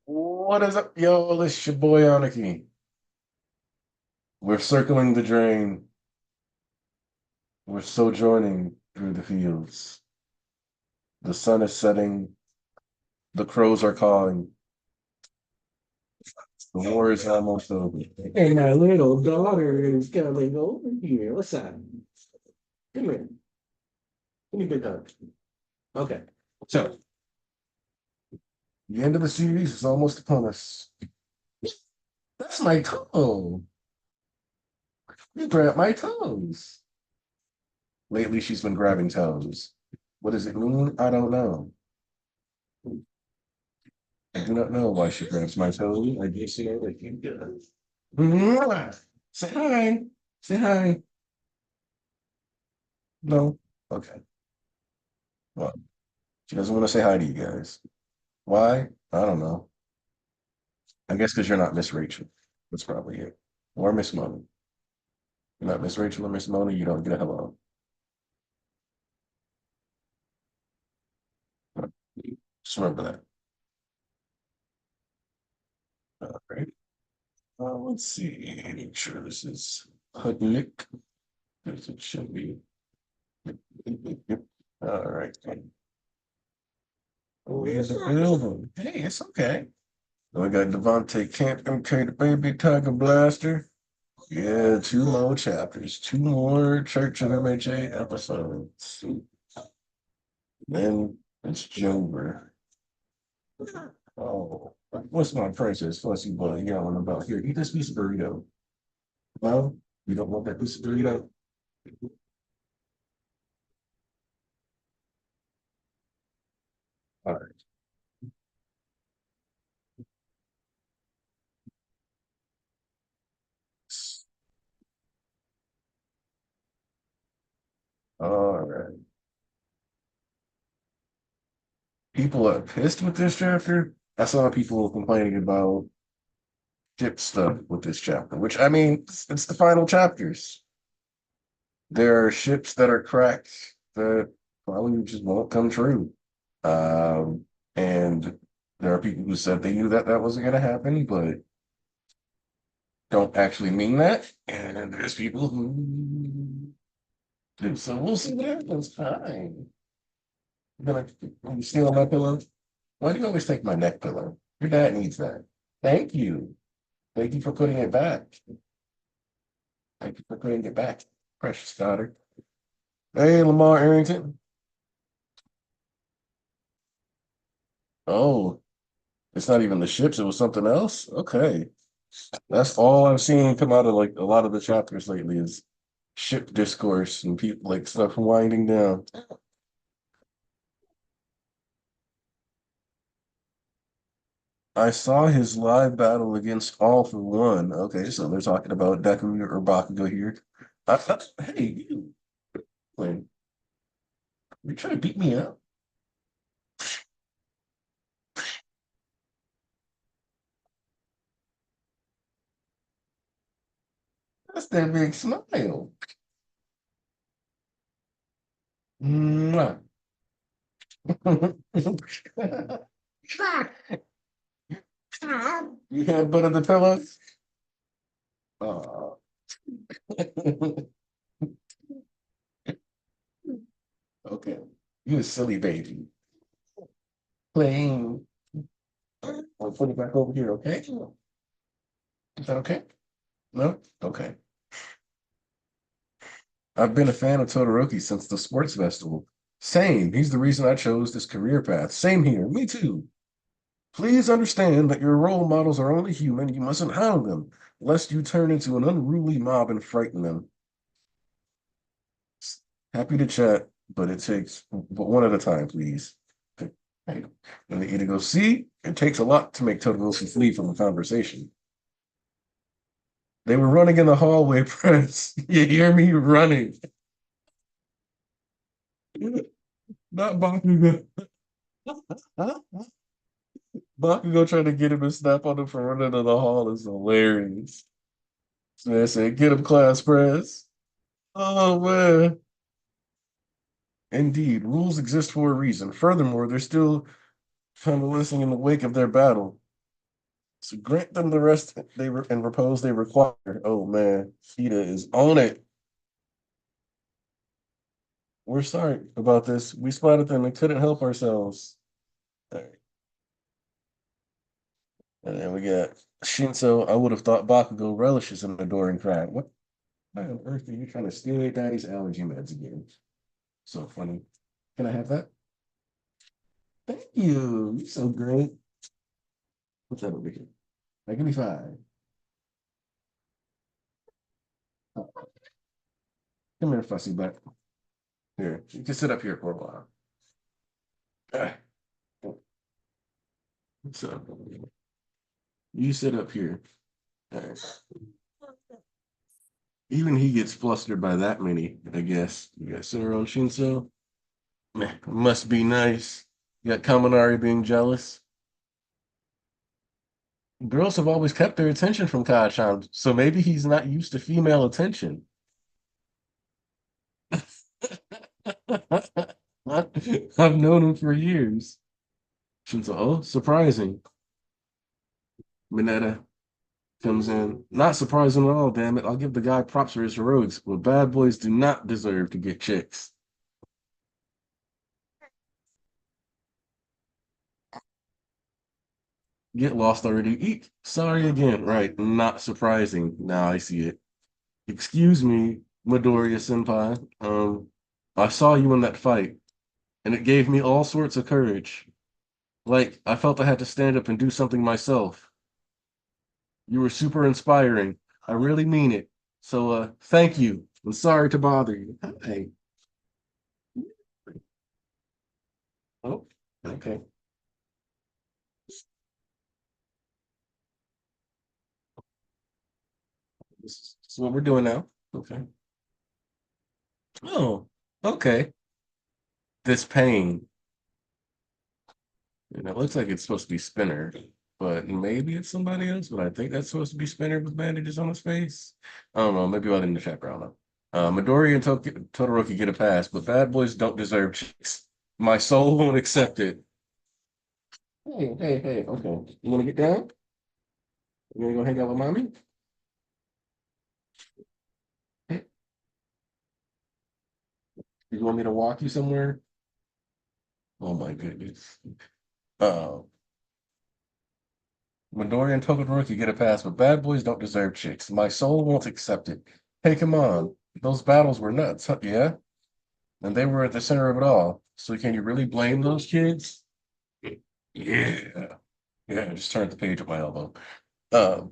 What is up, yo? It's your boy Aniki. We're circling the drain. We're sojourning through the fields. The sun is setting. The crows are calling. The war is almost over. Hey, my little daughter is coming over here. What's up? Come here. Give me a good hug. Okay. So, The end of the series is almost upon us. That's my toe. You grabbed my toes. Lately, she's been grabbing toes. What does it mean? I don't know. I do not know why she grabs my toes. I just know that she does. Mwah! Say hi. Say hi. No. Okay. Well, she doesn't want to say hi to you guys. Why? I don't know. I guess because you're not Miss Rachel. That's probably it. Or Miss Mona. You're not Miss Rachel or Miss Mona, you don't get a hello. Just remember that. All right. Let's see. Make sure this is public. Because it should be. Yep. All right. Oh, here's the building. Hey, it's okay. We got Devontae Camp, MK the Baby, Tiger Blaster. Yeah, two more chapters, two more Church of MHA episodes. Then it's Jover. Oh, what's my princess fussy boy yelling about? Here, eat this piece of burrito. No, you don't want that piece of burrito? All right. All right. People are pissed with this chapter. I saw people complaining about ship stuff with this chapter, which I mean, it's the final chapters. There are ships that are cracked that probably just won't come true. And there are people who said they knew that that wasn't going to happen, but don't actually mean that. And there's people who do. So we'll see what happens. Fine. You steal my pillow? Why do you always take my neck pillow? Your dad needs that. Thank you. Thank you for putting it back. Thank you for putting it back, precious daughter. Hey, Lamar Arrington. Oh, it's not even the ships. It was something else. Okay. That's all I've seen come out of like a lot of the chapters lately is ship discourse and people like stuff winding down. I saw his live battle against All for One. Okay, so they're talking about Deku or Bakugo here. Hey, you, when you're trying to beat me up, that's that big smile. Mwah. You had butt on the pillows? Oh. Okay. You a silly baby. Playing. I'll put it back over here, okay? Is that okay? No? Okay. I've been a fan of Todoroki since the sports festival. Same. He's the reason I chose this career path. Same here. Me too. Please understand that your role models are only human. You mustn't hound them, lest you turn into an unruly mob and frighten them. Happy to chat, but it takes but one at a time, please. And the Ichigo, see, it takes a lot to make Todoroki flee from a conversation. They were running in the hallway, Prince. You hear me running. Not Bakugo. Bakugo trying to get him to snap on him for running in the hall is hilarious. So they said, get him, class press. Oh, man. Indeed, rules exist for a reason. Furthermore, they're still kind of listening in the wake of their battle. So grant them the rest and repose they require. Oh man, Fida is on it. We're sorry about this. We spotted them and couldn't help ourselves. All right. And then we got Shinso. I would have thought Bakugo relishes an adoring crowd. What on earth are you trying to steal your daddy's allergy meds again? So funny. Can I have that? Thank you. You're so great. What's that over here? Like, give me five. Come here, fussy butt. Here, you can sit up here for a while. Ah, so you sit up here. All right. Even he gets flustered by that many, I guess. You got sit around Shinso. Meh, must be nice. You got Kaminari being jealous. Girls have always kept their attention from Kachan, so maybe he's not used to female attention. I've known him for years. Shinzo, oh, surprising. Mineta comes in. Not surprising at all, damn it. I'll give the guy props for his heroics, but bad boys do not deserve to get chicks. Get lost already. Eek. Sorry again. Right. Not surprising. Now I see it. Excuse me, Midoriya senpai. I saw you in that fight, and it gave me all sorts of courage. Like, I felt I had to stand up and do something myself. You were super inspiring. I really mean it. So, thank you. I'm sorry to bother you. Hey. Oh, okay. This is what we're doing now. Okay. Oh, okay. This pain. And it looks like it's supposed to be Spinner, but maybe it's somebody else. But I think that's supposed to be Spinner with bandages on his face. I don't know. Maybe I'll in the chat. I don't know. Midori and Todoroki get a pass, but bad boys don't deserve chicks. My soul won't accept it. Hey, hey, hey. Okay. You want to get down? You want to go hang out with mommy? Hey, you want me to walk you somewhere? Oh my goodness. Uh, Midori and Todoroki get a pass, but bad boys don't deserve chicks. My soul won't accept it. Hey, come on. Those battles were nuts, huh? Yeah? And they were at the center of it all. So can you really blame those kids? Yeah. Yeah, I just turned the page with my elbow. Um,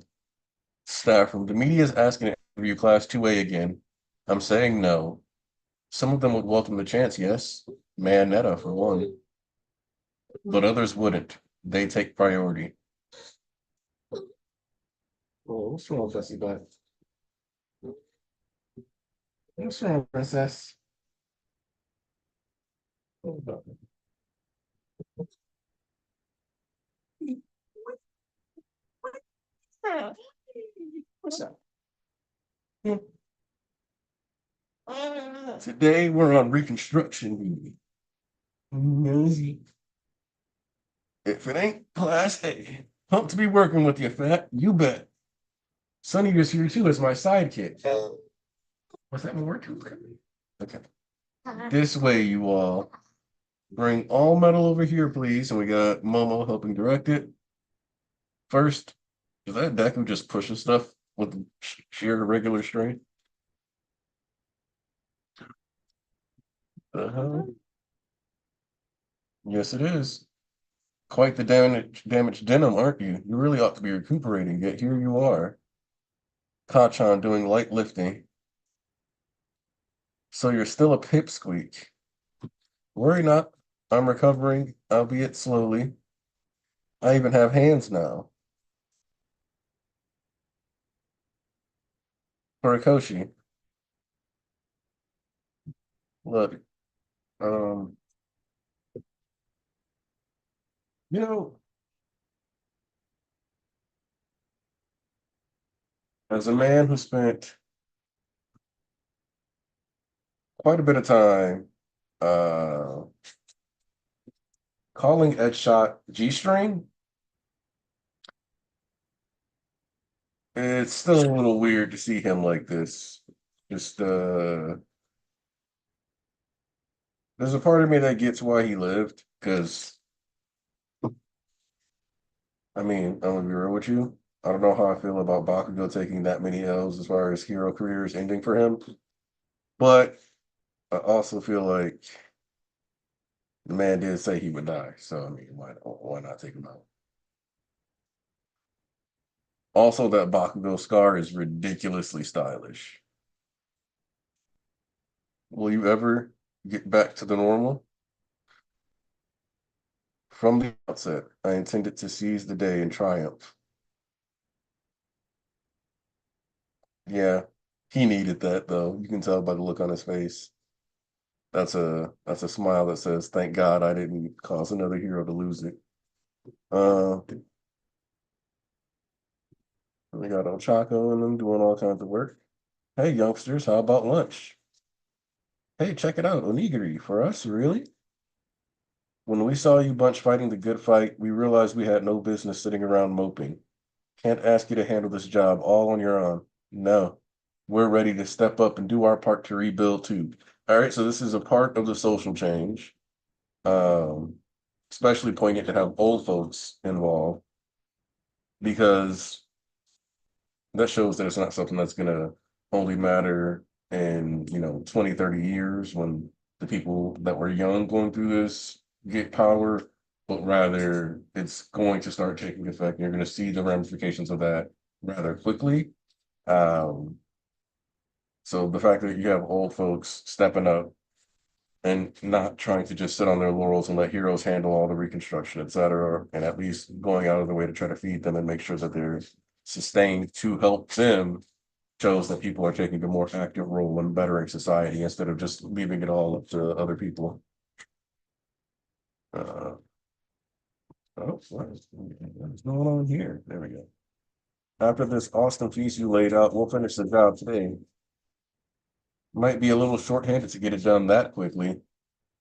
Staff from the media is asking to interview class 2A again. I'm saying no. Some of them would welcome the chance, yes. Manetta for one. But others wouldn't. They take priority. Oh, what's wrong, Jessie? But what's wrong, princess? What's up? Today we're on reconstruction. If it ain't class A, pumped to be working with you, Fat. You bet. Sonny is here too as my sidekick. Was that more too? Okay. This way, you all. Bring all metal over here, please. And we got Momo helping direct it. First, is that Deku just pushing stuff with sheer regular strength? Uh-huh. Yes, it is. Quite the damaged denim, aren't you? You really ought to be recuperating, yet here you are. Kachan doing light lifting. So you're still a pipsqueak. Worry not. I'm recovering, albeit slowly. I even have hands now. Horikoshi, look, um, you know, as a man who spent quite a bit of time calling Ed Shot G string, It's still a little weird to see him like this. Just there's a part of me that gets why he lived, because I mean, I'm gonna be real with you. I don't know how I feel about Bakugo taking that many L's as far as hero careers ending for him, but I also feel like the man did say he would die. So I mean, why not take him out? Also, that Bakugo scar is ridiculously stylish. Will you ever get back to the normal? From the outset, I intended to seize the day in triumph. Yeah, he needed that though. You can tell by the look on his face. That's a smile that says, "Thank God I didn't cause another hero to lose it." Uh, we got Ochako and them doing all kinds of work. Hey, youngsters, how about lunch? Hey, check it out, onigiri for us, really? When we saw you bunch fighting the good fight, we realized we had no business sitting around moping. Can't ask you to handle this job all on your own. No, we're ready to step up and do our part to rebuild too. All right, so this is a part of the social change. Um, Especially poignant to have old folks involved because that shows that it's not something that's going to only matter in 20, 30 years when the people that were young going through this get power, but rather it's going to start taking effect and you're going to see the ramifications of that rather quickly. um, so the fact that you have old folks stepping up and not trying to just sit on their laurels and let heroes handle all the reconstruction, et cetera, and at least going out of their way to try to feed them and make sure that they're sustained to help them shows that people are taking a more active role in bettering society instead of just leaving it all up to other people. Uh, what is going on here? There we go. After this awesome piece you laid out, we'll finish the job today. Might be a little short-handed to get it done that quickly.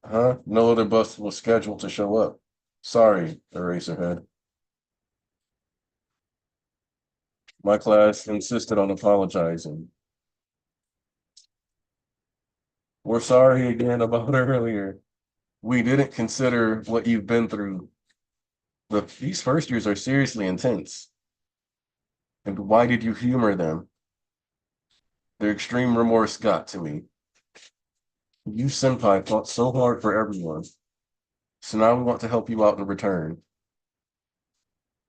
Huh? No other bus was scheduled to show up. Sorry, Eraserhead. My class insisted on apologizing. We're sorry again about earlier. We didn't consider what you've been through. These first years are seriously intense. And why did you humor them? Their extreme remorse got to me. You senpai fought so hard for everyone. So now we want to help you out in return.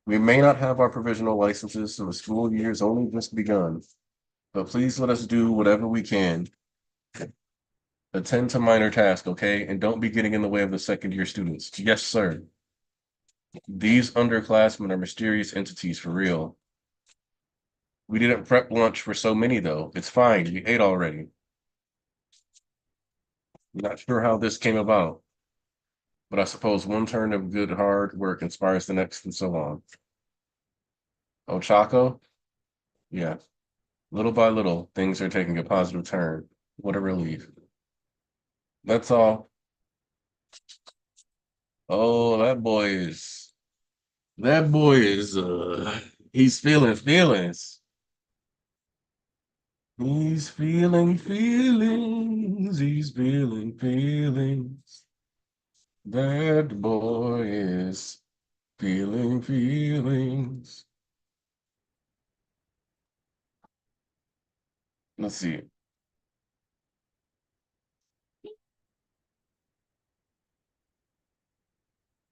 We may not have our provisional licenses, so the school year's only just begun. But please let us do whatever we can. Attend to minor tasks, okay? And don't be getting in the way of the second year students. Yes, sir. These underclassmen are mysterious entities for real. We didn't prep lunch for so many, though. It's fine. We ate already. Not sure how this came about, but I suppose one turn of good hard work inspires the next and so on. Ochako? Yeah. Little by little, things are taking a positive turn. What a relief. That's all. Oh, that boy is he's feeling feelings. He's feeling feelings. He's feeling feelings. That boy is feeling feelings. Let's see.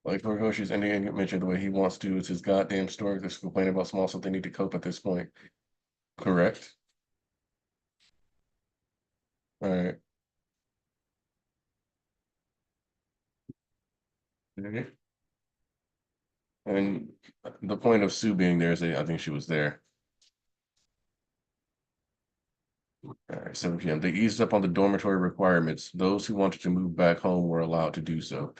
Like Horikoshi's ending and mentioned the way he wants to. It's his goddamn story. Just complaining about small stuff. They need to cope at this point. Correct. All right. Okay. And the point of Sue being there is that I think she was there. All right, 7 p.m. They eased up on the dormitory requirements. Those who wanted to move back home were allowed to do so.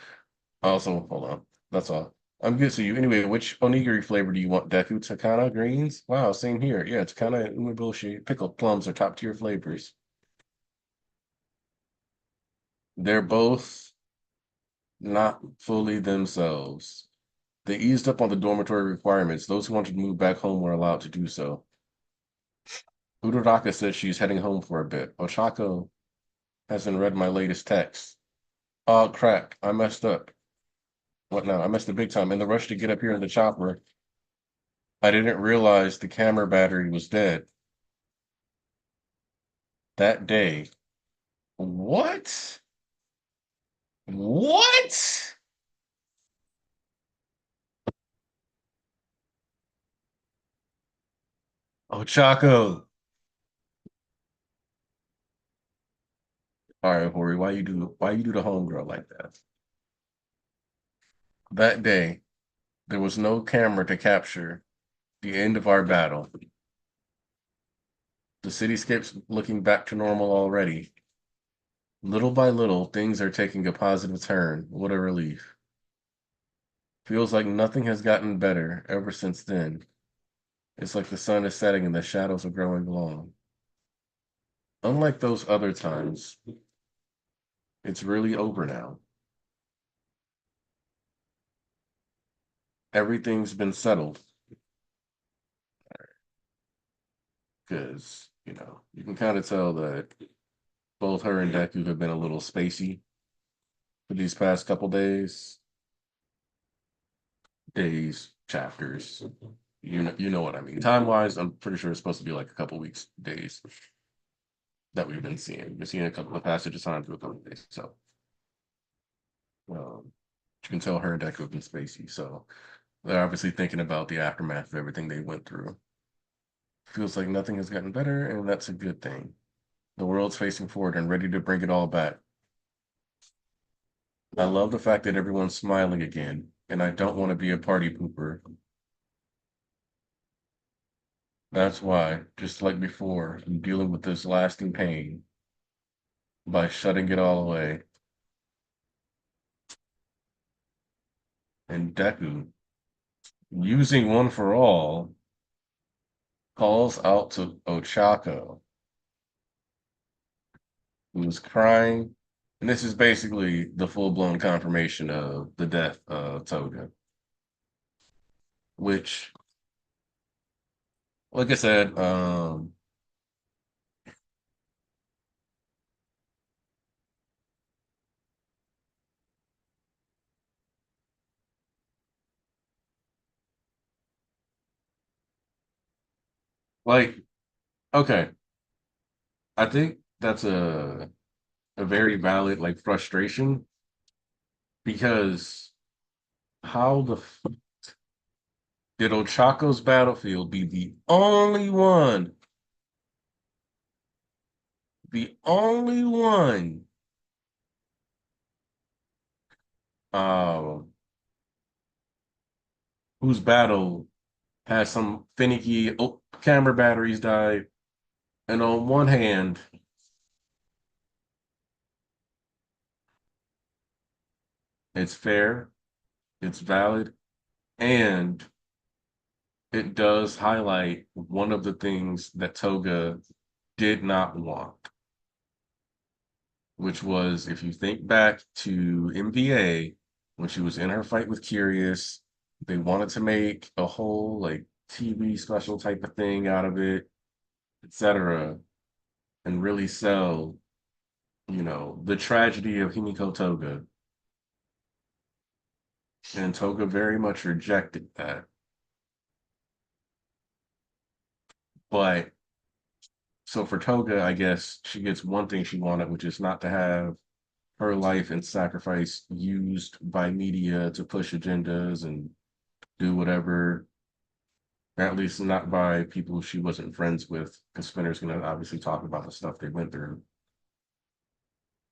Also, hold on. That's all. I'm good to you. Anyway, which onigiri flavor do you want? Deku, Takana, greens? Wow, same here. Yeah, Takana and Umeboshi. Pickled plums are top tier flavors. They're both not fully themselves. They eased up on the dormitory requirements. Those who wanted to move back home were allowed to do so. Uraraka said she's heading home for a bit. Ochako hasn't read my latest text. Oh crap, I messed up. What now? I messed up big time. In the rush to get up here in the chopper, I didn't realize the camera battery was dead. That day. What? What? Ochako. All right, Hori, why you do the homegirl like that? That day, there was no camera to capture the end of our battle. The cityscape's looking back to normal already. Little by little, things are taking a positive turn. What a relief. Feels like nothing has gotten better ever since then. It's like the sun is setting and the shadows are growing long. Unlike those other times, it's really over now. Everything's been settled because, you can kind of tell that both her and Deku have been a little spacey for these past couple days, chapters. You know what I mean. Time-wise, I'm pretty sure it's supposed to be like a couple weeks, days that we've been seeing. We've been seeing a couple of passages of time through a couple of days. So you can tell her and Deku have been spacey. So they're obviously thinking about the aftermath of everything they went through. Feels like nothing has gotten better, and that's a good thing. The world's facing forward and ready to bring it all back. I love the fact that everyone's smiling again, and I don't want to be a party pooper. That's why, just like before, I'm dealing with this lasting pain by shutting it all away. And Deku, using one for all, calls out to Ochako, who's crying. And this is basically the full-blown confirmation of the death of Toga, which, like I said, like, okay, I think that's a very valid like frustration because how did Ochako's battlefield be the only one um whose battle has some finicky camera batteries died, and on one hand, it's fair, it's valid, and it does highlight one of the things that Toga did not want, which was if you think back to MVA when she was in her fight with Curious, they wanted to make a whole like TV special type of thing out of it, etc., and really sell, the tragedy of Himiko Toga. And Toga very much rejected that. But so for Toga, I guess she gets one thing she wanted, which is not to have her life and sacrifice used by media to push agendas and do whatever, at least not by people she wasn't friends with, because Spinner's going to obviously talk about the stuff they went through.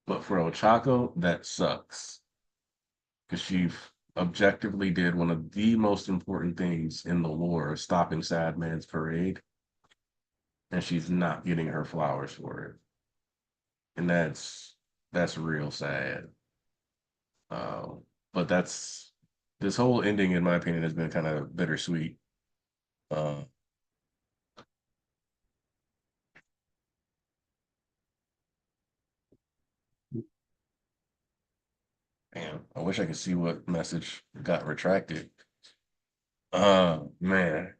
But for Ochako, that sucks because she objectively did one of the most important things in the war, stopping Sad Man's parade, and she's not getting her flowers for it. And that's real sad. Um, but this whole ending, in my opinion, has been kind of bittersweet. Uh, Man, I wish I could see what message got retracted. Man.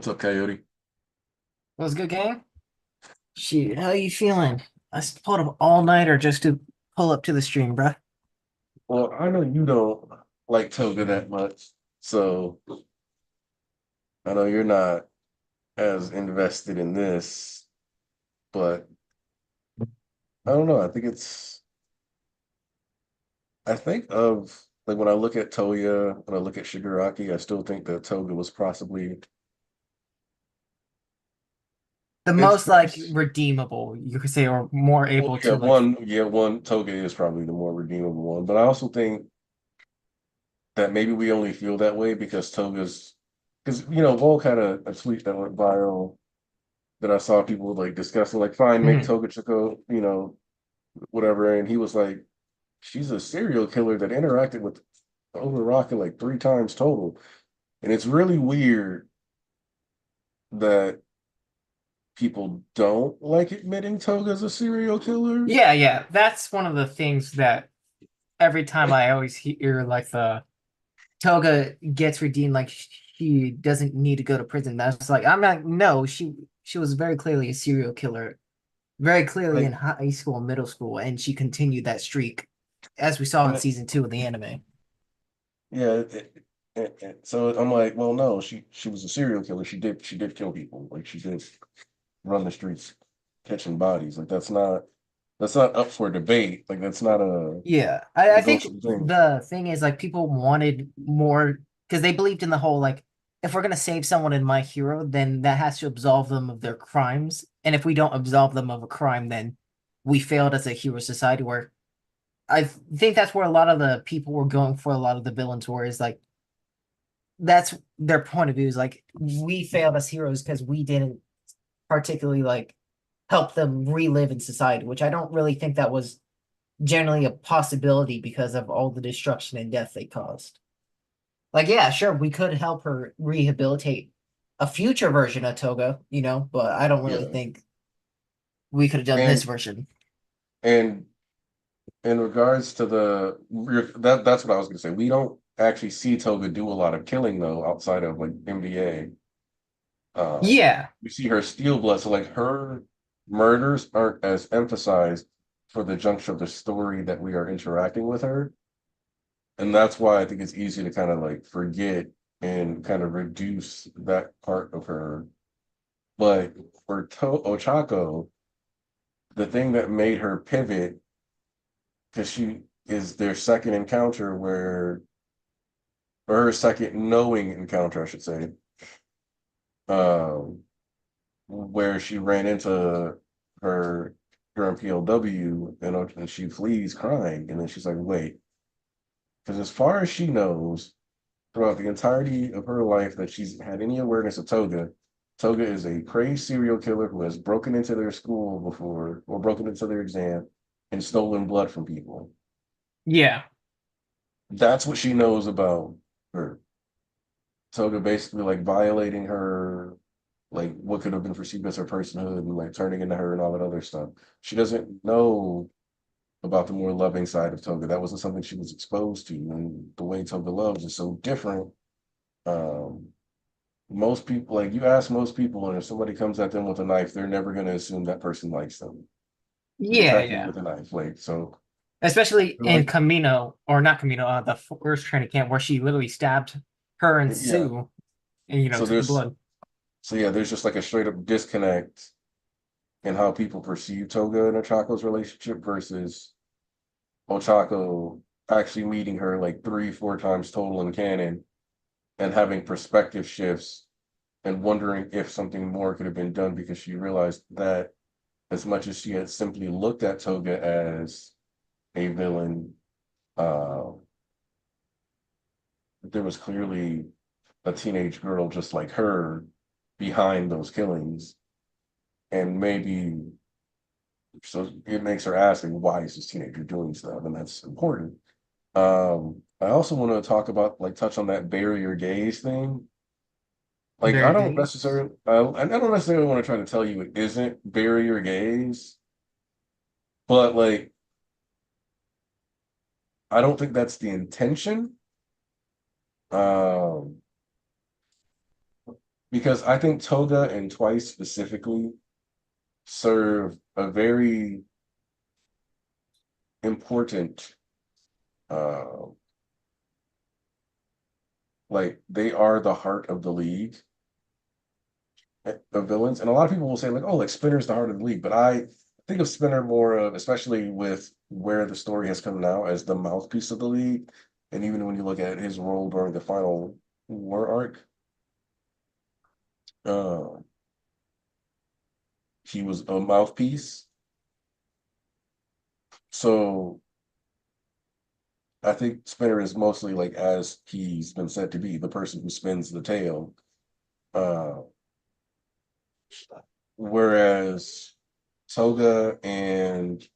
What's up, Coyote? Was a good game? Shoot, how you feeling? Pulled up all nighter just to pull up to the stream, bruh. Well, I know you don't like Toga that much, so I know you're not as invested in this, but I don't know. I think of like when I look at Toya, when I look at Shigaraki, I still think that Toga was possibly The most like it's redeemable, you could say, or more well, able to like. one Toga is probably the more redeemable one, but I also think that maybe we only feel that way because Toga's because Volk had a tweet that went viral that I saw people like discussing, like, fine, make Mhm. Toga Chico, whatever. And he was like, she's a serial killer that interacted with Uraraka like 3 times total. And it's really weird that people don't like admitting Toga's a serial killer. Yeah, yeah, that's one of the things that every time I always hear like the Toga gets redeemed, like she doesn't need to go to prison. That's like I'm not. No, she was very clearly a serial killer, very clearly in Like, high school and middle school, and she continued that streak, as we saw in and season 2 of the anime. yeah, so I'm like, well, no, she was a serial killer. She did kill people. Like she did run the streets catching bodies. Like that's not up for debate. Like that's not a Yeah, I think negotiable thing. the thing is like people wanted more because they believed in the whole like if we're gonna save someone in My Hero, then that has to absolve them of their crimes, and if we don't absolve them of a crime, then we failed as a hero society. Where I think that's where a lot of the people were going for a lot of the villains were is like that's their point of view is like we failed as heroes because we didn't particularly like help them relive in society, which I don't really think that was generally a possibility because of all the destruction and death they caused. Like, yeah, sure, we could help her rehabilitate a future version of Toga, but I don't really Yeah. think we could have done this And version. and in regards to that's what I was gonna say. We don't actually see Toga do a lot of killing though, outside of like MBA. Yeah, We see her steal blood, so like her murders aren't as emphasized for the juncture of the story that we are interacting with her. And that's why I think it's easy to kind of like forget and kind of reduce that part of her. But for Ochako, the thing that made her pivot, because she is their second encounter or her second knowing encounter, I should say, um, where she ran into her her PLW and she flees crying, and then she's like, wait, because as far as she knows, throughout the entirety of her life that she's had any awareness of Toga, Toga is a crazed serial killer who has broken into their school before or broken into their exam and stolen blood from people. yeah, That's what she knows about her. Toga basically like violating her, like what could have been perceived as her personhood and like turning into her and all that other stuff. She doesn't know about the more loving side of Toga. That wasn't something she was exposed to. And the way Toga loves is so different. Um, most people, like you ask most people, and if somebody comes at them with a knife, they're never going to assume that person likes them. They're yeah, attacking you yeah. with a knife. Like, so, Especially in like, Camino, or not Camino, the first training camp where she literally stabbed her and yeah. Sue and, So took the there's, blood. so yeah, there's just like a straight up disconnect in how people perceive Toga and Ochako's relationship versus Ochako actually meeting her like 3, 4 times total in canon and having perspective shifts and wondering if something more could have been done because she realized that as much as she had simply looked at Toga as a villain, uh, there was clearly a teenage girl just like her behind those killings. And maybe so it makes her asking, why is this teenager doing stuff? And that's important. I also want to talk about, like, touch on that barrier gaze thing. Like, Very gaze. I don't necessarily want to try to tell you it isn't barrier gaze, but like, I don't think that's the intention. Um, because I think Toga and Twice specifically serve a very important, uh, like they are the heart of the league of villains. And a lot of people will say like, oh, like Spinner's the heart of the league, but I think of Spinner more of, especially with where the story has come now, as the mouthpiece of the league. And even when you look at his role during the final war arc, uh, he was a mouthpiece. So I think Spinner is mostly like, as he's been said to be, the person who spins the tale. Uh, whereas Toga and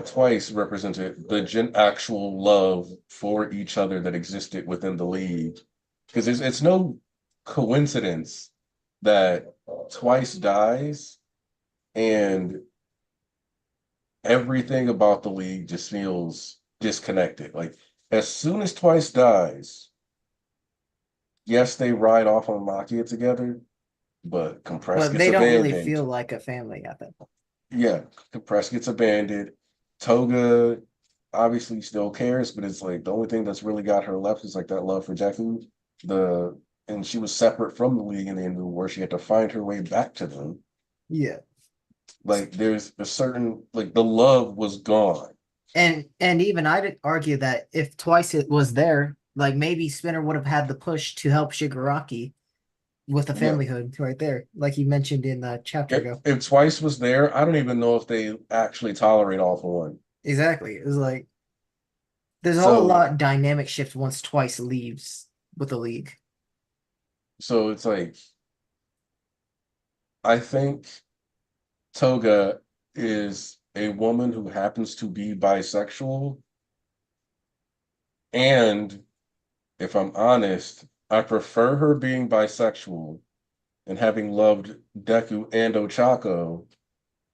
Twice represented the actual love for each other that existed within the league. Because it's no coincidence that Twice dies and everything about the league just feels disconnected. Like as soon as Twice dies, yes, they ride off on Makia together, but Compress But gets they don't really abandoned. feel like a family at that point. Yeah, Compress gets abandoned. Toga obviously still cares, but it's like the only thing that's really got her left is like that love for Deku. The and she was separate from the league in the end of the war. She had to find her way back to them. Yeah. Like there's a certain like the love was gone. And even I'd argue that if Twice it was there, like maybe Spinner would have had the push to help Shigaraki with the Yeah. familyhood right there, like you mentioned in the chapter ago. If Twice was there, I don't even know if they actually tolerate All for One. Exactly. It was like there's a whole So lot dynamic shift once Twice leaves with the league. so it's like I think Toga is a woman who happens to be bisexual. And if I'm honest, I prefer her being bisexual and having loved Deku and Ochako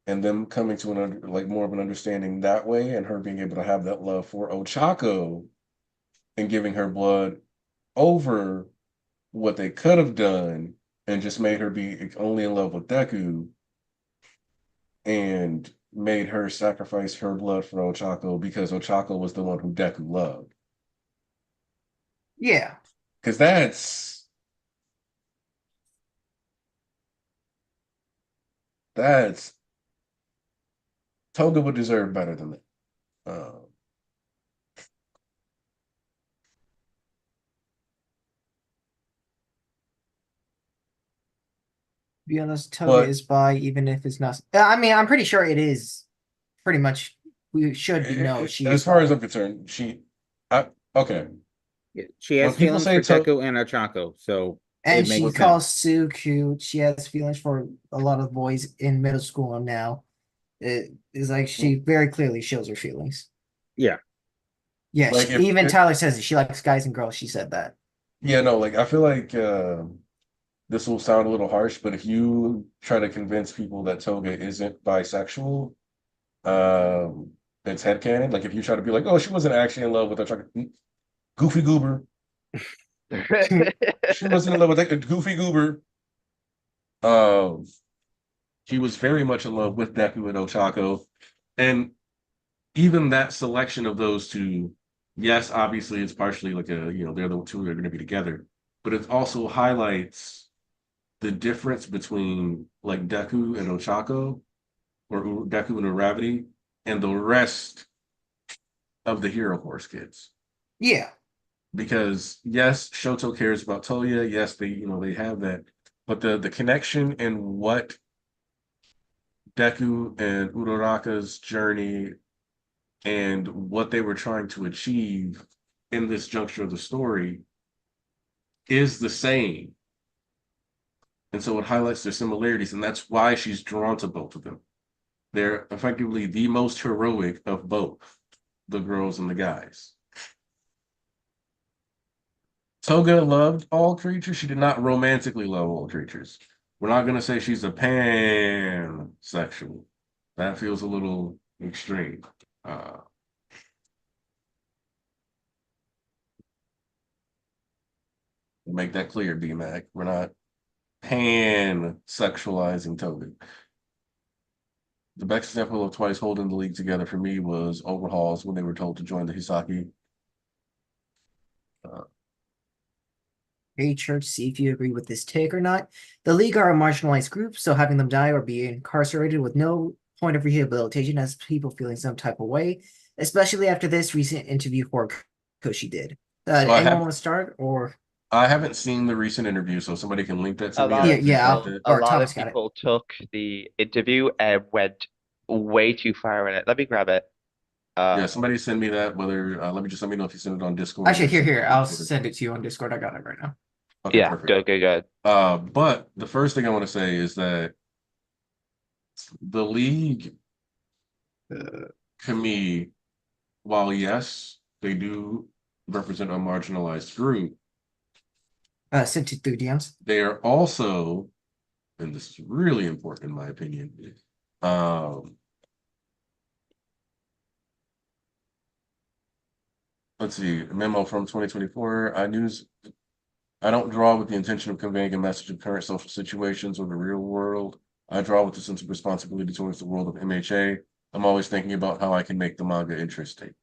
and them coming to like more of an understanding that way and her being able to have that love for Ochako and giving her blood over what they could have done and just made her be only in love with Deku and made her sacrifice her blood for Ochako because Ochako was the one who Deku loved. Yeah. Because that's Toga would deserve better than that. Uh, To be honest, Toga but is bi, even if it's not. I mean, I'm pretty sure it is pretty much. We should be know she as is far bi. as I'm concerned, okay. Yeah, she When has people feelings say for to Deku and Ochako, so it And she makes when, calls sense. Sue cute. She has feelings for a lot of boys in middle school now. It is like she very clearly shows her feelings. Yeah. Yeah, like if even it, Tyler says it. She likes guys and girls. She said that. yeah, no, like I feel like this will sound a little harsh, but if you try to convince people that Toga isn't bisexual, um, it's headcanon. Like if you try to be like, oh, she wasn't actually in love with a goofy goober. She wasn't in love with that goofy goober. Um, she was very much in love with Deku and Ochako. And even that selection of those two, yes, obviously it's partially like they're the two that are going to be together, but it also highlights the difference between like Deku and Ochako or Deku and Uravity and the rest of the Hero Force kids. Yeah, Because yes, Shoto cares about Toya. Yes, they have that, but the connection and what Deku and Uraraka's journey and what they were trying to achieve in this juncture of the story is the same. And so it highlights their similarities, and that's why she's drawn to both of them. They're effectively the most heroic of both the girls and the guys. Toga loved all creatures. She did not romantically love all creatures. We're not going to say she's a pansexual. That feels a little extreme. Uh, make that clear, BMAC. We're not pan-sexualizing Toga. The best example of twice holding the league together for me was Overhauls when they were told to join the Hisaki. Hey, Church, see if you agree with this take or not. The League are a marginalized group, so having them die or be incarcerated with no point of rehabilitation has people feeling some type of way, especially after this recent interview Horikoshi did. Anyone want to start, or I haven't seen the recent interview, so somebody can link that to A me. lot Yeah, of yeah, people, or a lot Thomas of got it. people took the interview and went way too far in it. Let me grab it. Yeah, somebody send me that. Whether let me know if you send it on Discord. Actually, or send it here, on I'll Twitter. send it to you on Discord. I got it right now. Okay, Yeah, perfect. good. But the first thing I want to say is that the league, to me, while yes, they do represent a marginalized group, Sent it through DMs. they are also, and this is really important in my opinion, let's see, a memo from 2024. I don't draw with the intention of conveying a message of current social situations or the real world. I draw with a sense of responsibility towards the world of MHA. I'm always thinking about how I can make the manga interesting.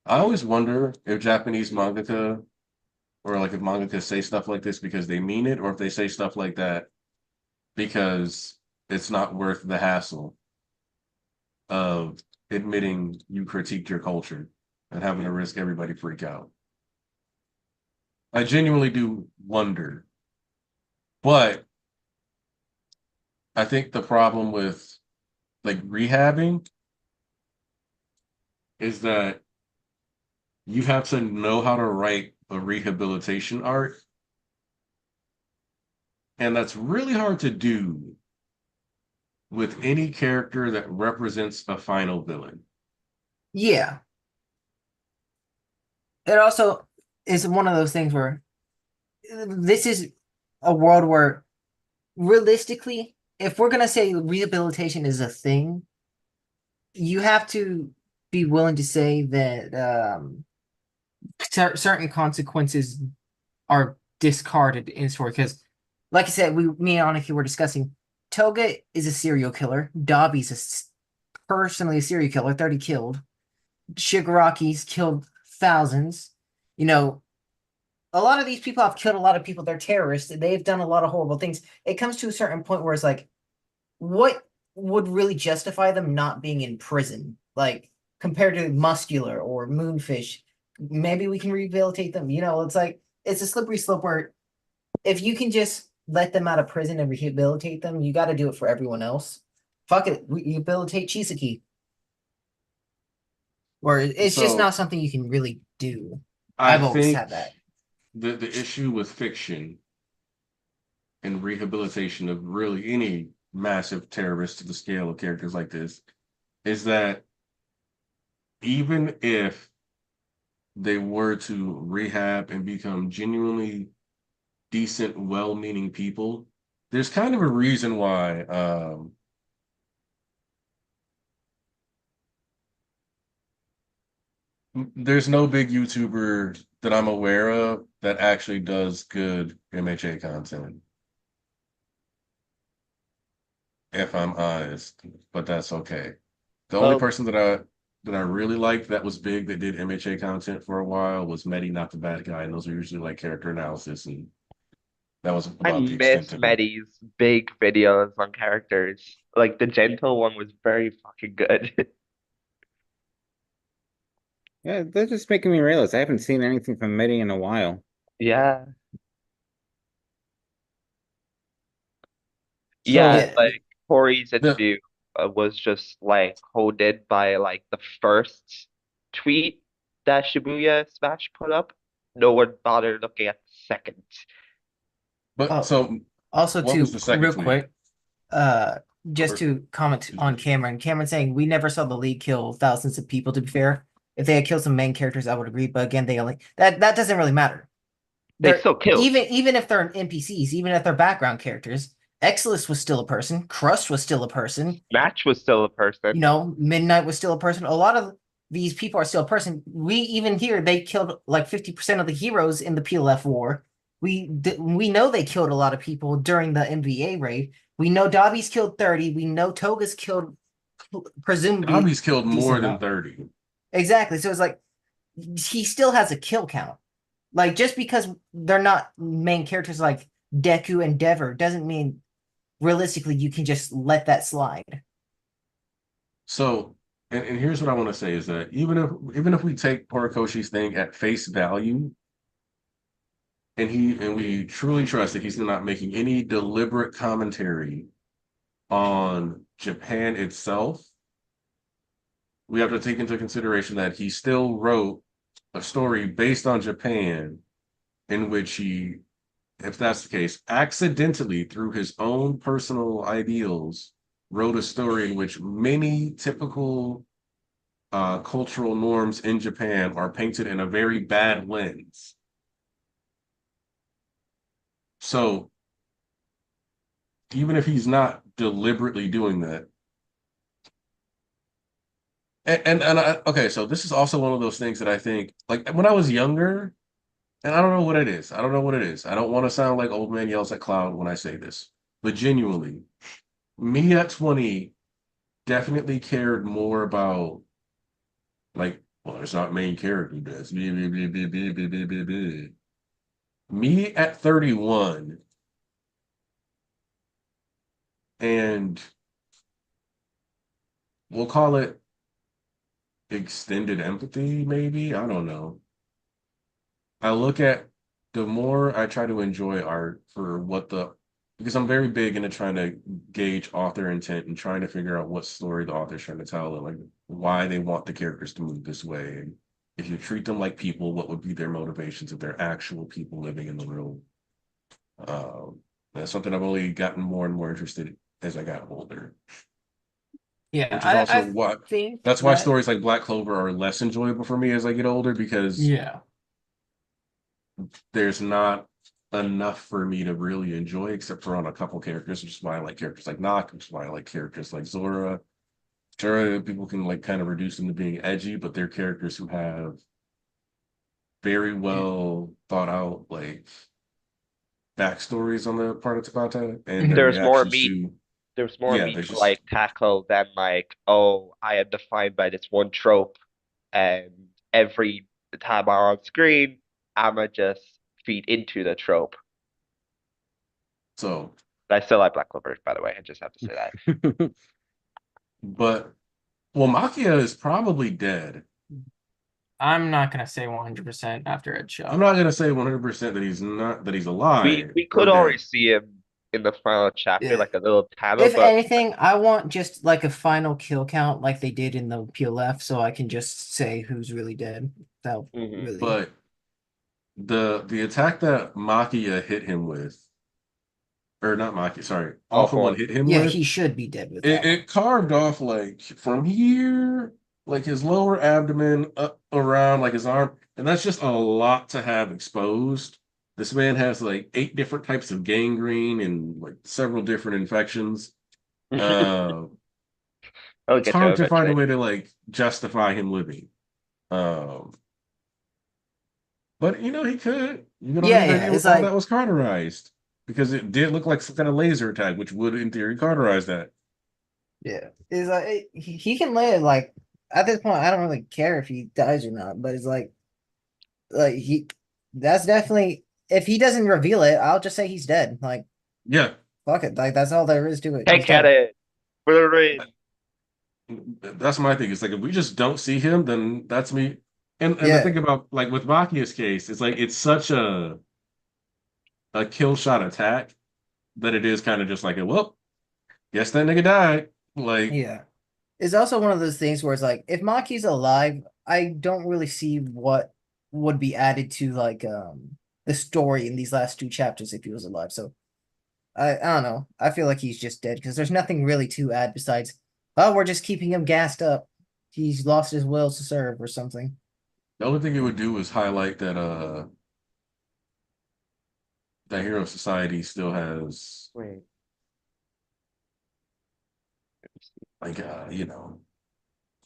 I always wonder if Japanese mangaka, or like if mangaka say stuff like this because they mean it, or if they say stuff like that because it's not worth the hassle of admitting you critiqued your culture and having to risk everybody freak out. I genuinely do wonder. But I think the problem with like rehabbing is that you have to know how to write a rehabilitation arc. And that's really hard to do with any character that represents a final villain. Yeah. It also is one of those things where this is a world where realistically, if we're gonna say rehabilitation is a thing, you have to be willing to say that certain consequences are discarded in story. Because, like I said, me and Aniki were discussing. Toga is a serial killer. Dobby's personally a serial killer, 30 killed. Shigaraki's killed thousands. You know, a lot of these people have killed a lot of people. They're terrorists. They've done a lot of horrible things. It comes to a certain point where it's like, what would really justify them not being in prison? Like, compared to Muscular or Moonfish, maybe we can rehabilitate them. You know, it's like, it's a slippery slope where if you can just let them out of prison and rehabilitate them, you got to do it for everyone else. Fuck it, rehabilitate Chisaki. Or it's just not something you can really do. I've always had that. The issue with fiction and rehabilitation of really any massive terrorist to the scale of characters like this is that even if they were to rehab and become genuinely decent, well-meaning people, there's kind of a reason why there's no big YouTuber that I'm aware of that actually does good MHA content. If I'm honest, but that's okay. The only person that I really liked that was big that did MHA content for a while was Medi, Not the Bad Guy, and those are usually like character analysis, and that was I about the extent miss of it. Medi's big videos on characters. Like the gentle one was very fucking good. Yeah, they're just making me realize I haven't seen anything from Midi in a while. Yeah. So Yeah, like Corey's the interview was just like holded by like the first tweet that Shibuya Smash put up. No one bothered looking at the second. but so Also, what too, was the second real tweet? quick, just to comment on Cameron. Cameron saying we never saw the league kill thousands of people. To be fair, if they had killed some main characters, I would agree. But again, they only that doesn't really matter. They still killed. Even if they're NPCs, even if they're background characters. Exilus was still a person. Crust was still a person. Match was still a person. You know, Midnight was still a person. A lot of these people are still a person. We even here they killed like 50% of the heroes in the PLF war. We know they killed a lot of people during the MVA raid. We know Dobby's killed 30. We know Toga's killed presumably Dobby's killed decent more than amount. 30. Exactly. So it's like he still has a kill count. Like just because they're not main characters like Deku and Dever doesn't mean realistically you can just let that slide. So, and here's what I want to say is that even if we take Horikoshi's thing at face value, and we truly trust that he's not making any deliberate commentary on Japan itself, we have to take into consideration that he still wrote a story based on Japan in which he, if that's the case, accidentally through his own personal ideals, wrote a story in which many typical cultural norms in Japan are painted in a very bad lens. So even if he's not deliberately doing that, okay, so this is also one of those things that I think, like when I was younger, and I don't know what it is. I don't know what it is. I don't want to sound like old man yells at cloud when I say this, but genuinely, me at 20 definitely cared more about like, well, it's not main character does. Me at 31 and we'll call it extended empathy, maybe. I don't know. I look at the more I try to enjoy art for what the because I'm very big into trying to gauge author intent and trying to figure out what story the author's trying to tell and like why they want the characters to move this way. And if you treat them like people, what would be their motivations if they're actual people living in the real? That's something I've only gotten more and more interested in as I got older. Yeah, Which is also I what think that's why that stories like Black Clover are less enjoyable for me as I get older because yeah. there's not enough for me to really enjoy except for on a couple characters, which is why I like characters like Nock, which is why I like characters like Zora. Sure, people can like kind of reduce them to being edgy, but they're characters who have very well thought out like backstories on the part of Tabata and their There's more reactions meat. to There's more yeah, meat there's to just like tackle than like, oh, I am defined by this one trope, and every time I'm on screen, I'ma just feed into the trope. so But I still like Black Clover, by the way. I just have to say that. but well Makia is probably dead. I'm not gonna say 100% after Ed I'm shot. not gonna say 100% that he's We alive we or could already dead. see him in the final chapter, Yeah. like a little panel, If but anything, I want just like a final kill count like they did in the PLF so I can just say who's really dead. That mhm. really But the attack that Makia hit him with, or not Makia, sorry, Awful One Awful. hit him yeah, with, he should be dead with it, that one. it carved off like from here, like his lower abdomen up around like his arm, and that's just a lot to have exposed. This man has like 8 different types of gangrene and like several different infections. Uh, I'll it's get to it hard to find a eventually. way to like justify him living. Um, but you know, he could. You don't Yeah, have to yeah. deal It's with all that like was cauterized because it did look like some kind of laser attack, which would, in theory, cauterize that. yeah. It's like he can live like at this point I don't really care if he dies or not, but it's like he that's definitely if he doesn't reveal it, I'll just say he's dead. Like Yeah, fuck it. Like that's all there is to it. He's Take at dead. it. For the rain. that's my thing. It's like if we just don't see him, then that's me. And the Yeah. thing about like with Makia's case, it's like it's such a kill shot attack that it is kind of just like, well, guess that nigga died. Like, Yeah. It's also one of those things where it's like if Maki's alive, I don't really see what would be added to like the story in these last two chapters if he was alive. So I don't know. I feel like he's just dead because there's nothing really to add besides oh we're just keeping him gassed up. He's lost his will to serve or something. the only thing it would do is highlight that Hero Society still has Wait. like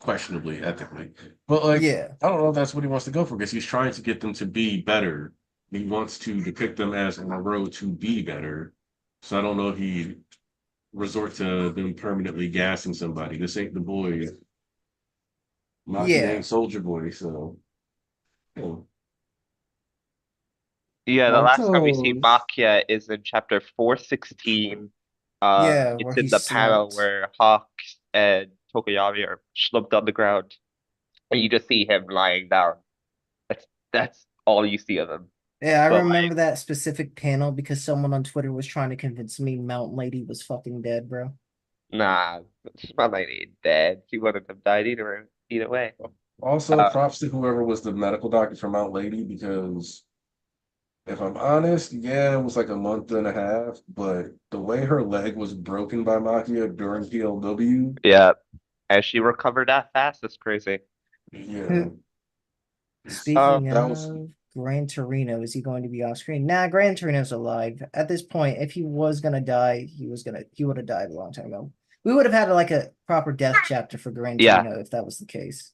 questionably ethically. But like Yeah. I don't know if that's what he wants to go for because he's trying to get them to be better he wants to depict them as on a road to be better. So I don't know if he resort to them permanently gassing somebody. This ain't the boy. Maki Yeah. ain't Soldier Boy, so yeah. Yeah, the last time we see Also, Makia is in chapter 416. Yeah, where It's he in the panel slumped. where Hawk and Tokoyami are slumped on the ground, and you just see him lying down. That's all you see of him. Yeah, I But remember that specific panel because someone on Twitter was trying to convince me Mountain Lady was fucking dead, bro. nah, my lady ain't dead. He wouldn't have died either way. Also, Uh, props to whoever was the medical doctor from Mount Lady because if I'm honest, yeah, it was like a month and a half, but the way her leg was broken by Makia during PLW, yeah, and she recovered that fast. That's crazy. yeah, Speaking that was. of Gran Torino, is he going to be off screen? Nah, Gran Torino's alive. At this point, if he was gonna die, he would have died a long time ago. We would have had like a proper death chapter for Gran Yeah, Torino if that was the case.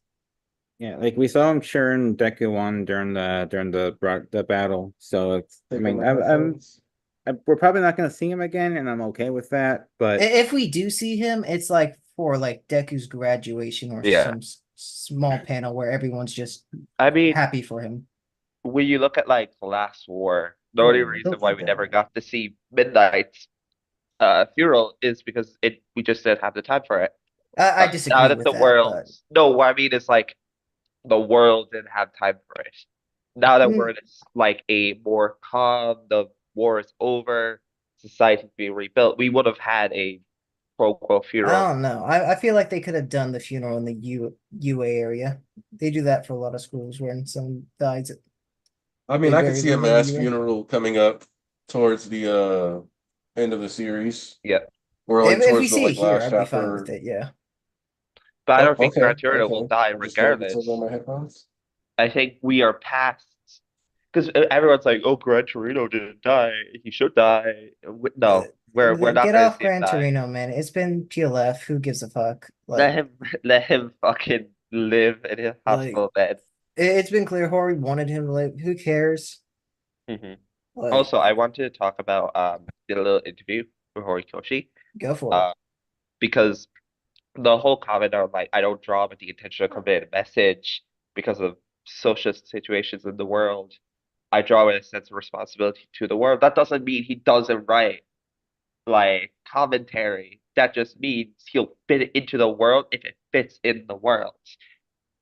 Yeah, like we saw him churn Deku one during the battle. So it's, I mean, we're probably not going to see him again, and I'm okay with that. But If we do see him, it's like for like Deku's graduation or yeah. some small panel where everyone's just I mean, happy for him. when you look at like the last war, the only oh, reason don't why keep we that never up. got to see Midnight's funeral is because we just didn't have the time for it. I Now disagree that with the that, world, but no, what I mean is like the world didn't have time for it. Now that we're mm, in like a more calm, the war is over, society's being rebuilt, we would have had a quote unquote I funeral. don't know. I feel like they could have done the funeral in the UA area. They do that for a lot of schools when someone dies. I mean, They I could bury see a them in the mass UA. funeral coming up towards the end of the series, Yeah, or like If we towards the see it like here, last I'd be fine with chapter. it. Yeah. but I Oh, don't think okay, Criteria will okay. die I just learned this over regardless. my headphones. I think we are past because everyone's like, "Oh, Gran Torino didn't die. He should die." No, we're not Get gonna off see him Gran die. Torino, man. It's been PLF. Who gives a fuck? Let him let him fucking live in his Like hospital bed. it's been clear Hori wanted him to live. Who cares? Hmm. Like, Also, I wanted to talk about the little interview with Horikoshi. go for it. Uh, because the whole comment on like I don't draw with the intention of conveying a message because of social situations in the world. I draw with a sense of responsibility to the world. That doesn't mean he doesn't write like commentary. That just means he'll fit it into the world if it fits in the world.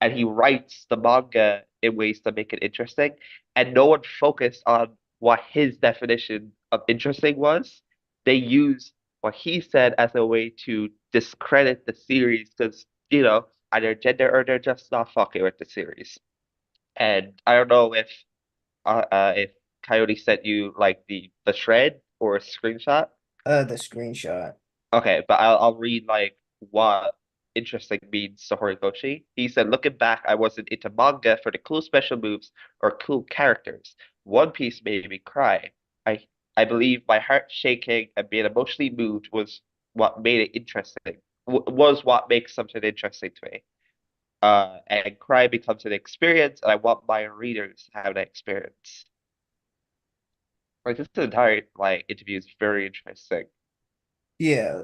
And he writes the manga in ways to make it interesting. And no one focused on what his definition of interesting was. They used what he said as a way to discredit the series because, either gender or they're just not fucking with the series. And I don't know if Coyote sent you like the shred or a screenshot. The screenshot. Okay, but I'll read like what interesting means to Horikoshi. He said, looking back, I wasn't into manga for the cool special moves or cool characters. One Piece made me cry. I believe my heart shaking and being emotionally moved was what made it interesting. Was what makes something interesting to me. And cry becomes an experience, and I want my readers to have that experience. Like this entire like interview is very interesting. Yeah,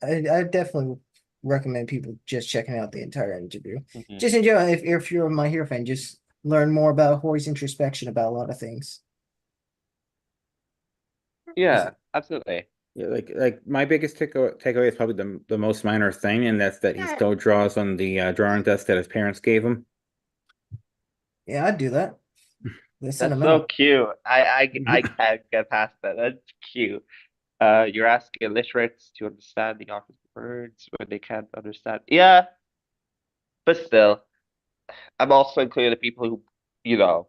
I definitely recommend people just checking out the entire interview. Mhm. Just enjoy if you're a My Hero fan, just learn more about Hori's introspection about a lot of things. Yeah, absolutely. yeah, like my biggest takeaway is probably the most minor thing, and that's that he still draws on the drawing desk that his parents gave him. Yeah, I'd do that. They're That's so sentimental. cute. I can't get past that. That's cute. You're asking illiterates to understand the author's words when they can't understand. Yeah, but still, I'm also including the people you know,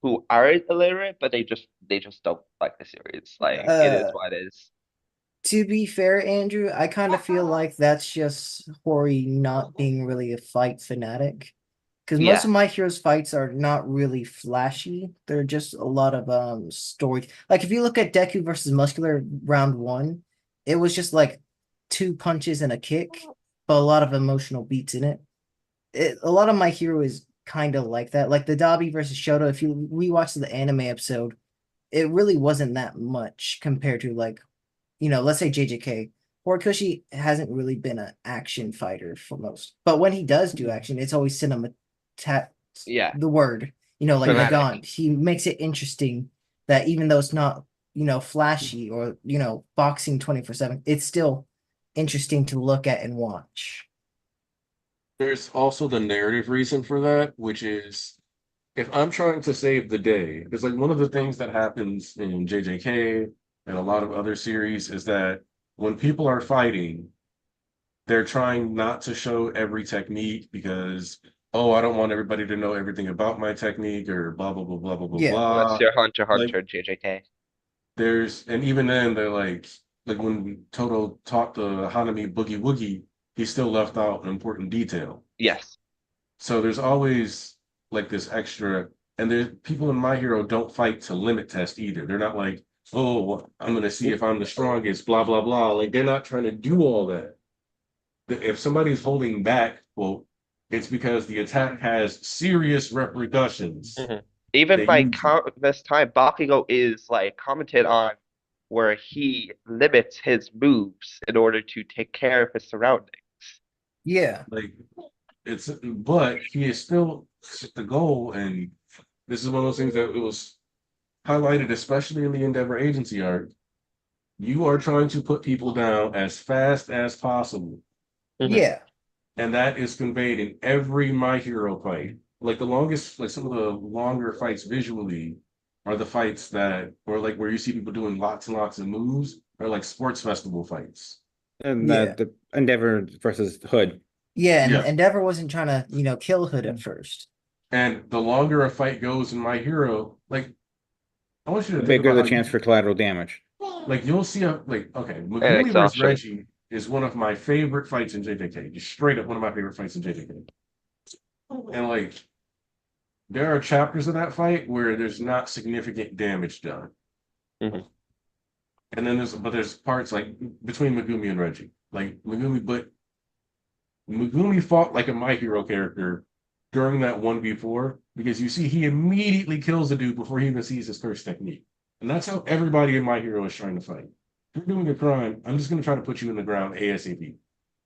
who aren't illiterate, but they just don't like the series. Like it is Uh, what it is. to be fair, Andrew, I kind of feel like that's just Hori not being really a fight fanatic. Because most Yeah, of my heroes fights are not really flashy. They're just a lot of story. Like if you look at Deku versus Muscular round one, it was just like two punches and a kick, but a lot of emotional beats in it. A lot of my hero is kind of like that. Like the Dabi versus Shoto, if you rewatch the anime episode, it really wasn't that much compared to like, let's say JJK. Horikoshi hasn't really been an action fighter for most, but when he does do action, it's always cinema. Yeah, The word, like Cinematic. Nagant, he makes it interesting that even though it's not, flashy or boxing 24/7, it's still interesting to look at and watch. There's also the narrative reason for that, which is if I'm trying to save the day, because like one of the things that happens in JJK and a lot of other series is that when people are fighting, they're trying not to show every technique because, oh, I don't want everybody to know everything about my technique or blah blah blah blah blah blah Yeah. Unless blah. you're Hunter x Like Hunter JJK. and even then they're like when Toto taught the Hanami Boogie Woogie, he still left out an important detail. Yes. So there's always like this extra, and there's people in My Hero don't fight to limit test either. They're not like, oh, I'm gonna see if I'm the strongest, blah blah blah. Like they're not trying to do all that. If somebody's holding back, well, it's because the attack has serious repercussions. Even They like use it. this time, Bakugo is like commented on where he limits his moves in order to take care of his surroundings. Yeah. Like but he is still set the goal, and this is one of those things that it was highlighted, especially in the Endeavor Agency arc. You are trying to put people down as fast as possible. Yeah. And that is conveyed in every My Hero fight. Like the longest, like some of the longer fights visually are the fights that, or like where you see people doing lots and lots of moves, are like sports festival fights. And Yeah. the Endeavor versus Hood. Yeah, and Yeah. Endeavor wasn't trying to, kill Hood at first. And the longer a fight goes in My Hero, like I want you to The think bigger about the how chance for collateral damage. like you'll see okay, And Megumi versus exhaustion. Reggie is one of my favorite fights in JJK. Just straight up one of my favorite fights in JJK. And like there are chapters of that fight where there's not significant damage done. Mhm. And then there's parts like between Megumi and Reggie. Like Megumi fought like a My Hero character during that 1v4 because you see he immediately kills the dude before he even sees his first technique. And that's how everybody in My Hero is trying to fight. If you're doing a crime, I'm just going to try to put you in the ground ASAP.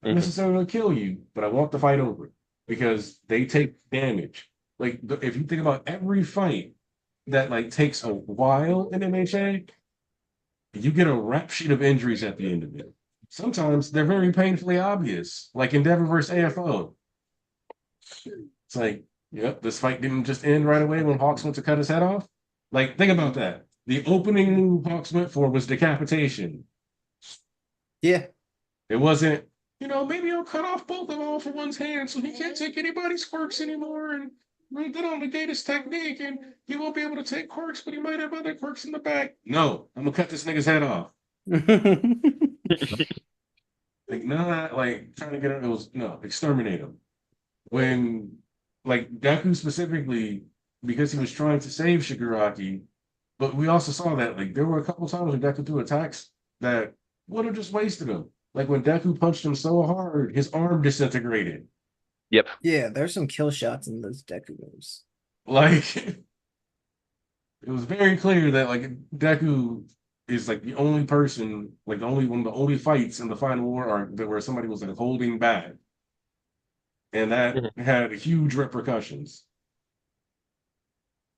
Not necessarily kill you, but I want the fight over because they take damage. Like if you think about every fight that like takes a while in MHA, you get a rap sheet of injuries at the end of it. Sometimes they're very painfully obvious, like Endeavor versus AFO. It's like, yep, this fight didn't just end right away when Hawks went to cut his head off. Like, think about that. The opening move Hawks went for was decapitation. Yeah. It wasn't, maybe I'll cut off both of All For One's hands so he can't take anybody's quirks anymore. And then I'll negate his technique and he won't be able to take quirks, but he might have other quirks in the back. No, I'm gonna cut this nigga's head off. Like, not like trying to get him, it was no, exterminate him. When like Deku specifically, because he was trying to save Shigaraki, but we also saw that like there were a couple times when Deku threw attacks that would have just wasted him. Like when Deku punched him so hard, his arm disintegrated. Yep. Yeah, there's some kill shots in those Deku moves. Like it was very clear that like Deku is like the only person, like the only one of the only fights in the final war arc that where somebody was like holding back. And that had huge repercussions.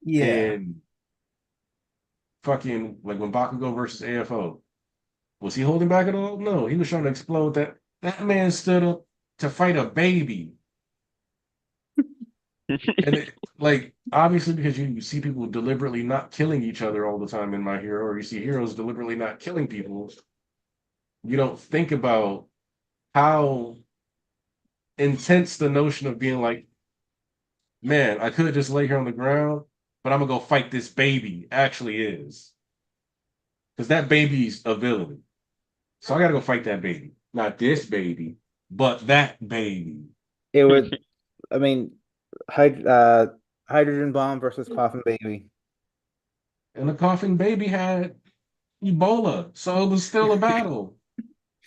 Yeah. And fucking like when Bakugo versus AFO, was he holding back at all? No, he was trying to explode that. That man stood up to fight a baby. And like obviously because you see people deliberately not killing each other all the time in My Hero, or you see heroes deliberately not killing people, you don't think about how intense the notion of being like, man, I could just lay here on the ground, but I'm gonna go fight this baby actually is. Because that baby's a villain. So I gotta go fight that baby. Not this baby, but that baby. It would, I mean, hydrogen bomb versus coffin baby. And the coughing baby had Ebola, so it was still a battle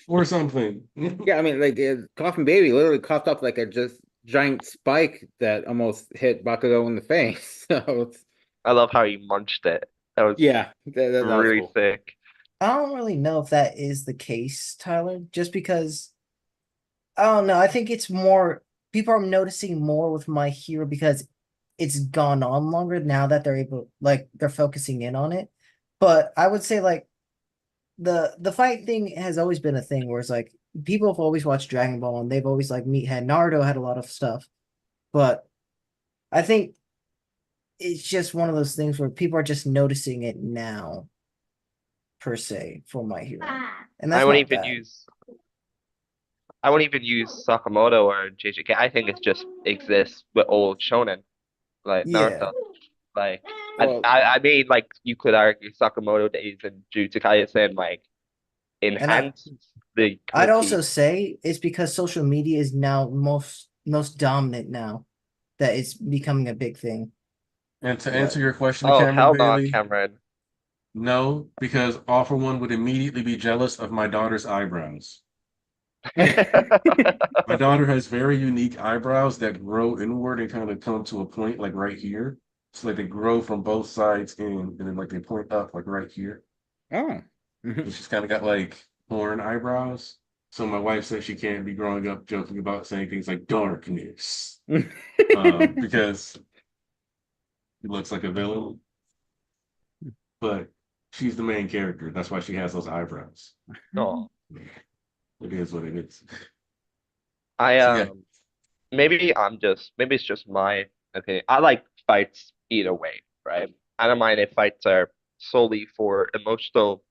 or something. Yeah, I mean, like coffin baby literally coughed up like a just giant spike that almost hit Bakugo in the face. So I love how he munched it. That was yeah, that was really cool. sick. I don't really know if that is the case, Tyler, just because I don't know. I think it's more people are noticing more with My Hero because it's gone on longer now that they're able, like they're focusing in on it. But I would say like the fight thing has always been a thing where it's like people have always watched Dragon Ball and they've always like had Naruto had a lot of stuff. But I think it's just one of those things where people are just noticing it now, per se, for My Hero. And I that's wouldn't not even bad. use I wouldn't even use Sakamoto or JJK. I think it just exists with old shonen like Yeah. Naruto. Like Well, I mean like you could argue Sakamoto days and Jujutsu Kaisen like And enhanced the I'd also Koki. say it's because social media is now most dominant now that it's becoming a big thing. And to Like, answer your question, Oh Cameron hell no, Bailey, Cameron. no, because All for One would immediately be jealous of my daughter's eyebrows. My daughter has very unique eyebrows that grow inward and kind of come to a point like right here. So like they grow from both sides in, and then like they point up like right here. oh. And she's kind of got like horn eyebrows. So my wife says she can't be growing up joking about saying things like darkness, because he looks like a villain. But she's the main character. That's why she has those eyebrows. Oh, It is what it is. I So yeah, maybe it's just my opinion. I like fights either way, right? I don't mind if fights are solely for emotional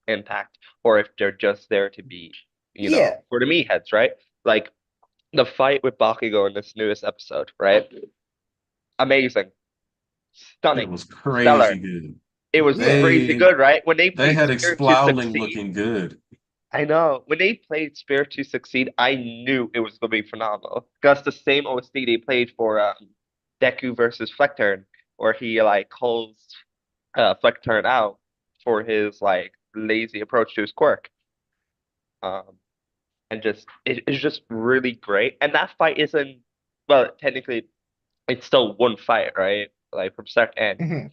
impact or if they're just there to be, yeah. for the meatheads, right? Like the fight with Bakugo in this newest episode, right? Amazing, it stunning, was stellar. crazy good. It was Yeah. crazy They good, right? When they they played had Spirit to Explowling Succeed, looking good. I know. When they played Spirit to Succeed, I knew it was gonna be phenomenal. That's the same OST they played for Deku versus Flecturn, where he like calls Flecturn out for his like lazy approach to his quirk. Um, and it's just really great. And that fight isn't well, technically it's still one fight, right? Like from start to end. Mhm.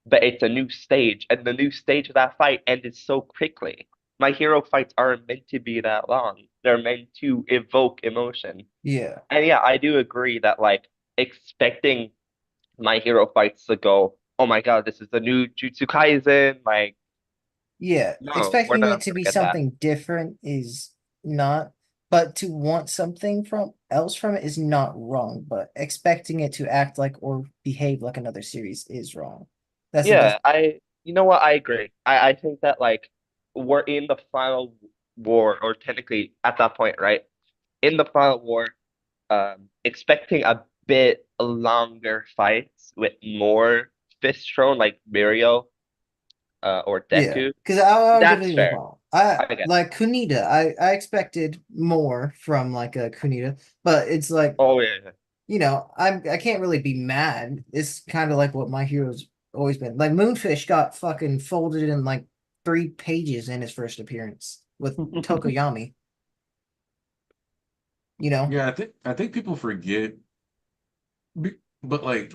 But it's a new stage, and the new stage of that fight ended so quickly. My hero fights aren't meant to be that long. They're meant to evoke emotion. Yeah. And yeah, I do agree that like expecting my hero fights to go, oh my God, this is the new Jutsu Kaisen. Like, Yeah. no, we're Expecting it not to gonna be get that. something different is not, but to want something from else from it is not wrong, but expecting it to act like or behave like another series is wrong. That's the Yeah, best. you know what? I agree. I think that like we're in the final war, or technically at that point, right? In the final war, expecting a bit longer fights with more fist thrown like Mirio or Yeah, Deku. because I'll give That's you an fair. example. I I get that. like Kunita. I expected more from like a Kunita, but it's like Oh yeah. I can't really be mad. It's kind of like what My Hero's always been. Like Moonfish got fucking folded in like 3 pages in his first appearance with Tokoyami. You know? Yeah, I think people forget, but like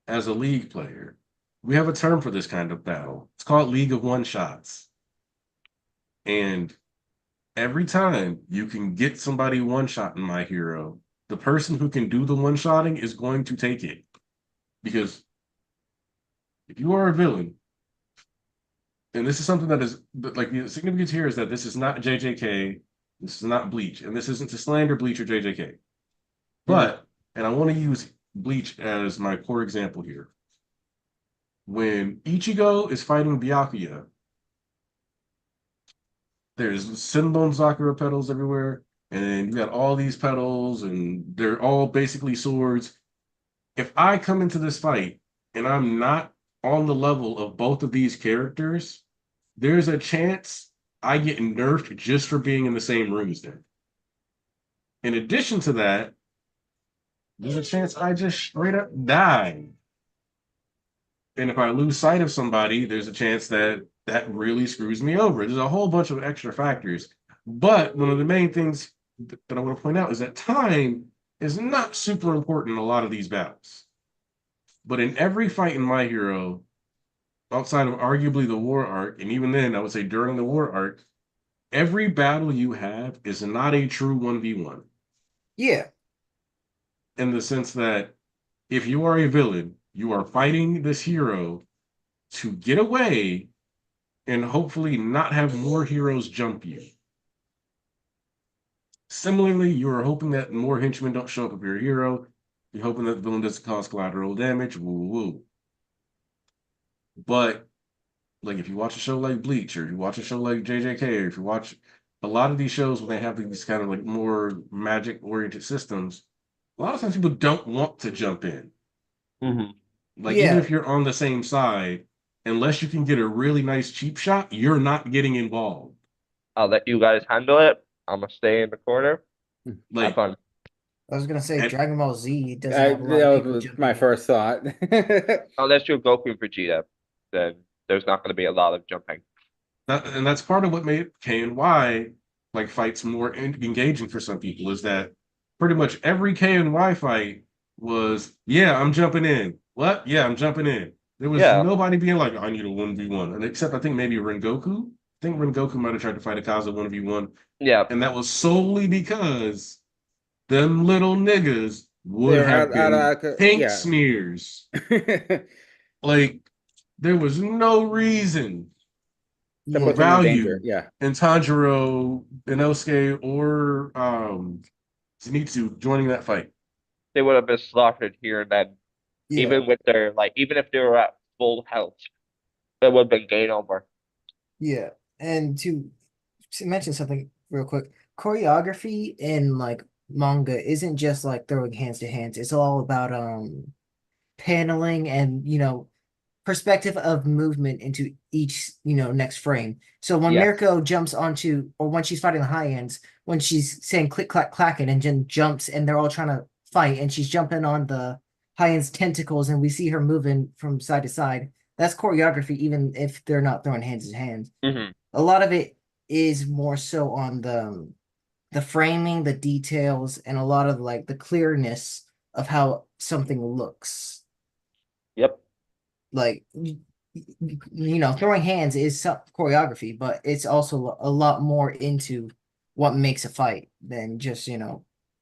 as a league player, we have a term for this kind of battle. It's called League of One Shots. And every time you can get somebody one shot in My Hero, the person who can do the one shotting is going to take it. Because if you are a villain, and this is something that is like the significance here is that this is not JJK, this is not Bleach, and this isn't to slander Bleach or JJK. But, and I want to use Bleach as my core example here. When Ichigo is fighting Byakuya, there's Senbon Sakura petals everywhere, and you got all these petals, and they're all basically swords. If I come into this fight and I'm not on the level of both of these characters, there's a chance I get nerfed just for being in the same room as them. In addition to that, there's a chance I just straight up die. And if I lose sight of somebody, there's a chance that that really screws me over. There's a whole bunch of extra factors. But one of the main things that I want to point out is that time is not super important in a lot of these battles. But in every fight in My Hero, outside of arguably the war arc, and even then, I would say during the war arc, every battle you have is not a true 1v1. Yeah. In the sense that if you are a villain, you are fighting this hero to get away and hopefully not have more heroes jump you. Similarly, you are hoping that more henchmen don't show up with your hero. You're hoping that the villain doesn't cause collateral damage. Woo woo. But like if you watch a show like Bleach, or you watch a show like JJK, or if you watch a lot of these shows when they have these kind of like more magic oriented systems, a lot of times people don't want to jump in. Like even Yeah. if you're on the same side, unless you can get a really nice cheap shot, you're not getting involved. I'll let you guys handle it. I'm gonna stay in the corner. Have Like fun. I was gonna say and Dragon Ball Z doesn't have a lot of That people was jumping my in. first thought. Unless you're Goku and Vegeta, then there's not gonna be a lot of jumping. that's part of what made KNY like fights more engaging for some people is that pretty much every KNY fight was, yeah, I'm jumping in. What? Yeah, I'm jumping in. There was Yeah, nobody being like, I need a 1v1. And except I think maybe Rengoku. I think Rengoku might have tried to fight Akaza 1v1. yeah. And that was solely because them little niggas would They're have been pink yeah. smears. Like, there was no reason That or Yeah. puts them in danger. value Yeah. in Tanjiro, Inosuke, or Zenitsu joining that fight. They would have been slaughtered here and then. Yeah. Even with their even if they were at full health, it would have been game over. Yeah. And to mention something real quick, choreography in like manga isn't just like throwing hands to hands. It's all about paneling and perspective of movement into each next frame. So when Yes. Mirko jumps onto, or when she's fighting the high ends, when she's saying click clack clacking and then jumps and they're all trying to fight and she's jumping on the high ends tentacles and we see her moving from side to side. That's choreography, even if they're not throwing hands to hands. Hmm. A lot of it is more so on the framing, the details, and a lot of like the clearness of how something looks. Yep. Like throwing hands is some choreography, but it's also a lot more into what makes a fight than just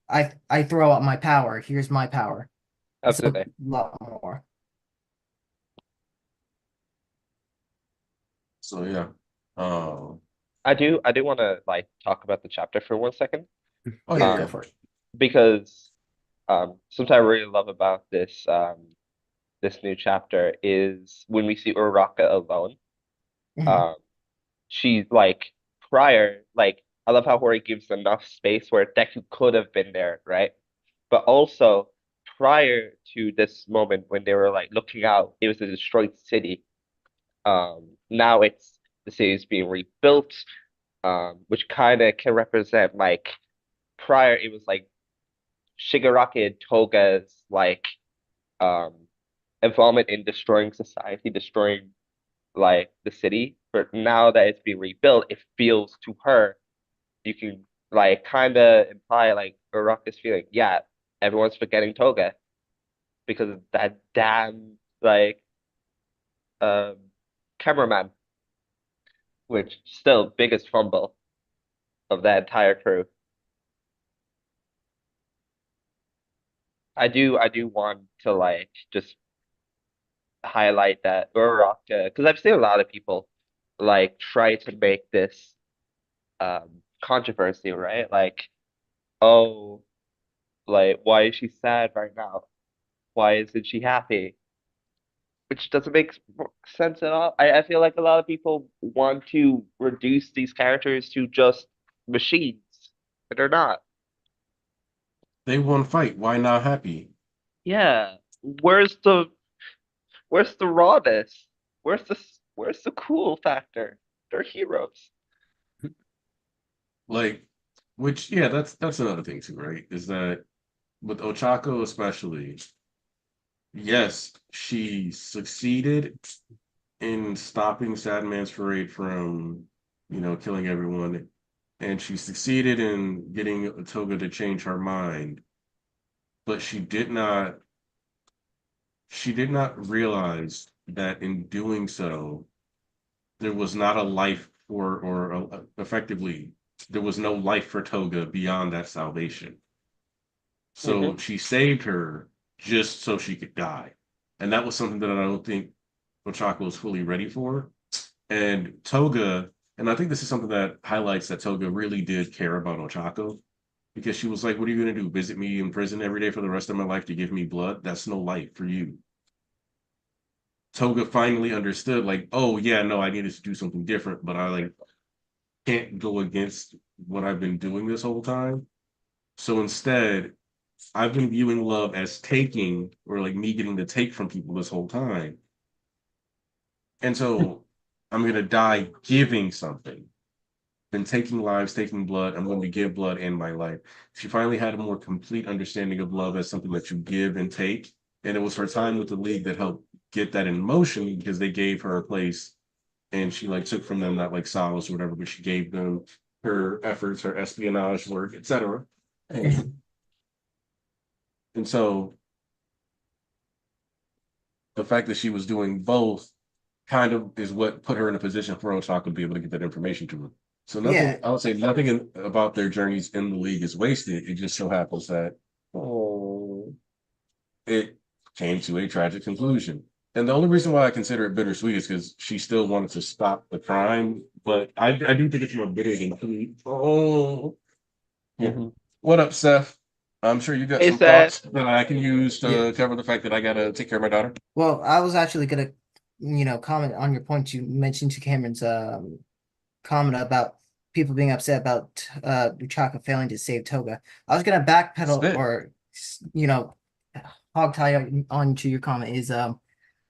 I throw out my power. Here's my power. It's a Absolutely. lot more. So yeah. Um, I do want to like talk about the chapter for 1 second. oh Yeah, yeah, go yeah. for it. Because something I really love about this new chapter is when we see Uraraka alone. Mhm. Um, she's like prior, like I love how Hori gives enough space where Deku could have been there, right? But also prior to this moment when they were like looking out, it was a destroyed city. Now it's the city is being rebuilt, which kind of can represent like prior it was like Shigaraki and Toga's like um involvement in destroying society, destroying like the city. But now that it's being rebuilt, it feels to her you can like kind of imply like Uraraka's feeling, yeah, everyone's forgetting Toga because of that damn like um cameraman, which still biggest fumble of that entire crew. I do want to like just highlight that Uraraka because I've seen a lot of people like try to make this controversy, right? Like, oh, like why is she sad right now? Why isn't she happy? Which doesn't make sense at all. I feel like a lot of people want to reduce these characters to just machines, but they're not. They won fight. Why not happy? Yeah, where's the rawness? Where's the cool factor? They're heroes. Like, which yeah, that's another thing too, right? Is that with Ochako especially, yes, she succeeded in stopping Sadman's parade from, killing everyone. and she succeeded in getting Toga to change her mind, but she did not realize that in doing so, there was not a life effectively, there was no life for Toga beyond that salvation. So she saved her just so she could die. And that was something that I don't think Ochako was fully ready for. And Toga, and I think this is something that highlights that Toga really did care about Ochako, because she was like, what are you going to do? Visit me in prison every day for the rest of my life to give me blood? That's no life for you. Toga finally understood, like, oh yeah, no, I needed to do something different, but I like can't go against what I've been doing this whole time. So instead, I've been viewing love as taking, or like me getting to take from people this whole time. And so I'm gonna die giving something. Been taking lives, taking blood. I'm going to give blood in my life. She finally had a more complete understanding of love as something that you give and take. And it was her time with the league that helped get that in motion, because they gave her a place, and she like took from them that like solace or whatever, but she gave them her efforts, her espionage work, etc. And so the fact that she was doing both kind of is what put her in a position for Osaka to be able to get that information to her. So nothing, Yeah. I would say nothing about their journeys in the league is wasted. It just so happens that it came to a tragic conclusion. And the only reason why I consider it bittersweet is because she still wanted to stop the crime, but I do think it's more bitter than sweet. Oh, yeah. What up, Seth? I'm sure you got Hey, some Seth. thoughts that I can use to Yeah. cover the fact that I gotta take care of my daughter. Well, I was actually gonna, comment on your point you mentioned to Cameron's comment about people being upset about Uchaka failing to save Toga. I was gonna backpedal, Spit. or hog tie on to your comment is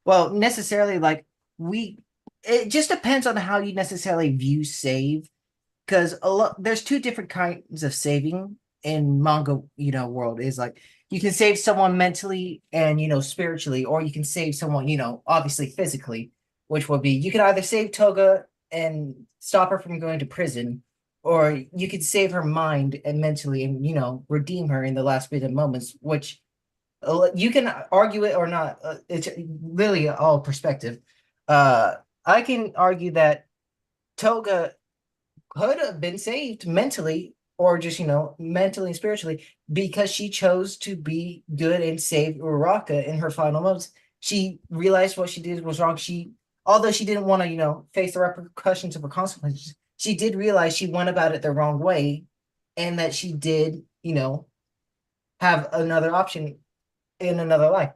well, necessarily, like, we it just depends on how you necessarily view save, because there's two different kinds of saving in manga, world. Is like, you can save someone mentally and spiritually, or you can save someone, obviously physically, which would be, you can either save Toga and stop her from going to prison, or you could save her mind and mentally, and redeem her in the last bit of moments, which you can argue it or not. It's really all perspective. I can argue that Toga could have been saved mentally, or just mentally and spiritually, because she chose to be good and save Uraraka in her final moments. She realized what she did was wrong. Although she didn't want to face the repercussions of her consequences, she did realize she went about it the wrong way, and that she did have another option in another life.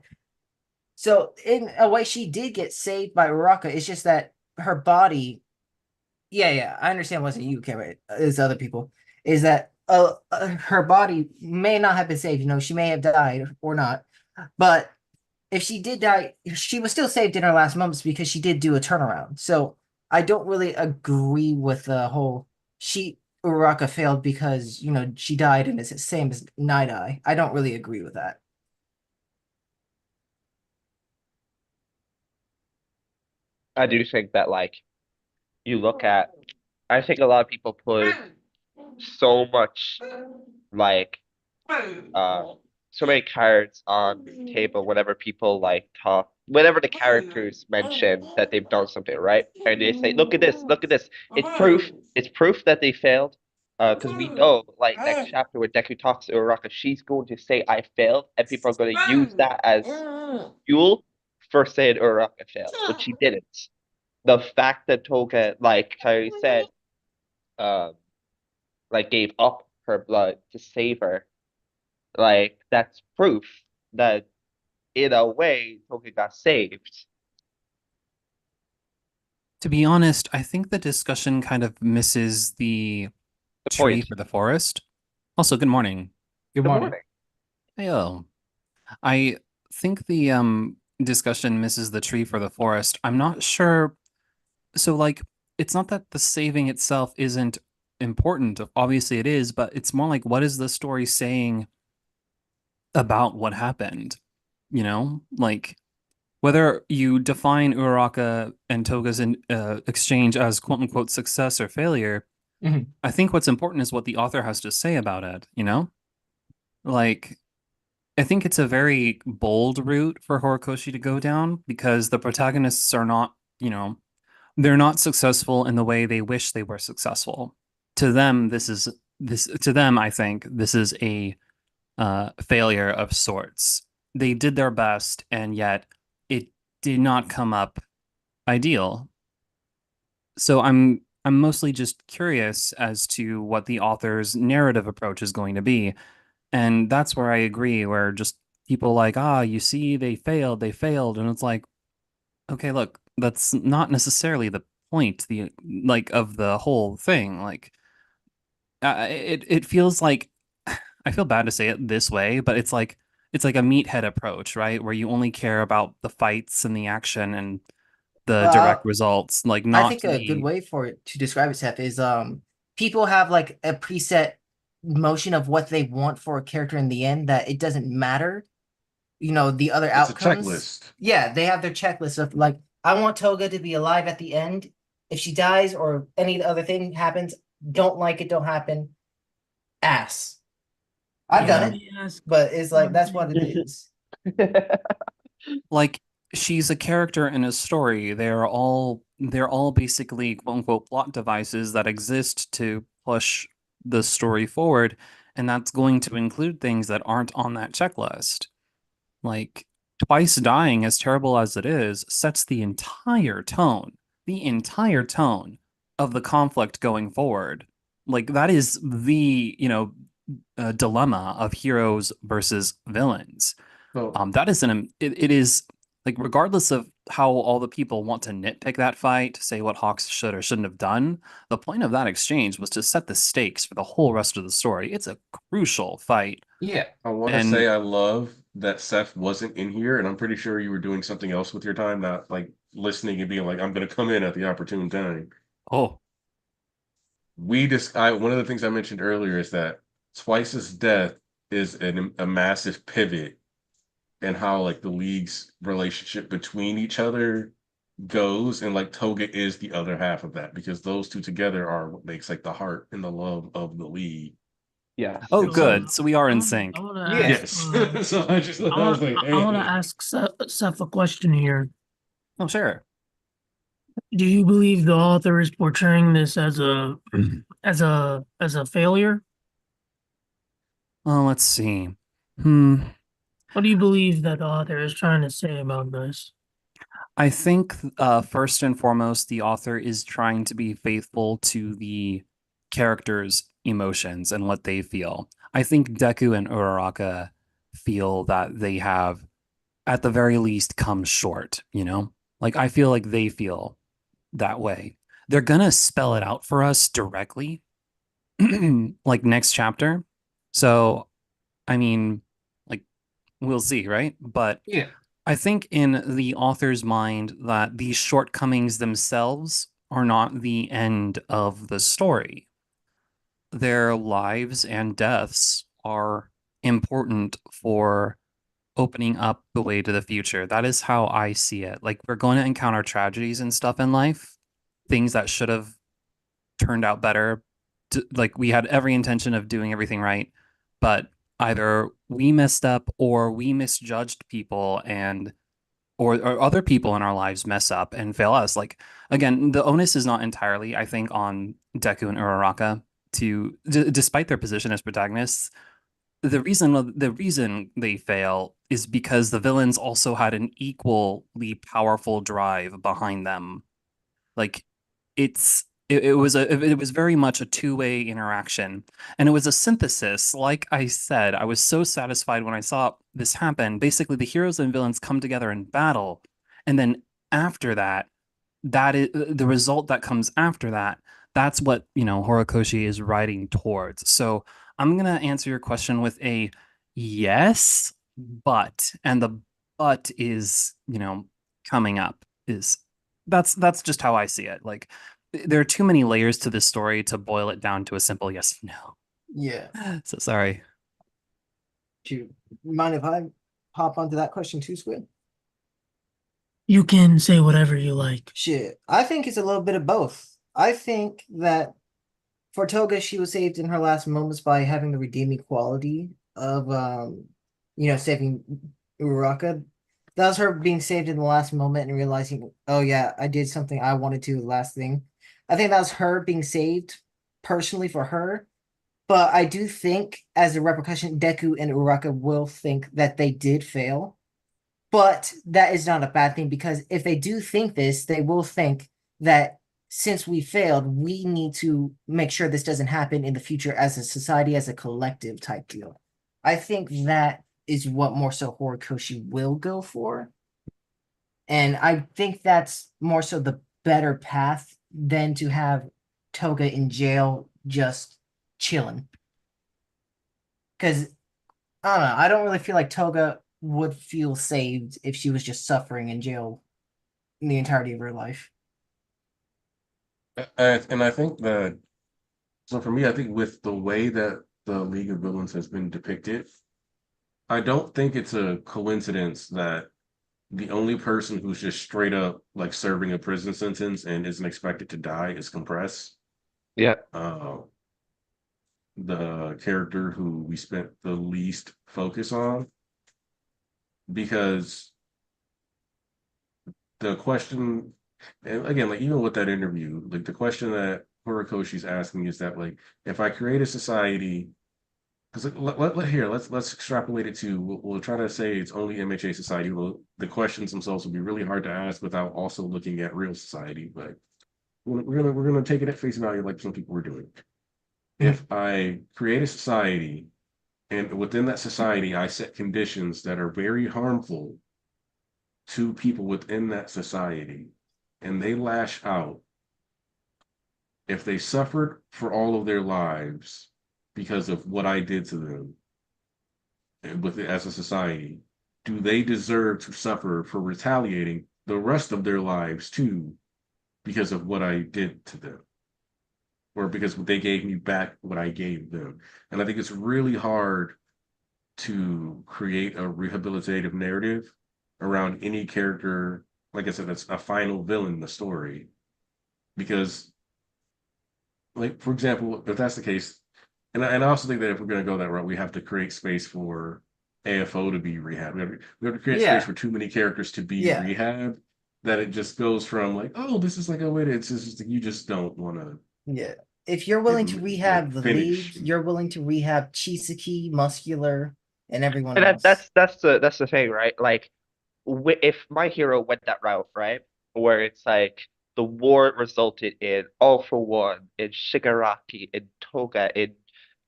So in a way, she did get saved by Uraraka. It's just that her body, yeah, I understand. Wasn't you, Cameron? It's other people. Is that her body may not have been saved. She may have died or not. But if she did die, she was still saved in her last moments, because she did do a turnaround. So I don't really agree with the whole Uraraka failed because she died and it's the same as Night Eye. I don't really agree with that. I do think that, like, you look at, I think a lot of people put so much, like, so many cards on the table whenever people like talk, whenever the characters mention that they've done something right, and they say, look at this, look at this. It's proof that they failed. Because we know, like, next chapter where Deku talks to Uraraka, she's going to say, I failed, and people are going to use that as fuel for saying Uraraka failed, but she didn't. The fact that Toga, like Kyrie said, um, like, gave up her blood to save her, like, that's proof that in a way Toga got saved. To be honest, I think the discussion kind of misses the The tree point. for the forest. Also, good morning. Good Good morning. morning. Heyo. I think the discussion misses the tree for the forest. I'm not sure. So, like, it's not that the saving itself isn't important. Obviously, it is, but it's more like, what is the story saying about what happened? Like, whether you define Uraraka and Toga's exchange as quote unquote success or failure, I think what's important is what the author has to say about it, you know? Like, I think it's a very bold route for Horikoshi to go down because the protagonists are not, you know, they're not successful in the way they wish they were successful. To them, to them, I think this is a failure of sorts. They did their best, and yet it did not come up ideal. So I'm mostly just curious as to what the author's narrative approach is going to be. And that's where I agree, where just people like, you see, they failed. And it's like, okay, look, that's not necessarily the point, the like of the whole thing. Like, it feels like I feel bad to say it this way, but it's like a meathead approach, right? Where you only care about the fights and the action and the direct Well, results, like I not think a good the way for it to describe it, Seth, is people have like a preset motion of what they want for a character in the end that it doesn't matter, the other It's a outcomes. checklist. Yeah, they have their checklist of like, I want Toga to be alive at the end. If she dies or any other thing happens, don't like it, don't happen. Ass. I've Yeah. done it, but it's like that's what it is. like she's a character in a story. They're all basically quote unquote plot devices that exist to push the story forward, and that's going to include things that aren't on that checklist. Like twice dying, as terrible as it is, sets the entire tone of the conflict going forward. Like that is the, dilemma of heroes versus villains. So That is it is like regardless of how all the people want to nitpick that fight, say what Hawks should or shouldn't have done, the point of that exchange was to set the stakes for the whole rest of the story. It's a crucial fight. Yeah. I want to And say I love that Seth wasn't in here, and I'm pretty sure you were doing something else with your time, not like listening and being like, I'm going to come in at the opportune time. oh, One of the things I mentioned earlier is that Twice's death is a massive pivot in how like the league's relationship between each other goes, and like Toga is the other half of that because those two together are what makes like the heart and the love of the league. Yeah. oh And so, good. So we are in sync. I want to Yeah. ask. yes. So I just thought I was like, I want to hey. ask Seth a question here. Oh, sure. Do you believe the author is portraying this as a as a failure? Well, let's see. Hmm. What do you believe that the author is trying to say about this? I think first and foremost, the author is trying to be faithful to the characters' emotions and what they feel. I think Deku and Uraraka feel that they have, at the very least, come short, you know? Like, I feel like they feel that way. They're gonna spell it out for us directly, like next chapter. So, I mean, like, we'll see, right? But Yeah. I think in the author's mind that these shortcomings themselves are not the end of the story. Their lives and deaths are important for opening up the way to the future. That is how I see it. Like we're going to encounter tragedies and stuff in life, things that should have turned out better. Like we had every intention of doing everything right, but either we messed up or we misjudged people and or other people in our lives mess up and fail us. Like again, the onus is not entirely, I think, on Deku and Uraraka despite their position as protagonists. The reason they fail is because the villains also had an equally powerful drive behind them. Like it was very much a two-way interaction, and it was a synthesis. Like I said, I was so satisfied when I saw this happen. Basically the heroes and villains come together in battle, and then after that, that is the result that comes after that. That's what Horikoshi is writing towards. So I'm gonna answer your question with a yes, but, and the but is coming up. Is That's just how I see it. Like there are too many layers to this story to boil it down to a simple yes or no. Yeah. So sorry. Do you mind if I hop onto that question too, Squid? You can say whatever you like. Shit. I think it's a little bit of both. I think that for Toga, she was saved in her last moments by having the redeeming quality of saving Uraraka. That was her being saved in the last moment and realizing, oh yeah, I did something I wanted to, the last thing. I think that was her being saved personally for her. But I do think, as a repercussion, Deku and Uraraka will think that they did fail. But that is not a bad thing, because if they do think this, they will think that since we failed, we need to make sure this doesn't happen in the future as a society, as a collective type deal. I think that is what more so Horikoshi will go for. And I think that's more so the better path than to have Toga in jail just chilling. Because I don't know, I don't really feel like Toga would feel saved if she was just suffering in jail the entirety of her life. And I think that, so for me, I think with the way that the League of Villains has been depicted, I don't think it's a coincidence that the only person who's just straight up like serving a prison sentence and isn't expected to die is Compress. Yeah. The character who we spent the least focus on, because the question, and again, like even with that interview, like the question that Horikoshi's asking is that, like, if I create a society, because let's extrapolate it to, we'll try to say it's only MHA society. Well, the questions themselves will be really hard to ask without also looking at real society, but we're gonna take it at face value like some people were doing. If I create a society and within that society I set conditions that are very harmful to people within that society and they lash out, if they suffered for all of their lives because of what I did to them and with it as a society, do they deserve to suffer for retaliating the rest of their lives too because of what I did to them? Or because they gave me back what I gave them. And I think it's really hard to create a rehabilitative narrative around any character, like I said, that's a final villain in the story. Because, like, for example, if that's the case, and I also think that if we're going to go that route, we have to create space for AFO to be rehabbed. We have to create space for too many characters to be rehabbed, that it just goes from like, oh, this is like a way to, it's just you just don't want to. Yeah. If you're willing to rehab the finish. League, you're willing to rehab Chisaki, Muscular, and everyone And else. that's the thing, right? Like, if my hero went that route, right, where it's like the war resulted in All for One, in Shigaraki, in Toga, in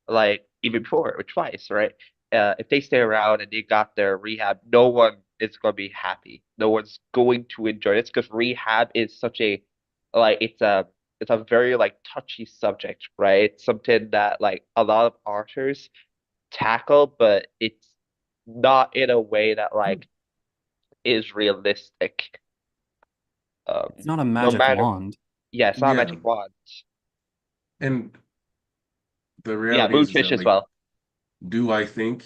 like even before or twice, right? If they stay around and they got their rehab, no one is going to be happy. No one's going to enjoy it because rehab is such a like it's a very like touchy subject, right? It's something that like a lot of authors tackle, but it's not in a way that like is realistic. It's not a No magic matter, wand. yeah, it's not a magic wand. And the Yeah, reality is Moonfish that, as like, well. do I think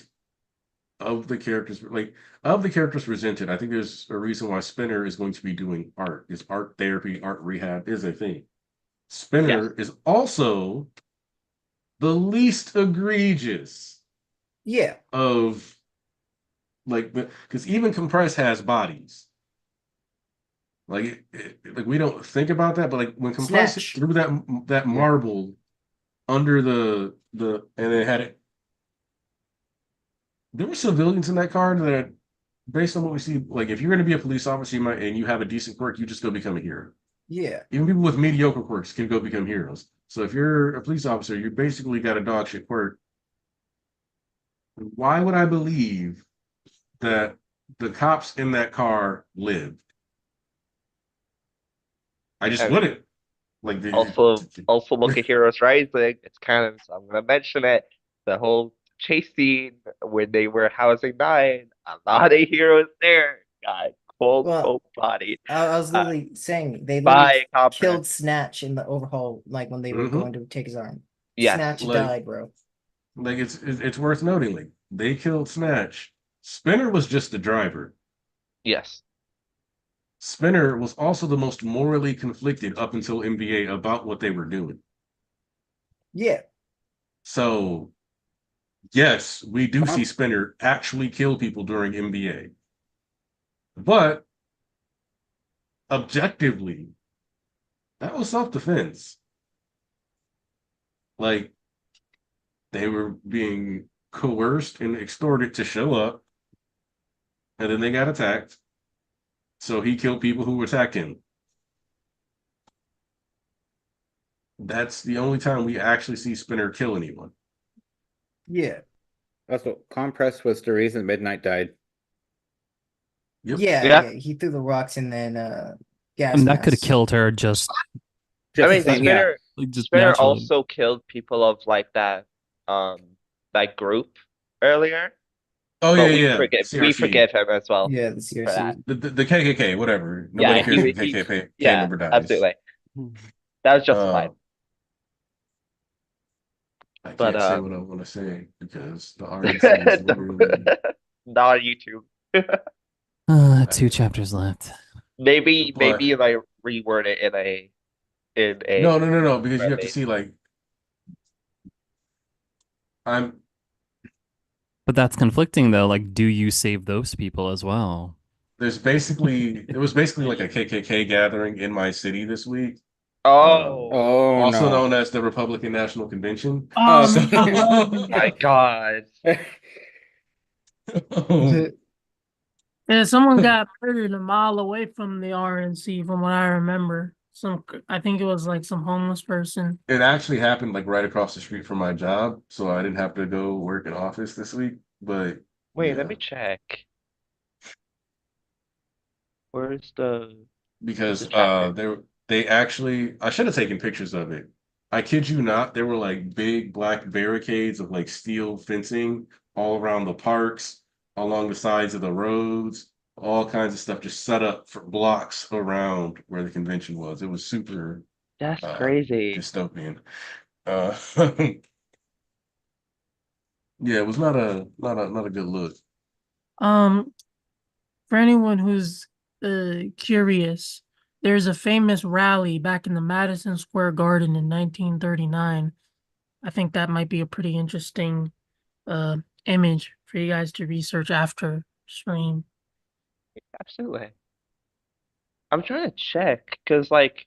of the characters, like, of the characters presented, I think there's a reason why Spinner is going to be doing art. Is art therapy, art rehab is a thing. Spinner is also the least egregious of, like, because even Compress has bodies. Like, like we don't think about that, but like when Compress threw that marble under the and it had it, there were civilians in that car that, based on what we see, like if you're going to be a police officer, you might, and you have a decent quirk, you just go become a hero. Yeah. Even people with mediocre quirks can go become heroes. So if you're a police officer, you basically got a dog shit quirk. Why would I believe that the cops in that car lived? I just wouldn't. Like also look at Heroes Rising. It's kind of, I'm gonna mention it. The whole chase scene when they were housing Nine, a lot of heroes there got cold body. I was literally saying they by literally killed Snatch in the overhaul, like when they were going to take his arm. Yes. Snatch died, bro. Like it's worth noting, like they killed Snatch. Spinner was just the driver. Yes. Spinner was also the most morally conflicted up until NBA about what they were doing. Yeah. So, yes, we do see Spinner actually kill people during MBA. But objectively, that was self-defense. Like, they were being coerced and extorted to show up, and then they got attacked. So he killed people who attacked him. That's the only time we actually see Spinner kill anyone. Yeah. Also, Compress was the reason Midnight died. Yep. Yeah, Yeah. yeah. He threw the rocks and then gas And that could have masks. killed her just, I mean, the same, yeah. just Spinner naturally. also killed people of like that group earlier. Oh But yeah. we CRC. forgive him as well Yeah, the for CRC. that. The KKK, whatever. Nobody Yeah, cares he- if the KKK Yeah, member dies. absolutely. That was justified. I But, can't say what I want to say because the RNC is literally. Not on YouTube. 2 chapters left. Maybe But- if I reword it in a No, because you have to friendly- see like I'm But that's conflicting though. Like, do you save those people as well? there was basically like a KKK gathering in my city this week, Oh, Oh also no. known as the Republican National Convention. Oh, So- my God. Yeah, someone got murdered a mile away from the RNC, from what I remember. I think it was like some homeless person. It actually happened like right across the street from my job, so I didn't have to go work in office this week. But Wait, yeah, let me check. Where's the because chapter? they actually I should have taken pictures of it. I kid you not, there were like big black barricades of like steel fencing all around the parks, along the sides of the roads, all kinds of stuff just set up for blocks around where the convention was. It was super That's crazy. dystopian. Uh, yeah, it was not a good look. For anyone who's curious, there's a famous rally back in the Madison Square Garden in 1939. I think that might be a pretty interesting image for you guys to research after stream. Absolutely. I'm trying to check because like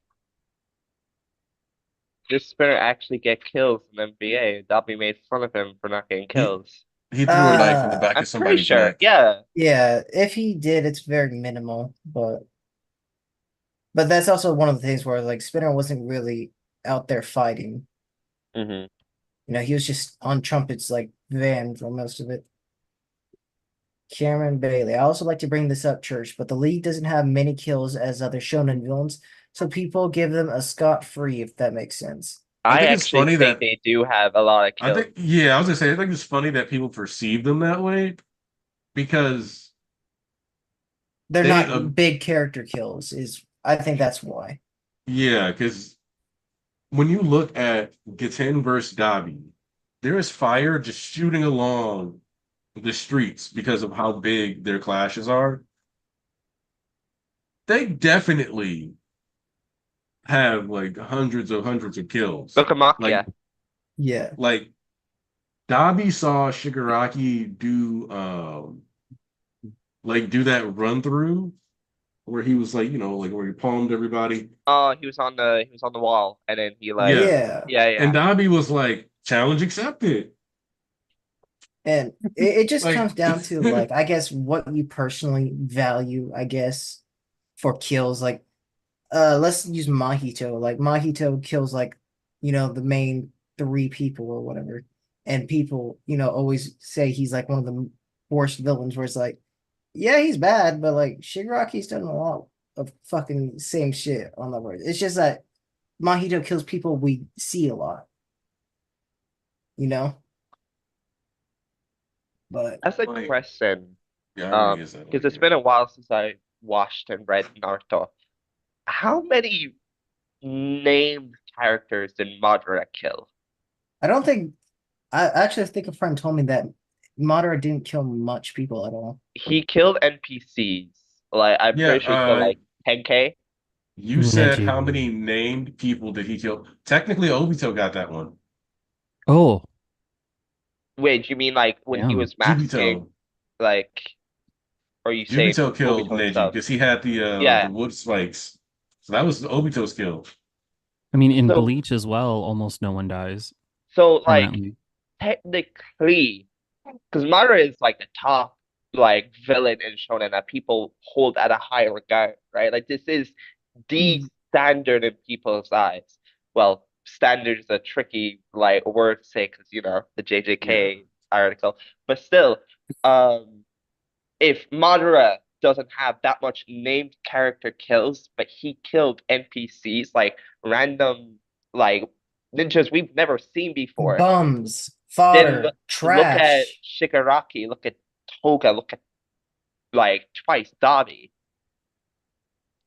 this Spinner actually get kills in NBA. Dobby made fun of him for not getting kills. He threw a knife in the back I'm of pretty somebody's sure. neck. Yeah. Yeah, if he did, it's very minimal, but that's also one of the things where like Spinner wasn't really out there fighting. Mm-hmm. You know, he was just on Trumpet's like van for most of it. Cameron Bailey. I also like to bring this up, Church, but the league doesn't have many kills as other shonen villains, so people give them a scot-free, if that makes sense. I I think it's actually funny think that- they do have a lot of I kills. think I was gonna say I think it's funny that people perceive them that way because They're They, not big character kills, I think that's why. because when you look at Giten versus Dabi, there is fire just shooting along the streets because of how big their clashes are. They definitely have like hundreds of kills. Look at Makia. Yeah. Like Dabi saw Shigaraki do that run through where he was like, like where he palmed everybody. Oh, he was on the wall, and then he like Yeah. Yeah. And Dabi was like, challenge accepted. And it just Like- comes down to like, I guess what you personally value, I guess, for kills. Like, let's use Mahito. Like Mahito kills like, the main 3 people or whatever. And people, always say he's like one of the worst villains where it's like, yeah, he's bad, but like Shigaraki's done a lot of fucking same shit on the word. It's just that Mahito kills people we see a lot. But That's a Like- question. Yeah, I really is that Because way, it's been a while since I watched and read Naruto. How many named characters did Madara kill? I don't think I actually think a friend told me that Madara didn't kill much people at all. He killed NPCs. Like I'm Yeah, pretty sure he killed like 10K. You said Neji. how many named people did he kill? Technically, Obito got that one. Oh, Wait, you mean like when he damn. was masking, Jubito. like, or you say Jubito killed Obito Neji himself? because he had the Yeah. wood spikes. So that was Obito's kill. I mean, in So Bleach as well, almost no one dies like permanently. technically, because Madara is like the top like villain in Shonen that people hold at a high regard, right? Like this is the standard in people's eyes. Well, standard is a tricky like word to say because the Yeah. JJK article, but still, um, if Madara doesn't have that much named character kills, but he killed NPCs like random like ninjas we've never seen before, Bums, then fodder, look at trash. Shigaraki, look at Toga, look at like twice Dabi.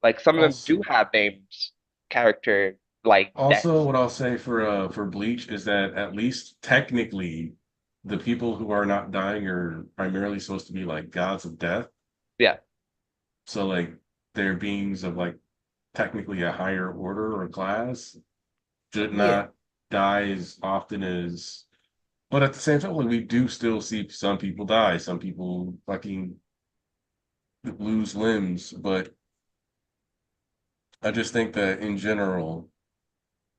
Like some of them do Also, have named character like also, deaths. what I'll say for Bleach is that at least technically, the people who are not dying are primarily supposed to be like gods of death. Yeah, So like they're beings of like technically a higher order or class, should Yeah. not die as often as. But at the same time, like, we do still see some people die. Some people fucking lose limbs. But I just think that in general,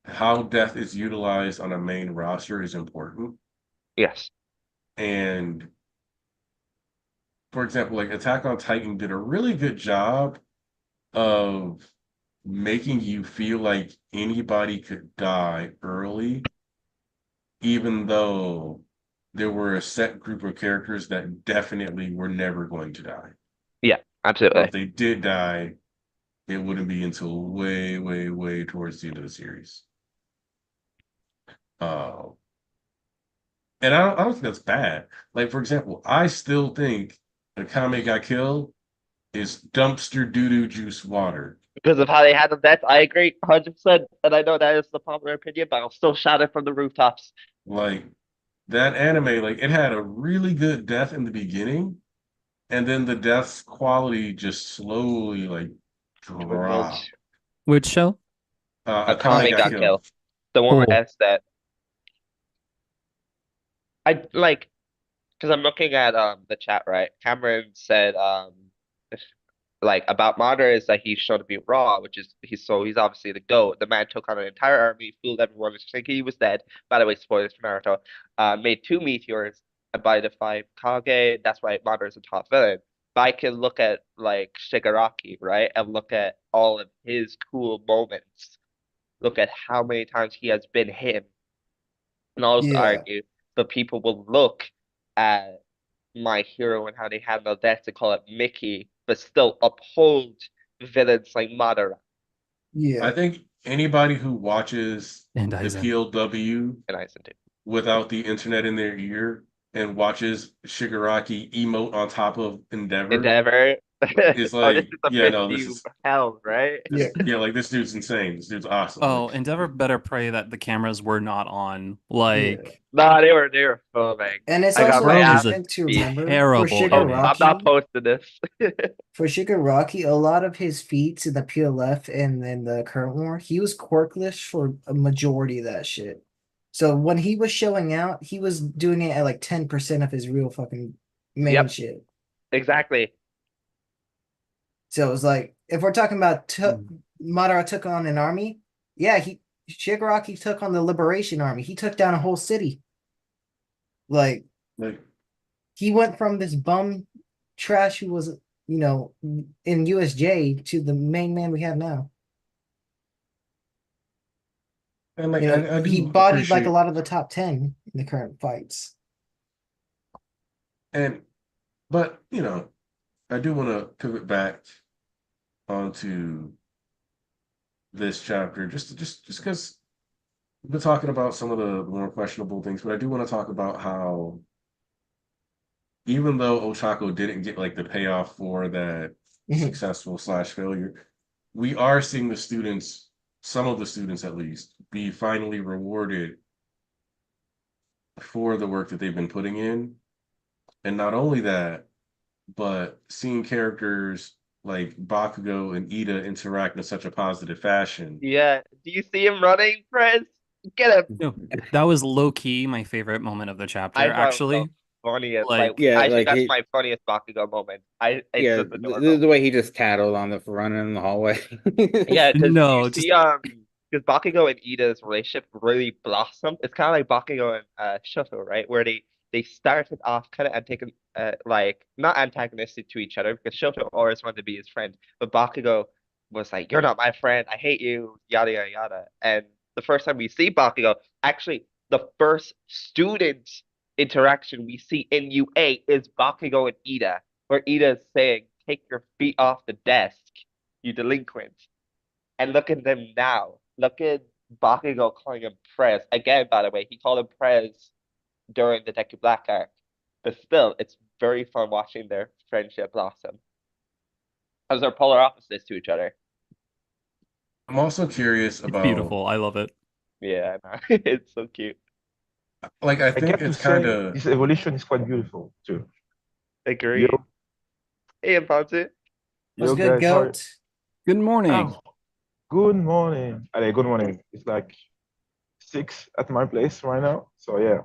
how death is utilized on a main roster is important. yes. And for example, like Attack on Titan did a really good job of making you feel like anybody could die early, even though there were a set group of characters that definitely were never going to die. Yeah, Or if absolutely. they did die, it wouldn't be until way, way, way towards the end of the series. Uh, and I don't think that's bad. Like, for example, I still think the Kame got killed is dumpster doo-doo juice water. Because of how they handled that, I agree 100%. And I know that is the popular opinion, but I'll still shout it from the rooftops. Like that anime, like it had a really good death in the beginning, and then the death's quality just slowly like Dwindled. dropped. Which show? Akame Akame got got killed. killed. The one where Oh, has that. I like because I'm looking at the chat, right? Cameron said like about Madara is that he's shown to be raw, which is he's obviously the GOAT. The man took on an entire army, fooled everyone into thinking he was dead. By the way, spoilers for Naruto. Made two meteors and by the five Kage. That's why Madara is a top villain. But I can look at like Shigaraki, right? And look at all of his cool moments. Look at how many times he has been him. And also Yeah. argue the people will look at my hero and how they handle death to call it Mickey, but still uphold villains like Madara I Yeah. think anybody who watches and the Aizen. PLW and Aizen too. without the internet in their ear and watches Shigaraki emote on top of Endeavor Endeavor. is Oh, this like, is the yeah, fifth no, this you is hell, right? Yeah. like this dude's insane. This dude's awesome. Oh, Like, Endeavor better pray that the cameras were not on. Yeah. Like, Nah, they were filming. And it's I got also my bro is ass a important to beat. remember for terrible Oh, image. I'm not Shigaraki, posting this. a lot of his feats in the PLF and then the current war, he was quirkless for a majority of that shit. So when he was showing out, he was doing it at like 10% of his real fucking main Yep, shit. exactly. So it was like, if we're talking about Mm. Madara took on an army, yeah, Shigaraki took on the Liberation Army. He took down a whole city. Like, like he went from this bum trash who was, in USJ to the main man we have now. and like I He do bodied like a appreciate lot of the top 10 in the current fights. and but I do want to pivot back onto this chapter just because we've been talking about some of the more questionable things, but I do want to talk about how even though Ochako didn't get like the payoff for that successful slash failure, we are seeing the students, some of the students at least, be finally rewarded for the work that they've been putting in. And not only that, but seeing characters like Bakugo and Ida interact in such a positive fashion. Yeah. Do you see him running, Chris? Get him. No, that was low key my favorite moment of the chapter, I thought it was actually. the funniest. Like, Like, Yeah, I think like that's he, my funniest Bakugo moment. It's yeah, just adorable. the way he just tattled on the running in the hallway. Yeah, because No, you just see, because Bakugo and Ida's relationship really blossomed. It's kind of like Bakugo and Shoto, right? Where they started off kind of like not antagonistic to each other because Shoto always wanted to be his friend, but Bakugo was like, "You're not my friend. I hate you." Yada yada yada. And the first time we see Bakugo, actually, the first student interaction we see in UA is Bakugo and Ida, where Ida is saying, "Take your feet off the desk, you delinquent." And look at them now. Look at Bakugo calling him Prez. Again, by the way, he called him Prez during the Deku Black arc. But still, it's very fun watching their friendship blossom. As they're polar opposites to each other. I'm also curious it's about, beautiful. I love it. Yeah, it's so cute. like, I I think get to it's say kind of, this evolution is quite beautiful too. Agreed. Yo, Hey, Impromptu. Was yo good, guys, how goat. Good morning. oh, good morning. Allez, good morning. It's like 6 at my place right now. So yeah.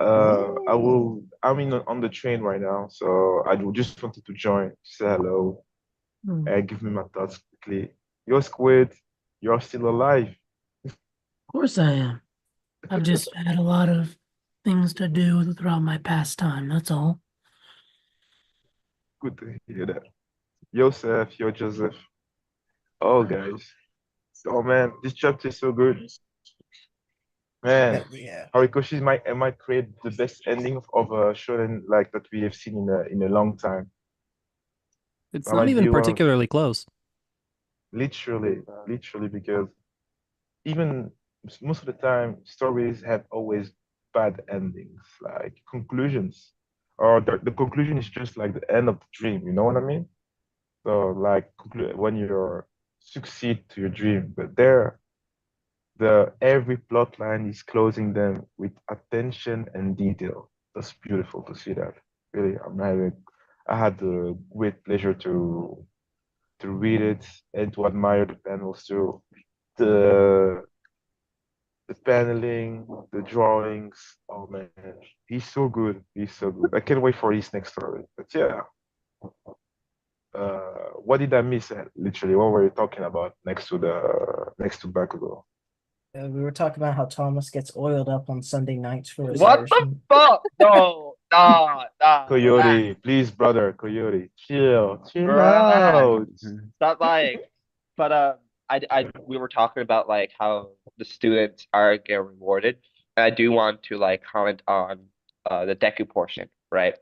I'm on the train right now, so just wanted to join, say hello, Hmm. and give me my thoughts quickly. Yo, Squid, you're still alive. Of course I am. I've just had a lot of things to do throughout my pastime, that's all. Good to hear that. Yosef, yo, Joseph. Oh, guys. Oh man, this chapter is so good. Man, Yeah. Horikoshi might create the best ending of a shonen like that we have seen in a long time. It's That not might even be one of particularly close. literally because even most of the time stories have always bad endings, like conclusions, or the conclusion is just like the end of the dream. You know what I mean? So like when you succeed to your dream, but there the every plot line is closing them with attention and detail. That's beautiful to see that. Really, I had the great pleasure to read it and to admire the panels too. The the paneling, the drawings. Oh man, he's so good. He's so good. I can't wait for his next story. But yeah, what did I miss? Literally, what were you talking about next to Bakugo? We were talking about how Thomas gets oiled up on Sunday nights for his What the Irishman. fuck? No, nah. Coyote, please, brother, Coyote, chill Relax. out. Stop lying. But we were talking about like how the students are getting rewarded, and I do want to like comment on the Deku portion, right?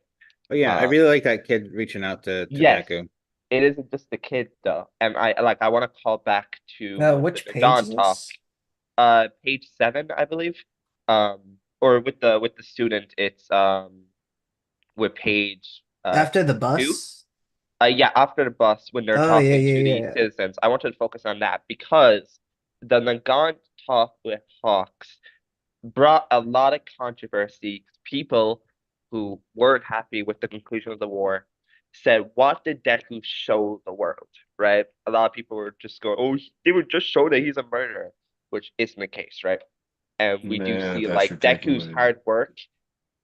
But yeah, I Uh, really like that kid reaching out to yes, Deku. it isn't just the kids though, and I want to call back to Which the page Dawn is talk. this? Page 7, I believe. Or with the student, it's with page After the 2. bus? Yeah, after the bus when they're Oh, yeah, talking to the yeah. citizens. I wanted to focus on that because the Nagant talk with Hawks brought a lot of controversy. People who weren't happy with the conclusion of the war said, "What did Deku show the world?" Right? A lot of people were just going, "Oh, they would just show that he's a murderer," which isn't the case, right? And we do man, see that's like Deku's ridiculous. hard work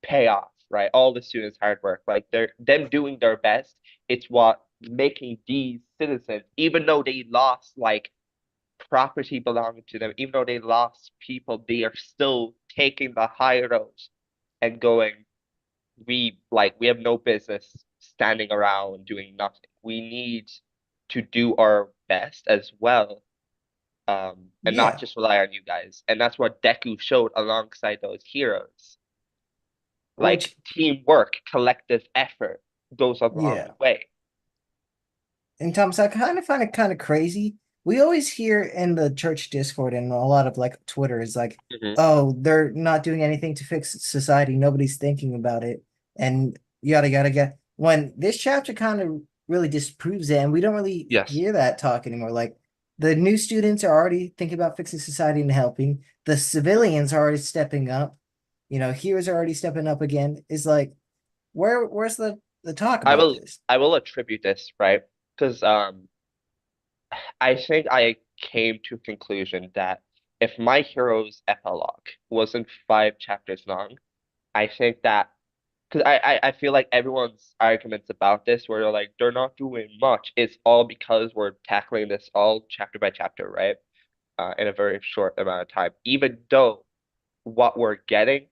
pay off, right? All the students' hard work, like them doing their best. It's what making these citizens, even though they lost like property belonging to them, even though they lost people, they are still taking the high road and going, we have no business standing around doing nothing. We need to do our best as well. And not Yeah. just rely on you guys. And that's what Deku showed alongside those heroes. Like Which, teamwork, collective effort goes a long yeah. way. And Thomas, I kind of find it kind of crazy. We always hear in the church Discord and a lot of like Twitter is like, Mhm. oh, they're not doing anything to fix society. Nobody's thinking about it. And yada, yada, yada. When this chapter kind of really disproves it, and we don't really Yes. hear that talk anymore. Like the new students are already thinking about fixing society and helping. The civilians are already stepping up. Heroes are already stepping up again. Is like, where's the talk I about will this? I will attribute this, right? Because I think I came to a conclusion that if My Hero's epilogue wasn't 5 chapters long, I think that because I feel like everyone's arguments about this where they're like they're not doing much, it's all because we're tackling this all chapter by chapter, right? In a very short amount of time. Even though what we're getting,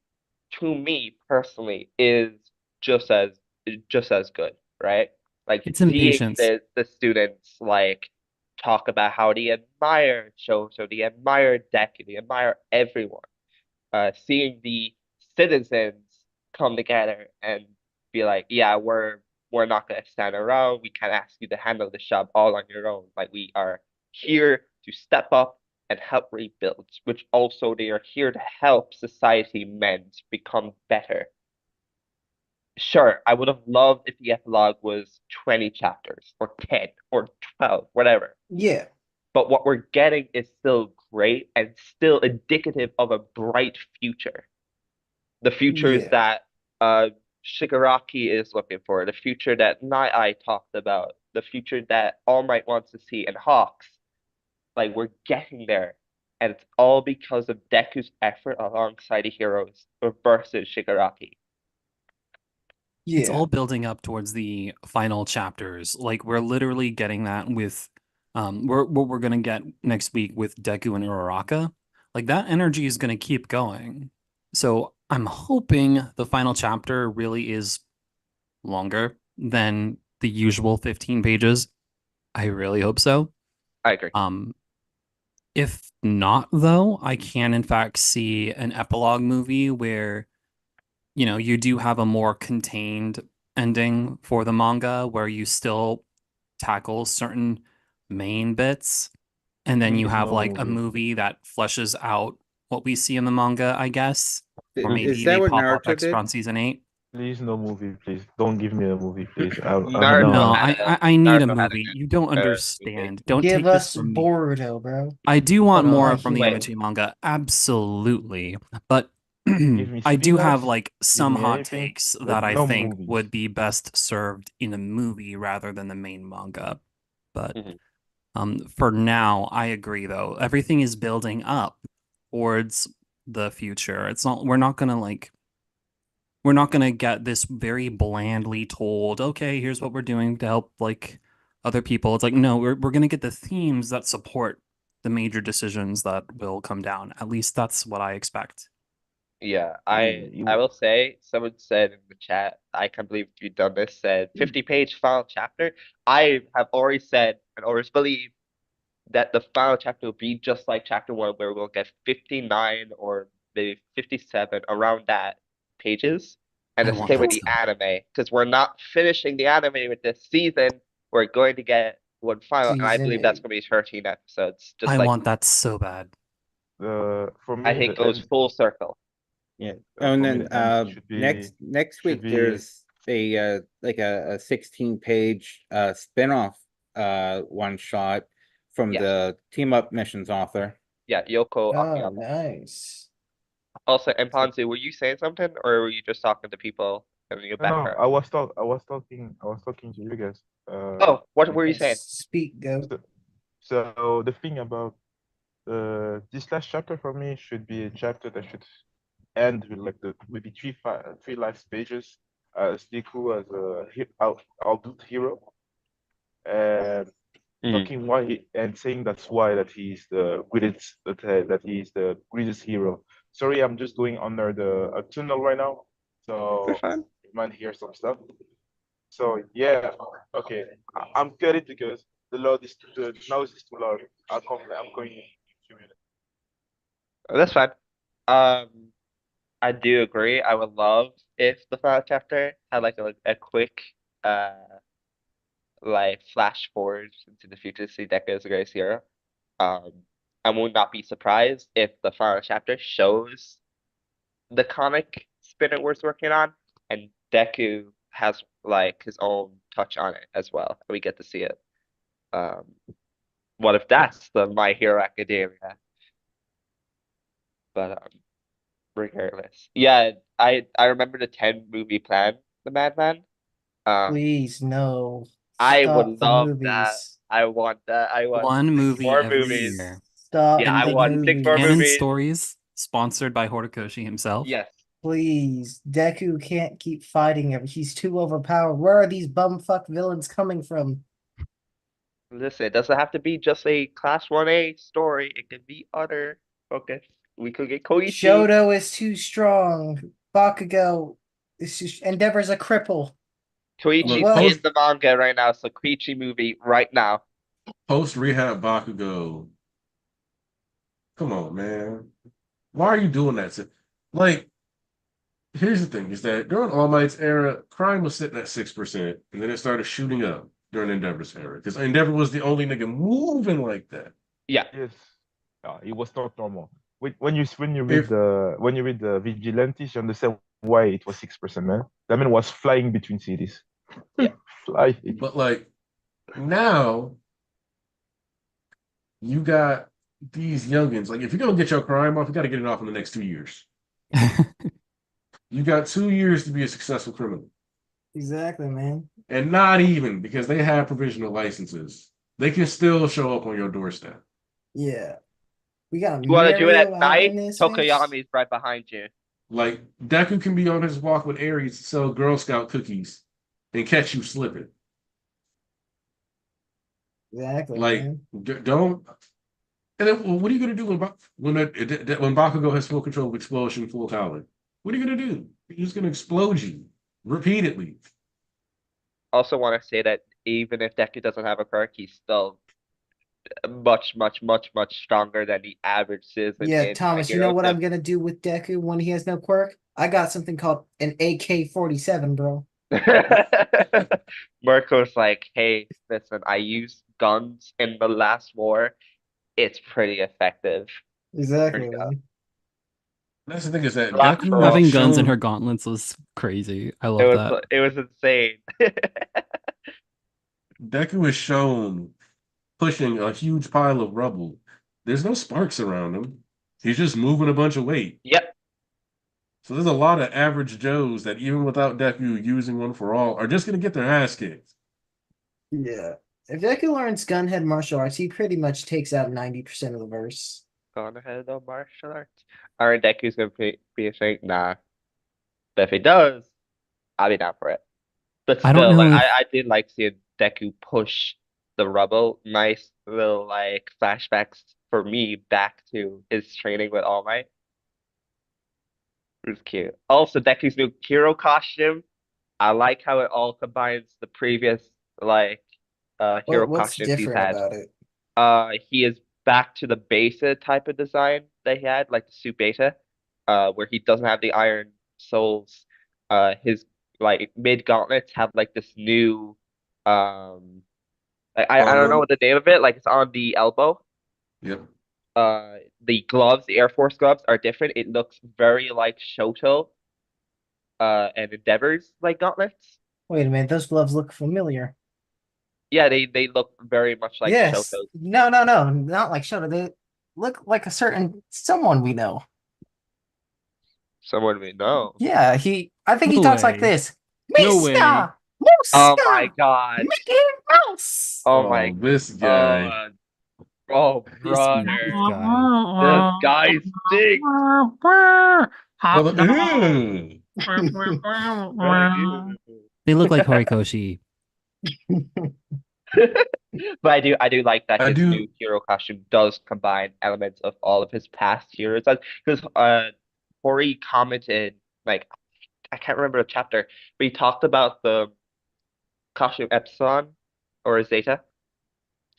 to me personally, is just as just as good, right? Like It's seeing impatience. the students like talk about how they admire Shoto, they admire Deku, they admire everyone. Seeing the citizens come together and be like, yeah, we're not gonna stand around. We can't ask you to handle the job all on your own. Like we are here to step up and help rebuild, which also they are here to help society mend, become better. Sure, I would have loved if the epilogue was 20 chapters or 10 or 12, whatever. Yeah. But what we're getting is still great and still indicative of a bright future. The futures Yeah. that Shigaraki is looking for, the future that Night Eye talked about, the future that All Might wants to see, and Hawks. Like we're getting there. And it's all because of Deku's effort alongside the heroes versus Shigaraki. It's Yeah. all building up towards the final chapters. Like we're literally getting that with what we're gonna get next week with Deku and Uraraka. Like that energy is gonna keep going. So I'm hoping the final chapter really is longer than the usual 15 pages. I really hope so. I agree. If not, though, I can in fact see an epilogue movie where, you know, you do have a more contained ending for the manga where you still tackle certain main bits, and then you Please, have no like a movie. movie that fleshes out what we see in the manga, I guess. Or Mhm. Is maybe that they what pop up Naruto extra did? on season 8. Please, no movie. Please don't give me a movie. Please. Naruto No, No. had a I need a Naruto had a movie. You don't movie. understand. Don't Give take this us from me. Boruto, bro. I do want From more My from the Hero. MHA manga, absolutely. But Give me I do have spin-offs. like Give some me hot anything, takes but that I no think movies. would be best served in a movie rather than the main manga. But Mhm. for now, I agree though. Everything is building up towards the future. It's not we're not gonna get this very blandly told, okay, here's what we're doing to help like other people. It's like, no, we're gonna get the themes that support the major decisions that will come down. At least that's what I expect. Yeah, You- I will say someone said in the chat, I can't believe you've done this, said 50-page final chapter. I have already said and always believe that the final chapter will be just like chapter 1, where we'll get 59 or maybe 57 around that pages. And I the want same with that the so bad. anime, because we're not finishing the anime with this season. We're going to get one final, and I Season believe that's 8. going to be 13 episodes. Just I like want that so bad. for I me, think the goes end. full circle. Yeah. And For me, then the end next should week be there's a like a 16-page spin-off one shot from Yeah, the Team Up Missions author. yeah, Yoko Oh, Akiyama. nice. Also, and Ponzi, were you saying something, or were you just talking to people in your no. background? I was talking to you guys. Oh, what were you Because saying? Speak, go. so, so the thing about this last chapter for me should be a chapter that should end with like the maybe three life pages as Deku as a adult hero and Mm. talking why and saying that's why that he's the greatest that he's the greatest hero. Sorry, I'm just going under the a tunnel right now, You're so fine. you might hear some stuff. So yeah, okay, I'm getting because the load is the noise is too loud. I'm going in a few minutes. That's fine. Um, I do agree. I would love if the final chapter had like a quick uh like flash forward into the future to see Deku as the greatest hero. Um, I would not be surprised if the final chapter shows the comic spin we're working on, and Deku has like his own touch on it as well. We get to see it. Um, what if that's the My Hero Academia? But regardless, yeah, I remember the 10 movie plan, the Madman. Um, Please, no. I Stop would the love that. movies. I want that. I want One movie more every movies. year. Stop. Yeah, and I big want 6 more movies. Canon movies. Stories, sponsored by Horikoshi himself. Yes. Please, Deku can't keep fighting him. He's too overpowered. Where are these bumfuck villains coming from? Listen, it doesn't have to be just a Class 1A story. It could be other focus. We could get Koichi. Shoto is too strong. Bakugo is Endeavor's a cripple. Koichi's Well- in the manga right now, so Koichi movie right now. Post rehab Bakugo. Come on, man. Why are you doing that? Like, here's the thing: is that during All Might's era, crime was sitting at 6%, and then it started shooting up during Endeavor's era because Endeavor was the only nigga moving like that. Yeah. Yes. It was not normal. When you read the Vigilantes, you understand why it was 6%, man. That man was flying between cities. Yeah. Flying. But like now, you got these youngins. Like, if you're gonna get your crime off, you got to get it off in the next 2 years. You got 2 years to be a successful criminal. Exactly, man. And not even because they have provisional licenses. They can still show up on your doorstep. Yeah. We got You want to do it at Mario out night? in this face? Tokoyami's right behind you. Like, Deku can be on his walk with Aries to sell Girl Scout cookies and catch you slipping. Exactly, Like, man. don't. And then, well, what are you going to do when Bakugo has full control of explosion, full power? What are you going to do? He's going to explode you repeatedly. Also want to say that even if Deku doesn't have a quirk, he's still much, much, much, much stronger than the average citizen. Yeah, in Thomas, My you know Hero what I'm Tip. gonna do with Deku when he has no quirk? I got something called an AK-47, bro. Mirko's like, hey, listen, I used guns in the last war. It's pretty effective. Exactly, There you go. man. That's the thing is that Black Deku Pearl. Having has guns in shown- her gauntlets was crazy. I It love was that. it was insane. Deku is shown pushing a huge pile of rubble. There's no sparks around him. He's just moving a bunch of weight. Yep. So there's a lot of average Joes that even without Deku using one for all are just gonna get their ass kicked. Yeah. If Deku learns gunhead martial arts, he pretty much takes out 90% of the verse. Gone ahead of martial arts. Aren't Deku's gonna be a thing? Nah. But if he does, I'll be down for it. But I don't still, know like if- I did like seeing Deku push the rubble. Nice little like flashbacks for me back to his training with All Might. It was cute. Also, Deku's new hero costume. I like how it all combines the previous like hero What's costumes he's different had. about it? He is back to the beta type of design that he had, like the suit beta, where he doesn't have the iron soles. His like mid gauntlets have like this new, I don't know what the name of it. Like it's on the elbow. Yep. The gloves, the Air Force gloves, are different. It looks very like Shoto, and Endeavor's like gauntlets. Wait a minute, those gloves look familiar. Yeah, they look very much like Yes. Shoto's. No, not like Shoto. They look like a certain someone we know. Someone we know. Yeah, I think he No talks like way. this. No way. Mister! Oh Mister! my God. Mickey Mouse! Oh my. This guy. Oh, This brother. guy. This guy stinks. Ew. They look like Horikoshi. But I do like that I his do- new hero costume does combine elements of all of his past heroes. Because Hori commented, like, I can't remember the chapter, but he talked about the costume Epsilon or Zeta.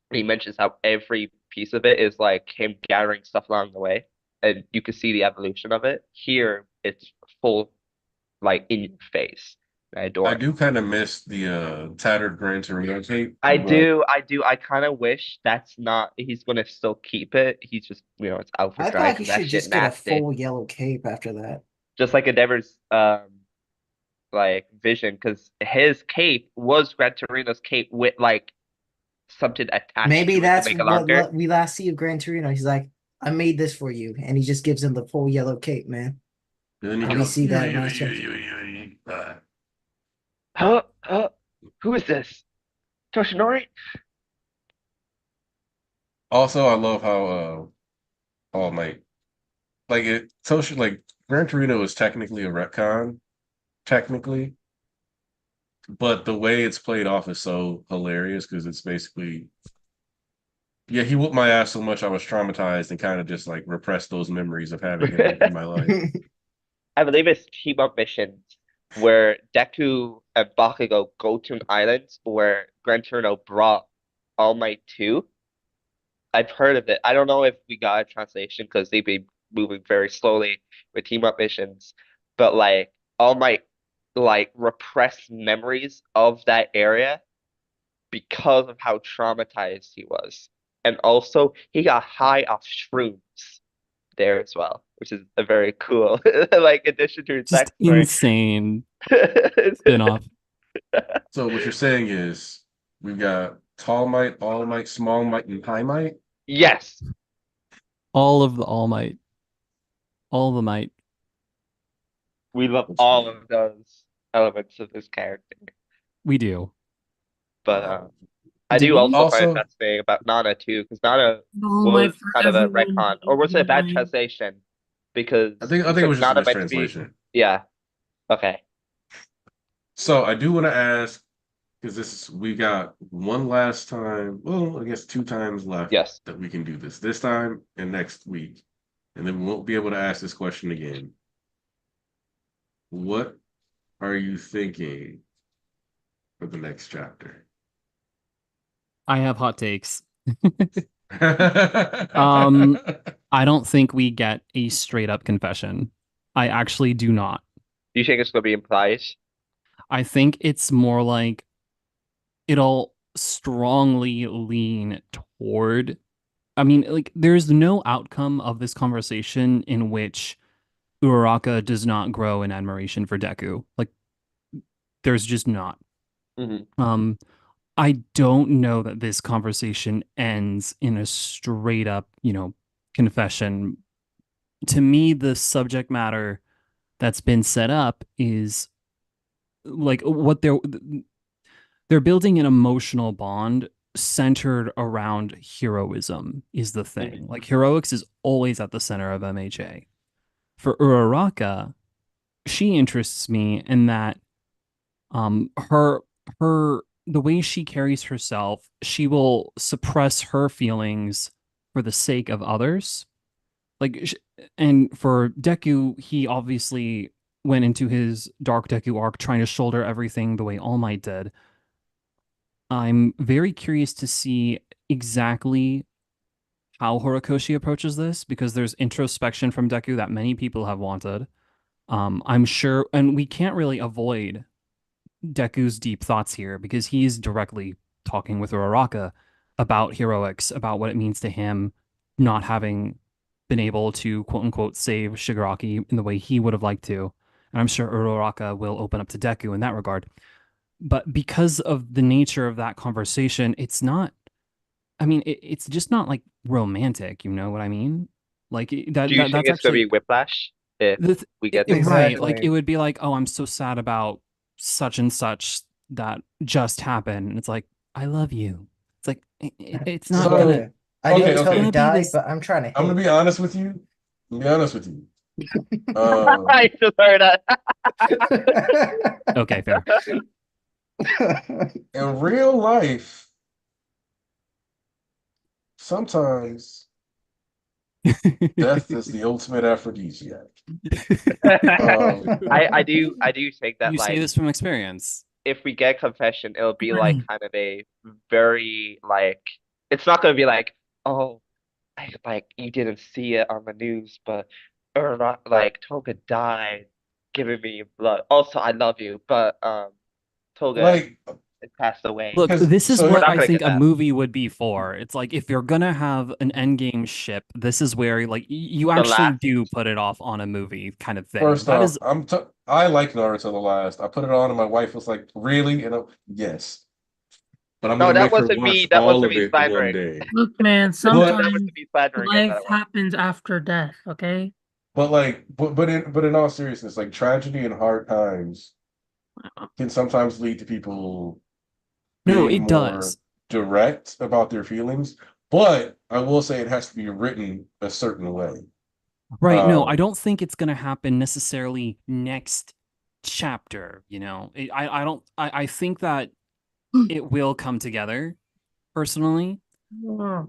And he mentions how every piece of it is like him gathering stuff along the way, and you can see the evolution of it. Here, it's full, like in your face. I adore I it. do kind of miss the tattered Gran Torino tape. I but do. I kind of wish that's not. He's gonna still keep it. He's just, it's out for I dry thought he 'cause that should shit just get a nasty. full yellow cape after that. Just like Endeavor's like vision, because his cape was Gran Torino's cape with like something attached Maybe to it to that's make it what longer. we last see of Gran Torino. He's like, I made this for you. And he just gives him the full yellow cape, man. And then he Let me goes, see that "Yeah, nice yeah, one." yeah, yeah, yeah, yeah." Huh? Who is this? Toshinori? Also, I love how All Might. Like it social like Gran Torino is technically a retcon, technically, but the way it's played off is so hilarious because it's basically yeah, he whooped my ass so much I was traumatized and kind of just like repressed those memories of having him in my life. I believe it's team up missions where Deku and Bakugo go to an island where Gran Torino brought All Might to. I've heard of it. I don't know if we got a translation because they've been moving very slowly with team up missions, but like All Might like repressed memories of that area because of how traumatized he was. And also he got high off shrooms there as well, which is a very cool like addition to his Just backstory. insane spin-off. So what you're saying is we've got Tall Might, All Might, Small Might, and High Might. Yes. All of the All Might. All the might. We love all of those elements of this character. We do. But I Do do we? also find it Also, fascinating about Nana too, because Nana All Might was for kind of a everyone. retcon, or was it a bad All translation? Because I think you it said was just a Nana meant to be, mistranslation. yeah. Okay. So I do want to ask because we got one last time. Well, I guess 2 times left Yes. that we can do this time and next week, and then we won't be able to ask this question again. What are you thinking for the next chapter? I have hot takes. I don't think we get a straight up confession. I actually do not. Do you think it's gonna be implied? I think it's more like it'll strongly lean toward. I mean, like, there's no outcome of this conversation in which Uraraka does not grow in admiration for Deku. Like, there's just not. Mhm. I don't know that this conversation ends in a straight up, confession. To me, the subject matter that's been set up is like what they're building an emotional bond centered around heroism is the thing. Like heroics is always at the center of MHA. For Uraraka, she interests me in that her the way she carries herself, she will suppress her feelings for the sake of others. Like and for Deku, he obviously went into his Dark Deku arc trying to shoulder everything the way All Might did. I'm very curious to see exactly how Horikoshi approaches this because there's introspection from Deku that many people have wanted. I'm sure, and we can't really avoid Deku's deep thoughts here because he's directly talking with Uraraka about heroics, about what it means to him not having been able to quote unquote save Shigaraki in the way he would have liked to. And I'm sure Uraraka will open up to Deku in that regard. But because of the nature of that conversation, it's not, I mean, it's just not like romantic, you know what I mean? Like Do you think that's it's gonna be actually Whiplash if we get to right. Like it Exactly. would be like, oh, I'm so sad about such and such that just happened. And it's like, I love you. It's like it's not gonna. So, I okay, know It's Toga gonna okay. be died, this. but I'm trying to I'm gonna hate. be honest with you. I'm gonna be honest with you. I just heard that. Okay, fair. In real life, sometimes death is the ultimate aphrodisiac. I do think that You say like this from experience. if we get confession, it'll be like kind of a very like it's not gonna be like, oh, like you didn't see it on the news, but or not like Toga died giving me blood. Also, I love you, but Toga Like, passed away. Look, because this is so We're what not I gonna think get a that. movie would be for. It's like if you're gonna have an endgame ship, this is where like you The actually last do put it off on a movie kind of thing. first That off, is I like Naruto the last. I put it on, and my wife was like, "Really?" And yes, but I'm No, gonna that make her wasn't me. watch That all wasn't of me it one slandering. day. Look, man, But That wasn't sometimes me slandering it. life That was. happens after death, okay? but in all seriousness, like tragedy and hard times can sometimes lead to people no, being it more does. direct about their feelings. But I will say it has to be written a certain way. Right. No, I Um, don't think it's going to happen necessarily next chapter, you know. I don't I think that it will come together personally,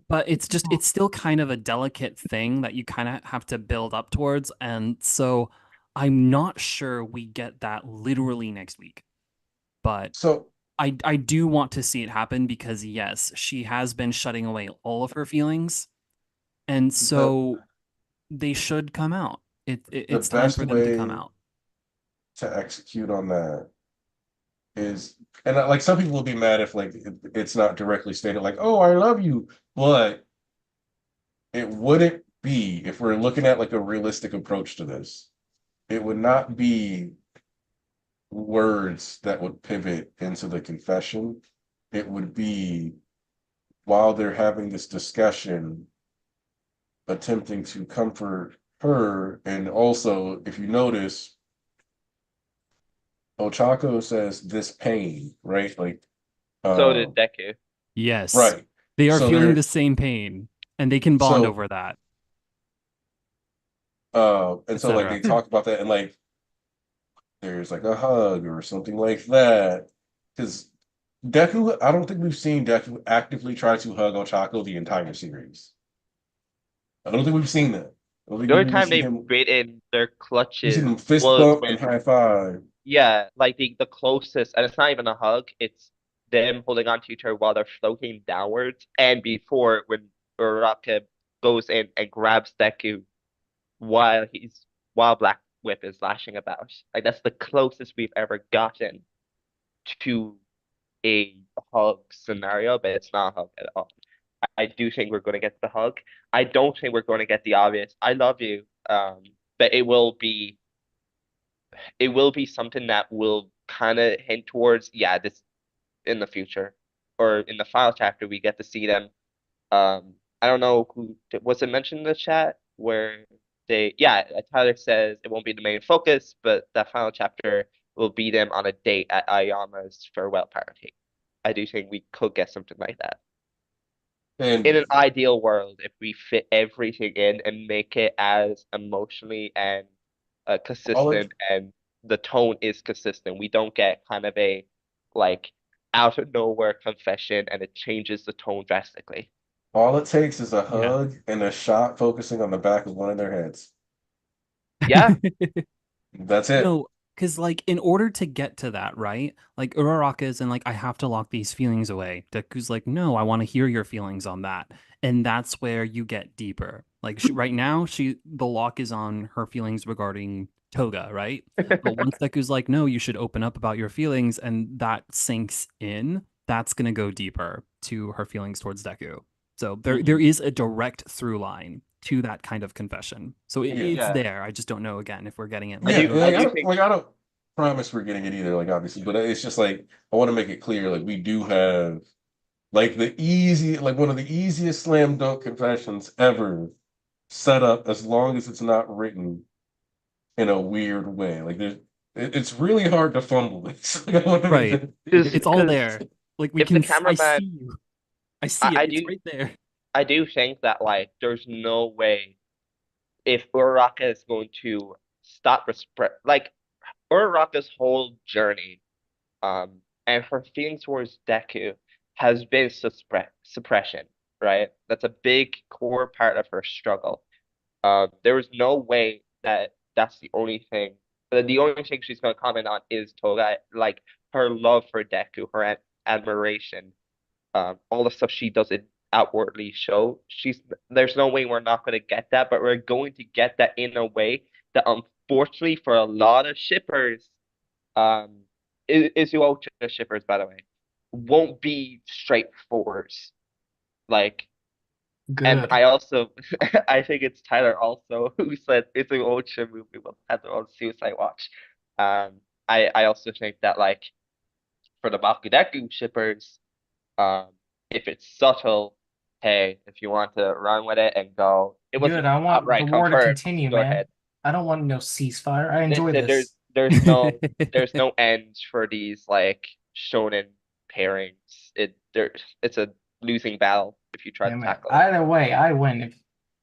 but it's still kind of a delicate thing that you kind of have to build up towards, and so I'm not sure we get that literally next week. But so I do want to see it happen because yes, she has been shutting away all of her feelings, and the so they should come out. the It's time best for them to come way out. to execute on that is, and like some people will be mad if like it's not directly stated like, oh, I love you, but it wouldn't be, if we're looking at like a realistic approach to this, it would not be words that would pivot into the confession. It would be while they're having this discussion, attempting to comfort her. And also, if you notice, Ochako says this pain, right? Like, So did um, Deku. Yes, right. they are So feeling the they're same pain, and they can bond so over that, and so like etc. they talk about that, and like there's like a hug or something like that. Because Deku, I don't think we've seen Deku actively try to hug Ochako the entire series. I don't think we've seen that. I don't think The only we've time seen they him. been in their We've seen clutches him fist was bump and when, high five. yeah, like the closest, and it's not even a hug, it's them holding on to each other while they're floating downwards, and before when Uraraka goes in and grabs Deku while while Black Whip is lashing about. Like that's the closest we've ever gotten to a hug scenario, but it's not a hug at all. I do think we're going to get the hug. I don't think we're going to get the obvious "I love you," but it will be something that will kind of hint towards, yeah, this in the future or in the final chapter we get to see them. I don't know who was it mentioned in the chat where yeah, Tyler says it won't be the main focus, but that final chapter will be them on a date at Ayama's farewell party. I do think we could get something like that. In And an ideal world, if we fit everything in and make it as emotionally and all it consistent, and the tone is consistent, we don't get kind of a like out of nowhere confession and it changes the tone drastically. all it takes is a Yeah. hug and a shot focusing on the back of one of their heads. Yeah, That's it. No, because like in order to get to that, right? Like Uraraka is and like I have to lock these feelings away. Deku's like, no, I want to hear your feelings on that, and that's where you get deeper. Like right now, the lock is on her feelings regarding Toga, right? But once Deku's like, no, you should open up about your feelings, and that sinks in, that's gonna go deeper to her feelings towards Deku. So there is a direct through line to that kind of confession. So Yeah. it's yeah. there. I just don't know again if we're getting it I Yeah, do later. I like do think I don't promise we're getting it either, like obviously, but it's just like I want to make it clear, like we do have like like one of the easiest slam dunk confessions ever set up, as long as it's not written in a weird way. Like it's really hard to fumble this. Like, I want to make Right. that It's all because there. Like we if the can I cameraman see you. I see it. I It's do right there. I do think that like there's no way if Uraraka is going to stop like Uraraka's whole journey, and her feelings towards Deku has been suppression, right? That's a big core part of her struggle. There was no way that that's the only thing. The only thing she's going to comment on is Toga, like her love for Deku, her admiration, all the stuff she doesn't outwardly show. There's no way we're not going to get that, but we're going to get that in a way that unfortunately for a lot of shippers, um, Izuocha shippers, by the way, won't be straightforward. Like, and Good. I also, I think it's Tyler also who said Izuocha movie will have their own Suicide Watch. I also think that like for the Bakudeku shippers, um, if it's subtle, hey, if you want to run with it and go, it Good. wasn't I want the outright war to confirmed, continue, go man. ahead. I don't want no ceasefire. I enjoy Listen, this. there's no end for these like shonen pairings. It's a losing battle if you try to Damn it. tackle it. Either way, I win.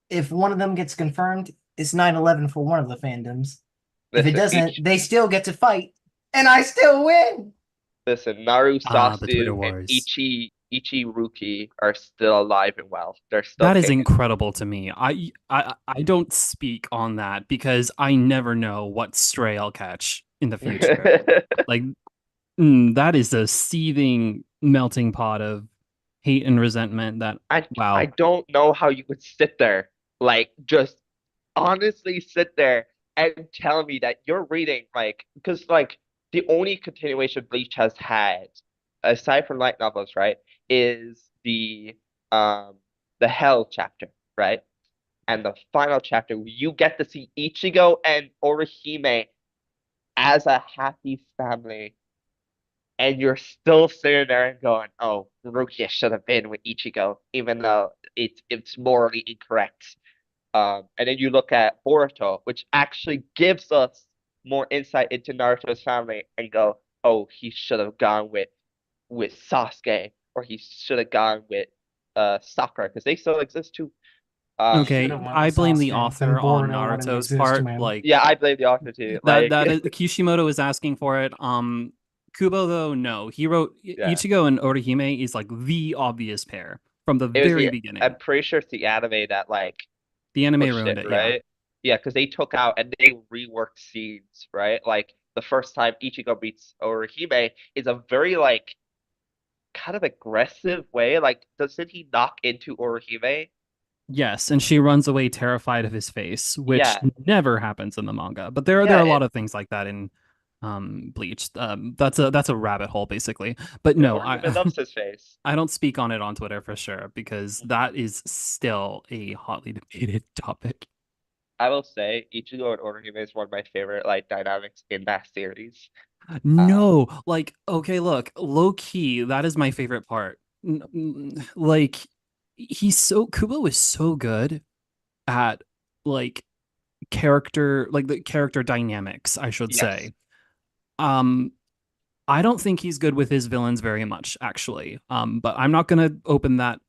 If one of them gets confirmed, it's 9/11 for one of the fandoms. If it Listen, doesn't, they still get to fight, and I still win. listen, Naru, The Twitter Sasu, and wars. Ichiruki are still alive and well. They're still That is kicking. incredible to me. I don't speak on that because I never know what stray I'll catch in the future. Like that is a seething melting pot of hate and resentment that I wow. don't know how you could sit there, like just honestly sit there and tell me that you're reading like because like the only continuation Bleach has had, aside from light novels, right, is um the Hell chapter, right? And the final chapter, you get to see Ichigo and Orihime as a happy family, and you're still sitting there and going, "Oh, Rukia should have been with Ichigo, even though it's morally incorrect." And then you look at Boruto, which actually gives us more insight into Naruto's family, and go, "Oh, he should have gone with Sasuke, or he should have gone with Sakura, because they still exist too." Okay, Should've went I with blame the Sasuke, author then on Boruto wouldn't Naruto's exist, part. man. Like Yeah, I blame the author too. Like that is Kishimoto is asking for it. Kubo though, no. He wrote Yeah. Ichigo and Orihime is like the obvious pair from the it was very the beginning. I'm pretty sure it's the anime that like The anime pushed ruined it, it, yeah. right? Yeah, because they took out and they reworked scenes, right? Like the first time Ichigo meets Orihime is a very like kind of aggressive way. Like, doesn't he knock into Orihime? Yes, and she runs away terrified of his face, which Yeah, never happens in the manga. But there yeah, are a lot of things like that in Bleach. That's a rabbit hole basically. But yeah. no, Orihime loves his face. I don't speak on it on Twitter for sure because that is still a hotly debated topic. I will say Ichigo and Orihime is one of my favorite like dynamics in that series. No, like okay, look, low key, that is my favorite part. Like Kubo is so good at like like the character dynamics, I should Yes. say. Um I don't think he's good with his villains very much, actually. But I'm not gonna open that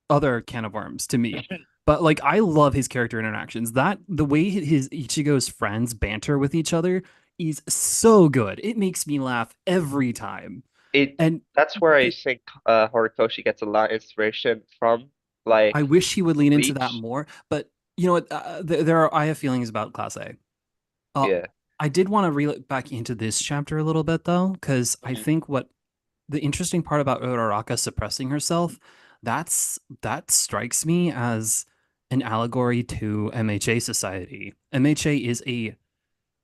other can of worms to me. But like I love his character interactions. That the way his Ichigo's friends banter with each other is so good. It makes me laugh every time. And That's where I think Horikoshi gets a lot of inspiration from. Like, I wish he would lean into that Bleach. more. But you know what? There are I have feelings about Class A. Yeah. I did want to reel it back into this chapter a little bit though, because I think what the interesting part about Uraraka suppressing herself, that strikes me as an allegory to MHA society. MHA is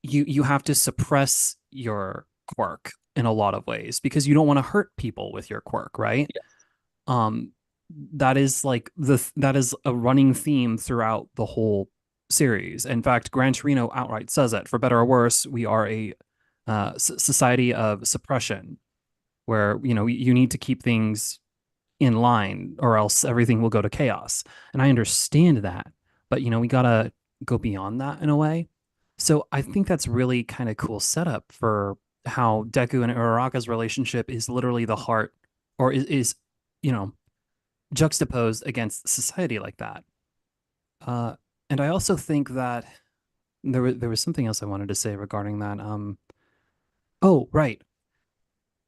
you have to suppress your quirk in a lot of ways because you don't want to hurt people with your quirk, right? Yes. That is like that is a running theme throughout the whole series. In fact, Gran Torino outright says it. For better or worse, we are a society of suppression, where you need to keep things in line, or else everything will go to chaos. And I understand that, but we gotta go beyond that in a way. So I think that's really kind of cool setup for how Deku and Uraraka's relationship is literally the heart, or is you know juxtaposed against society like that. And I also think that there was something else I wanted to say regarding that. Oh, right.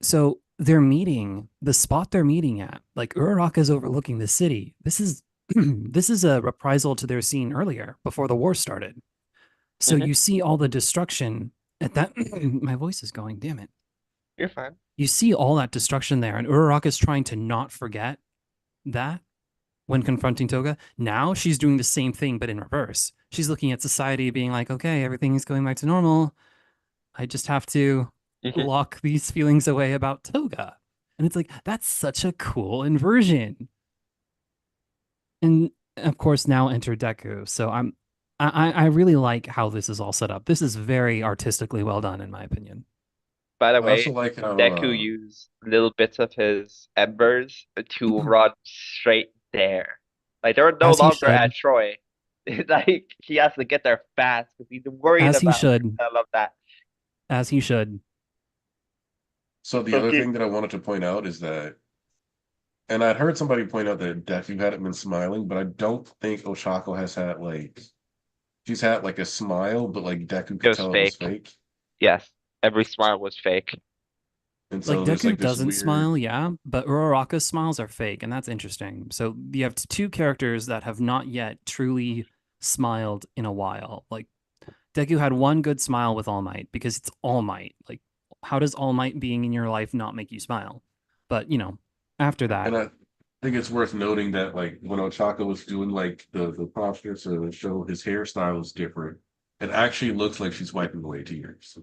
So the spot they're meeting at, like Uraraka's overlooking the city. This is this is a reprisal to their scene earlier before the war started. So Mhm. you see all the destruction at that. My voice is going. Damn it. You're fine. You see all that destruction there, and Uraraka's trying to not forget that when confronting Toga. Now she's doing the same thing, but in reverse. She's looking at society, being like, okay, everything is going back to normal. I just have to Mhm. lock these feelings away about Toga. And it's like, that's such a cool inversion. And of course, now enter Deku. So I really like how this is all set up. This is very artistically well done, in my opinion. By the I also way, like how Deku used little bits of his embers to run straight there. Like they're no As he longer at should. Troy. Like he has to get there fast because he's worried As he about. should. I love that. As he should. so the other thing that I wanted to point out is that And I'd heard somebody point out that Deku hadn't been smiling, but I don't think Ochako has had like she's had like a smile, but like Deku It could was tell it was fake. fake. Yes, every smile was fake. And Like so there's Deku like this doesn't weird smile, yeah, but Uraraka's smiles are fake, and that's interesting. So you have two characters that have not yet truly smiled in a while. Like Deku had one good smile with All Might because it's All Might. Like, how does All Might being in your life not make you smile? But after that, and I think it's worth noting that like when Ochako was doing like the posture to show his hairstyle is different, it actually looks like she's wiping away tears.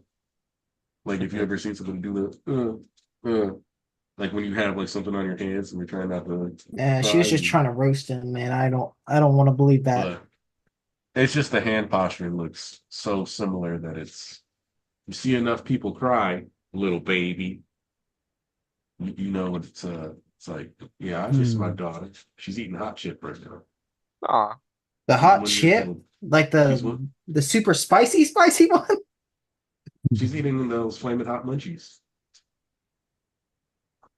Like if you ever seen somebody do like when you have like something on your hands and you're trying not to Yeah, she cry, was just trying to roast him, man. I don't want to believe that. but it's just the hand posturing looks so similar that you see enough people cry, little baby. You know it's like, yeah, I just my daughter. She's eating hot chip right now. Aw, The She's hot one year chip, old. like She's the super spicy one. she's eating those flaming hot munchies.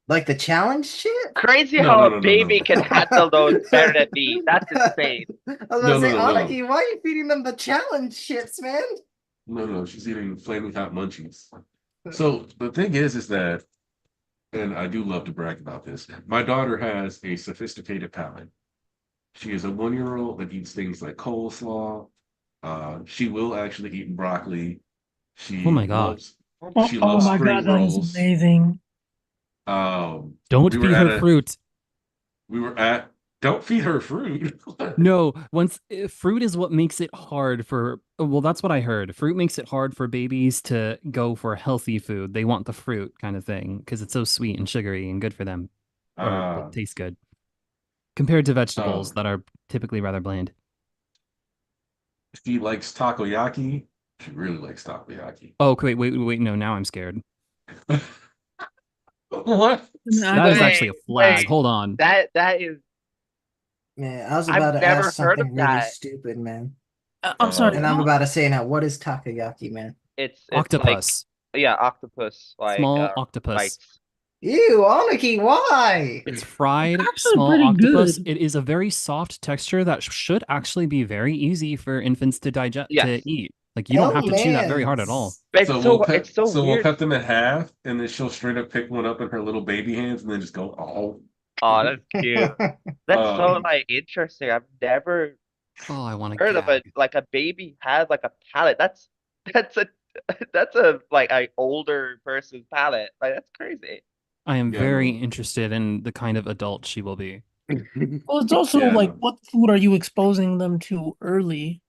Like the challenge shit? crazy No, how no, a no, no, baby no. can handle those better than me. That's insane. I was about No, to no, say, no, no. Anarchy, why are you feeding them the challenge shits, man? No, she's eating flaming hot munchies. So the thing is that, and I do love to brag about this. My daughter has a sophisticated palate. She is a 1 year old that eats things like coleslaw. She will actually eat broccoli. oh my god, Oh, She oh loves my spring God, that is rolls. amazing. don't We were feed at her fruit. we were at don't feed her fruit. No, fruit is what makes it hard for. Well, that's what I heard. Fruit makes it hard for babies to go for healthy food. They want the fruit kind of thing because it's so sweet and sugary and good for them, or well, Uh, tastes good compared to vegetables um, that are typically rather bland. she likes takoyaki. She really likes takoyaki. Oh, wait, no, now I'm scared. What? That is actually a flag. Wait. Hold on. That is. Man, I was I've about to never ask heard of something really that. stupid, man. I'm sorry. And I'm about to say now, what is takoyaki, man? It's Octopus. like octopus like Small octopus. bites. Ew, Anarchy, why? It's fried actually small pretty octopus. good. It is a very soft texture that should actually be very easy for infants to digest Yes. to eat. Like you don't have to chew that very hard at all. But it's so we'll weird. cut them in half, and then she'll straight up pick one up in her little baby hands, and then just go, oh. Oh, that's cute. That's so Um, like interesting. I've never Oh, I want to heard of gag. like a baby has like a palate. That's a that's a like a older person's palate. Like that's crazy. I am Yeah, very no. interested in the kind of adult she will be. Well, it's also Yeah, like, no. what food are you exposing them to early?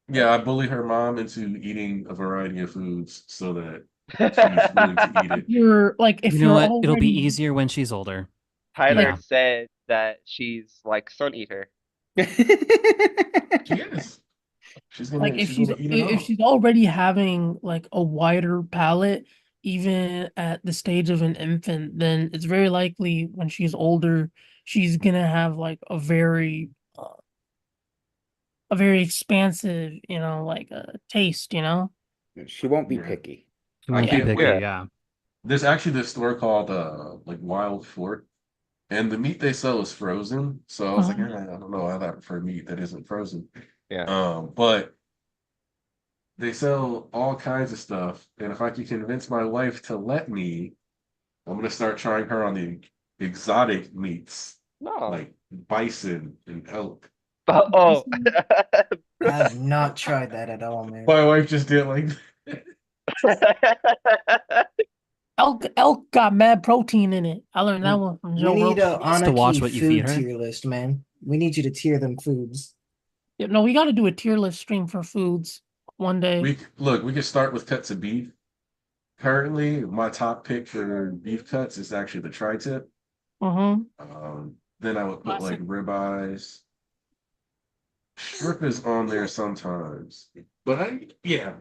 Yeah, I bully her mom into eating a variety of foods so that she's willing to eat it. You're like, if You know you're what? It'll be already easier when she's older. Tyler Yeah. said that she's like Sun Eater. She is. She's like, gonna if she's she's gonna eat it if all. she's already having like a wider palate, even at the stage of an infant, then it's very likely when she's older, she's gonna have like a very expansive, like taste, She won't be Yeah. picky. She I won't be can't picky, wait. yeah. There's actually this store called like Wild Fort, and the meat they sell is frozen. So I was like, I don't know, I prefer meat that isn't frozen. Yeah. But they sell all kinds of stuff, and if I can convince my wife to let me, I'm gonna start trying her on the exotic meats No. like bison and elk. Oh. I have not tried that at all, man. My wife just did like Elk got mad protein in it. I learned that one from We Joe need Rogan. a Just to watch Anarchy what you feed food her? tier list, man. We need you to tier them foods. Yeah, no, we got to do a tier list stream for foods one day. we could start with cuts of beef. Currently, my top pick for beef cuts is actually the tri-tip. Then I would put like Classic. ribeyes. Strip is on there sometimes, but yeah.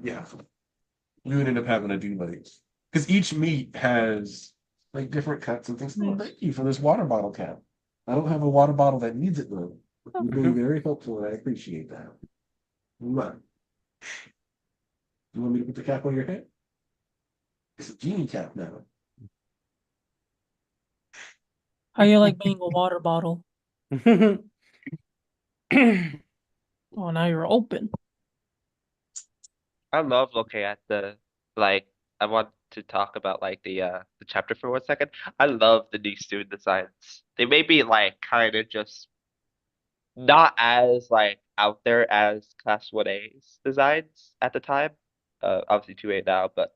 We would end up having to do like because each meat has like different cuts and things. Oh, thank you for this water bottle cap. I don't have a water bottle that needs it though. You've been very helpful, and I appreciate that. Mwah. You want me to put the cap on your head? It's a genie cap now. How you like being a water bottle? Oh, now you're open. I love looking at the like. I want to talk about like the chapter for 1 second. I love the new student designs. They may be like kind of just not as like out there as Class 1A's designs at the time. Obviously 2A now, but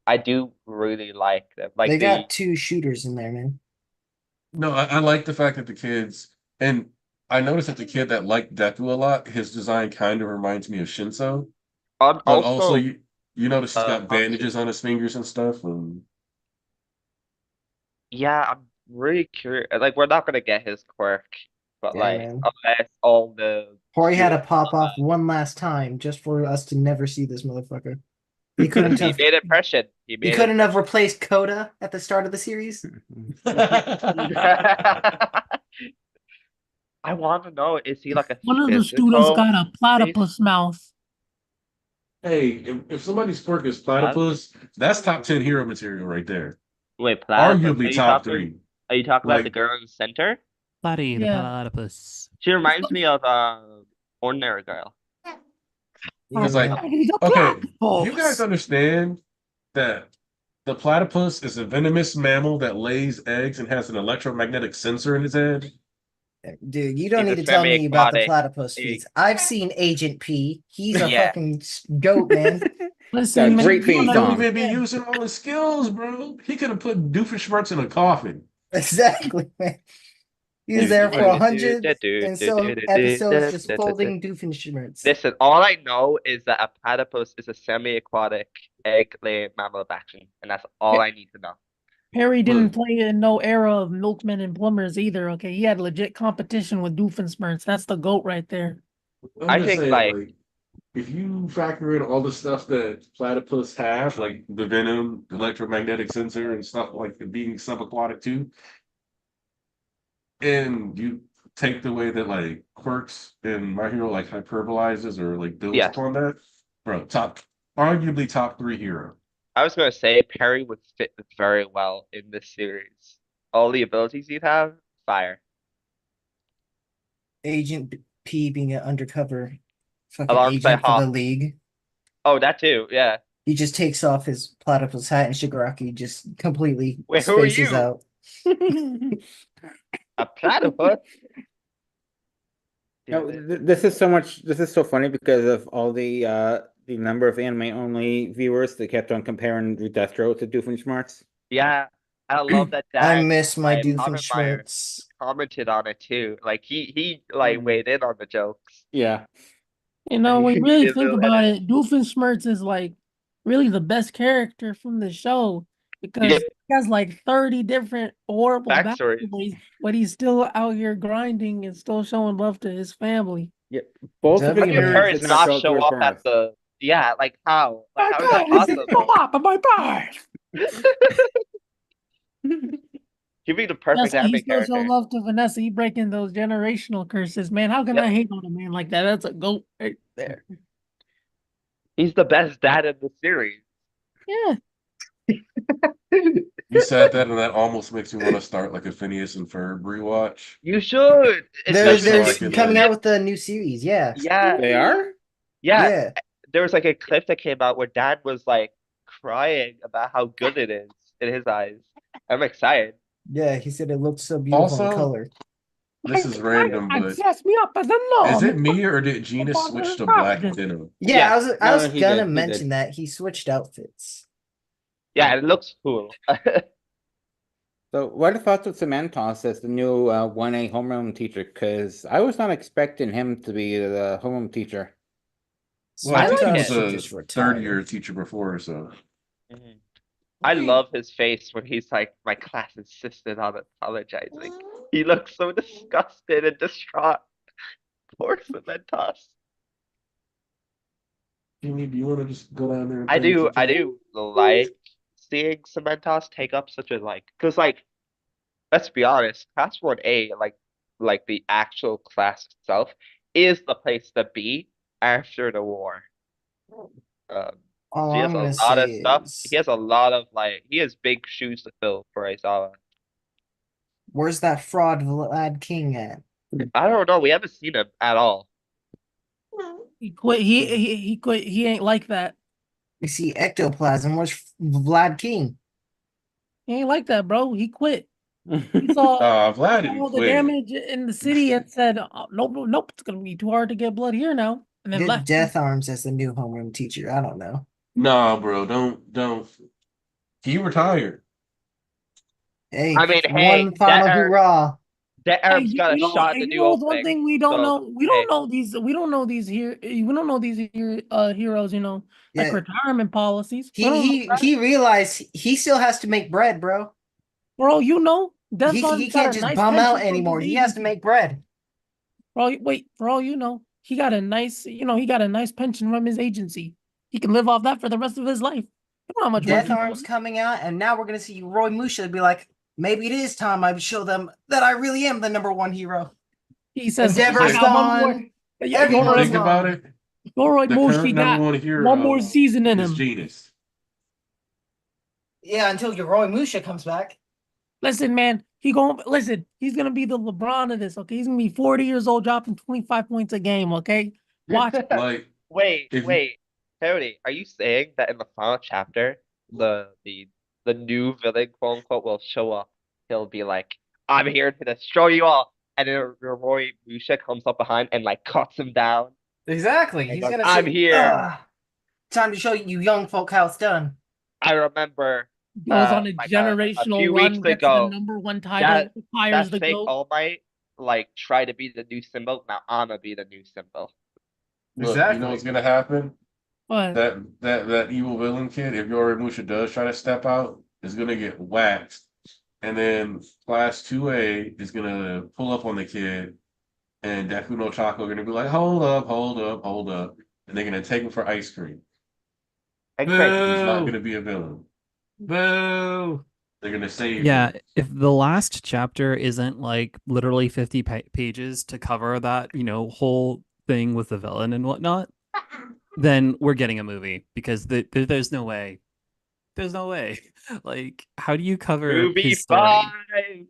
I do really like them. Like They the got 2 shooters in there, man. No, I like the fact that the kids, and I noticed that the kid that liked Deku a lot, his design kind of reminds me of Shinso. But also, also you notice he's got obviously, bandages on his fingers and stuff. And yeah, I'm really curious. Like we're not gonna get his quirk, but Yeah, like man. unless all the Hori had to students pop off one last time just for us to never see this motherfucker. He couldn't he have. made impression. He He made couldn't have impression. replaced Coda at the start of the series. I want to know, is he like a One of the students physical got a platypus mouth. hey, if somebody's quirk is platypus, that's top 10 hero material right there. Wait, platypus? Arguably top 3. Are you talking about the Like, girl in the center? Platy, the Yeah. platypus. She reminds me of Ordinary Girl. Yeah, It's like, man. He's a okay, do platypus. you guys understand that the platypus is a venomous mammal that lays eggs and has an electromagnetic sensor in its head? Dude, you don't He's need a to tell me about the semi-aquatic platypus feats. I've seen Agent P. He's a Yeah. fucking goat, man. Listen, man, great you theme don't Don't song. even be understand. using all his skills, bro. He could have put Doofenshmirtz in a coffin. Exactly, man. He was there for 100 and so episodes just folding Doofenshmirtz. Listen, all I know is that a platypus is a semi-aquatic egg-laying mammal of action, and that's all I need to know. Perry didn't Look. play in no era of milkmen and plumbers either. Okay, he had legit competition with Doofenshmirtz. That's the goat right there. I I'm just think, saying, like- if you factor in all the stuff that platypus have, like the venom, electromagnetic sensor, and stuff like the being subaquatic too, and you take the way that like quirks in My Hero like hyperbolizes or like builds Yes. upon that, bro, arguably top 3 hero. I was gonna say Perry would fit very well in this series. All the abilities he'd have, fire. Agent P being an undercover fucking Alongside agent for the Hawk. league. Oh, that too, yeah. He just takes off his platypus hat and Shigaraki just completely Wait, who are spaces you? out. A platypus? No, Dude, this is so much. This is so funny because of all the number of anime only viewers that kept on comparing Destro to Doofenshmirtz. yeah, I love that I Dan, miss my like, Ottermeyer Doofenshmirtz. commented on it too. Like he like weighed in on the jokes. Yeah, You know, when you He really did a think little about edit. it, Doofenshmirtz is like really the best character from the show because Yep. he has like 30 different horrible Backstories. backstories, but he's still out here grinding and still showing love to his family. yep. Both of How his did Your Yeah. parents parents did not show up to show his up at birth. the like how? Like how is that God, possible? up at my birth. Give me the That's perfect why he anime still show character. love to Vanessa. He breaking those generational curses, man. How can Yep. I hate on a man like that? That's a goat right there. He's the best dad in the series. Yeah. You said that, and that almost makes me want to start like a Phineas and Ferb rewatch. You should. They're Just so I they're can, coming like- out with a new series, yeah. Yeah, They are. yeah. Yeah. There was like a clip that came out where dad was like crying about how good it is in his eyes. I'm excited. Yeah, he said it looked so beautiful in Also, color. this is random, but Dress me up as a is nun. it me or did Gina switch to black denim? Yeah, Yeah. I was No, he gonna did, he mention did. that he switched outfits. Yeah, it looks cool. So, what are the thoughts of Cementos as the new 1A homeroom teacher? Because I was not expecting him to be the homeroom teacher. Well, I think he like was it. Should a just retire. 3rd-year teacher before, so. Mhm. I love his face when he's like, my class insisted on apologizing. He looks so disgusted and distraught. Poor Cementos. Jimmy, do you want to just go down there? And I play with do your cat? like seeing Cementos take up such a like, cause like, let's be honest, class 1A, like the actual class itself, is the place to be after the war. All He has I'm a gonna lot of say stuff. is He has a lot of like, he has big shoes to fill for Aizawa. Where's that fraud Vlad King at? I don't know. We haven't seen him at all. He quit. He quit. He ain't like that. We see ectoplasm. Where's Vlad King? He ain't like that, bro. He quit. He saw Vlad didn't all the quit. damage in the city and said, oh, nope, nope, it's gonna be too hard to get blood here now. And then Get left. Death Arms as the new homeroom teacher. I don't know. Nah, bro, don't. He retired. Hey, I mean, hey, one final hoorah. That Arab's got a you know, shot hey, in the you new know what's one opening. thing we don't so, know? We hey. don't know these. We don't know these here. We don't know these here heroes. You know, like Yeah. retirement policies. We don't know that. He realized he still has to make bread, bro. Bro, you know, Death He Arm's got can't a just nice bum pension out from anymore. his He has to agency. make bread. Bro, wait, for all you know, he got a nice, he got a nice pension from his agency. He can live off that for the rest of his life. You know how much work Death he Arms put in? coming out, and now we're gonna see Roy Musha be like, maybe it is time I show them that I really am the #1 hero. He says, Endeavor's I got one more. gone. Yeah, Everyone's Think about it. Roy The Moshi current got #1 hero one more season in is him. Genius. Yeah, until your Roy Musha comes back. Listen, man, he's gonna be the LeBron of this, okay? He's gonna be 40 years old, dropping 25 points a game, okay? Watch. Like, Wait, if you- wait, Tony, are you saying that in the final chapter, the new villain, quote unquote, will show up? He'll be like, "I'm here to destroy you all," and then Roy Musha comes up behind and like cuts him down. Exactly. And He's goes, gonna "I'm say, here." "Ugh, time to show you young folk how it's done." I remember Goes on a like a generational few run, weeks gets the ago, #1 title, retires that the fake GOAT. All Might like try to be the new symbol. Now I'm gonna be the new symbol. look, you know what's gonna happen? But That evil villain kid, if Yorimusha does try to step out, is gonna get waxed. And then class 2A is gonna pull up on the kid, and Deku no Chaco are gonna be like, hold up, hold up, hold up. And they're gonna take him for ice cream. And He's great. not gonna be a villain. Boo. They're gonna save Yeah, him. if the last chapter isn't like literally 50 pages to cover that, whole thing with the villain and whatnot, then we're getting a movie because there's no way. There's no way. Like, how do you cover Movie his story? 5.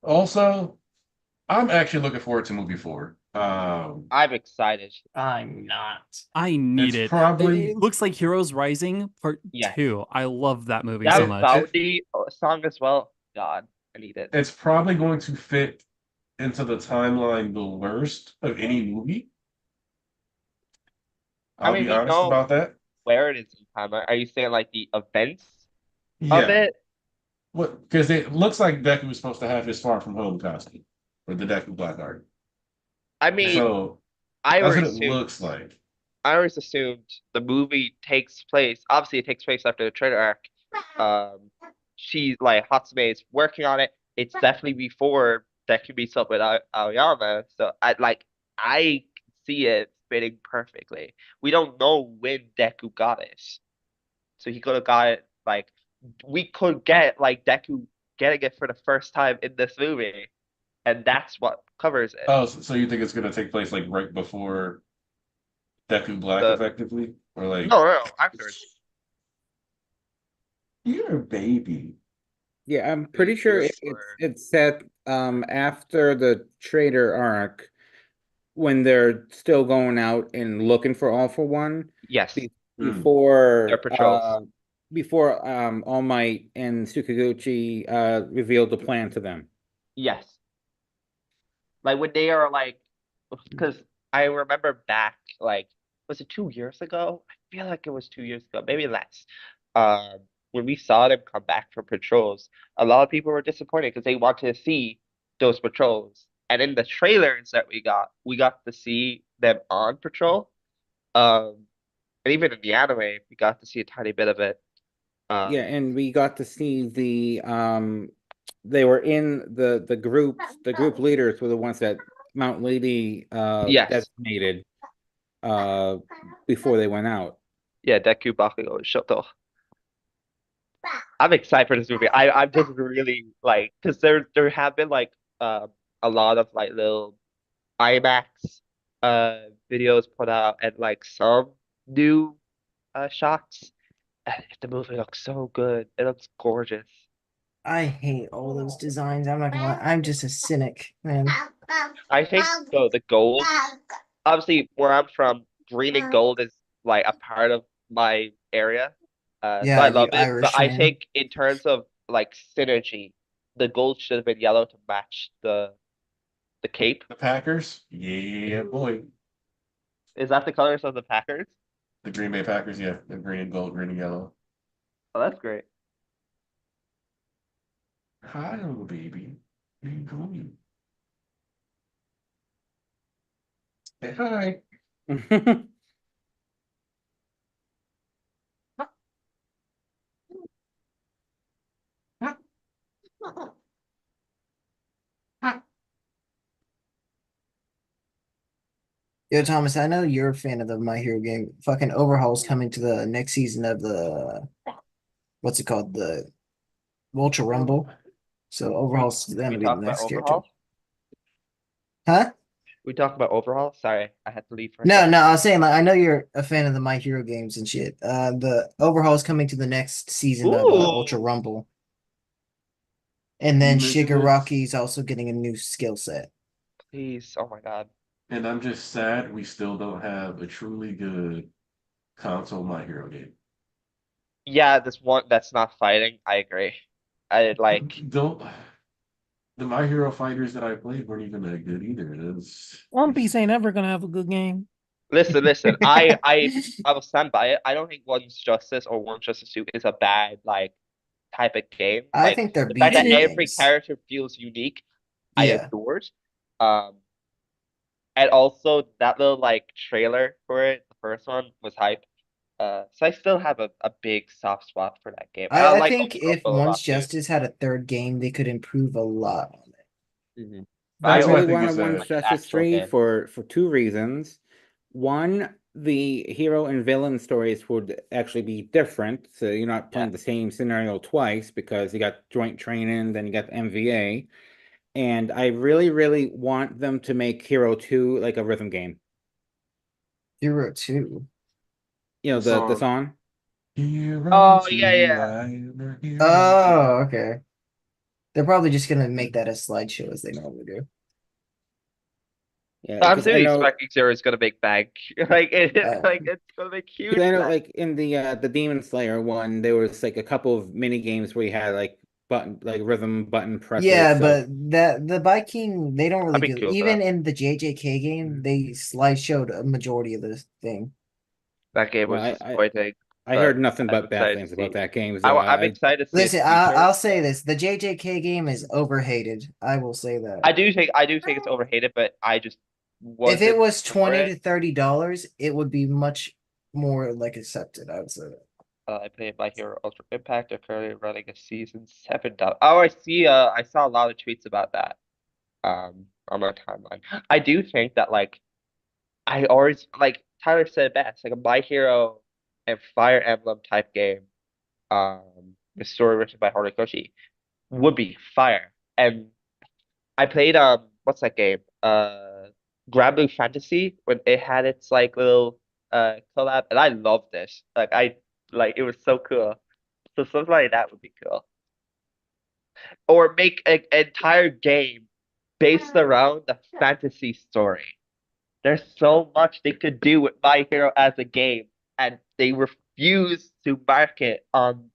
Also, I'm actually looking forward to movie 4. I'm excited. I'm not. I need It's it. probably- It looks like Heroes Rising Part Yes. 2. I love that movie That so much. Bounty song as well. God, I need it. It's probably going to fit into the timeline the worst of any movie. I'll mean, be we honest know about that. where it is in time. Are you saying like the events of Yeah. it? What? Because it looks like Deku was supposed to have his Far From Home costume with the Deku Black Art. I mean, So I that's always what it assumed, looks like. I always assumed the movie takes place. Obviously, it takes place after the trailer arc. She's like Hatsume is working on it. It's definitely before Deku meets up with Aoyama. So I see it fitting perfectly. We don't know when Deku got it, so he could have got it like we could get like Deku getting it for the first time in this movie, and that's what covers it. Oh, so you think it's going to take place like right before Deku Black, The- effectively, or like No, afterwards. you're a baby. Yeah, I'm pretty sure Pretty it's set after the trader arc when they're still going out and looking for All For One Yes, before Their patrols. before All Might and Tsukaguchi revealed the plan to them. yes. Like when they are like, because I remember back like, was it 2 years ago? I feel like it was 2 years ago, maybe less. When we saw them come back from patrols, a lot of people were disappointed because they wanted to see those patrols. And in the trailers that we got to see them on patrol. And even in the anime, we got to see a tiny bit of it. Yeah, and we got to see they were in the group leaders were the ones that Mount Lady Yes. designated before they went out. Yeah, Deku, Bakugo, and Shoto. I'm excited for this movie. I'm just really like, because there have been like a lot of like little IMAX videos put out and like some new shots. And the movie looks so good. It looks gorgeous. I hate all those designs. I'm not gonna lie. I'm just a cynic, man. I think the gold, obviously where I'm from, green and gold is like a part of my area. So Yeah, I love you it. But I Irishman. think in terms of like synergy, the gold should have been yellow to match the cape. The Packers, yeah, boy. Is that the colors of the Packers? The Green Bay Packers, yeah, the green and gold, green and yellow. Oh, that's great. Hi, little baby. Where you going? Say hi. Yo, Thomas, I know you're a fan of the My Hero game. Fucking Overhaul's coming to the next season of the what's it called? The Ultra Rumble. So Overhaul's gonna We be the talk about next character. overhaul. Huh? We talk about overhaul. Sorry, I had to leave for a No, second. no, I was saying like I know you're a fan of the My Hero games and shit. The Overhaul's coming to the next season of Ultra Ooh, Rumble. And You then mentioned this, Shigaraki's also getting a new skill set. please. Oh my God. and I'm just sad we still don't have a truly good console My Hero game. Yeah, this one that's not fighting. I agree. I like. Don't the My Hero fighters that I played weren't even that good either. One Piece ain't ever gonna have a good game. Listen. I will stand by it. I don't think One's Justice or One Justice 2 is a bad like type of game. I Like think they're the fact that It BG every games. character feels unique, I Yeah. adored. Um, and also that little like trailer for it, the first one was hype. So I still have a big soft spot for that game. And I I like think Ultra if Rumble a Once lot too. Justice had a third game, they could improve a lot on it. Mhm. I I That's what I really also think want is wanted One's like an Justice actual 3 game. for two reasons. One, the hero and villain stories would actually be different, so you're not playing Yeah. the same scenario twice because you got joint training, then you got the MVA. And I really, really want them to make Hero 2 like a rhythm game. Hero 2. You know, the the song. song. Hero Oh to yeah. I am a hero. Oh, okay. They're probably just gonna make that a slideshow as they normally do. Yeah, I'm because I really know, expecting Zero is gonna make bank. Uh, Like it's gonna make huge because I know, bank. like in the Demon Slayer one, there was like a couple of mini games where you had like rhythm button presses. yeah, So but that the Viking they don't really I'd be do cool for even that. in the JJK game, they slideshowed a majority of this thing. That game well, was I disappointing, I but heard nothing I'm but bad excited to things about see. that game. So I'm excited to see its Listen, future. I'll say this: the JJK game is overhated. I will say that. I do think it's overhated, but I just If it wasn't was for 20 it. to $30, it would be much more like accepted. I would say that. I played My Hero Ultra Impact. They're currently running a season 7. Oh, I see. I saw a lot of tweets about that. On my timeline. I do think that like I always like Tyler said best, like a My Hero and Fire Emblem type game. The story written by Horikoshi would be fire. And I played what's that game? Grand Blue Fantasy when it had its like little collab, and I loved this. Like it was so cool. So something like that would be cool. Or make an entire game based around the fantasy story. There's so much they could do with My Hero as a game, and they refuse to market on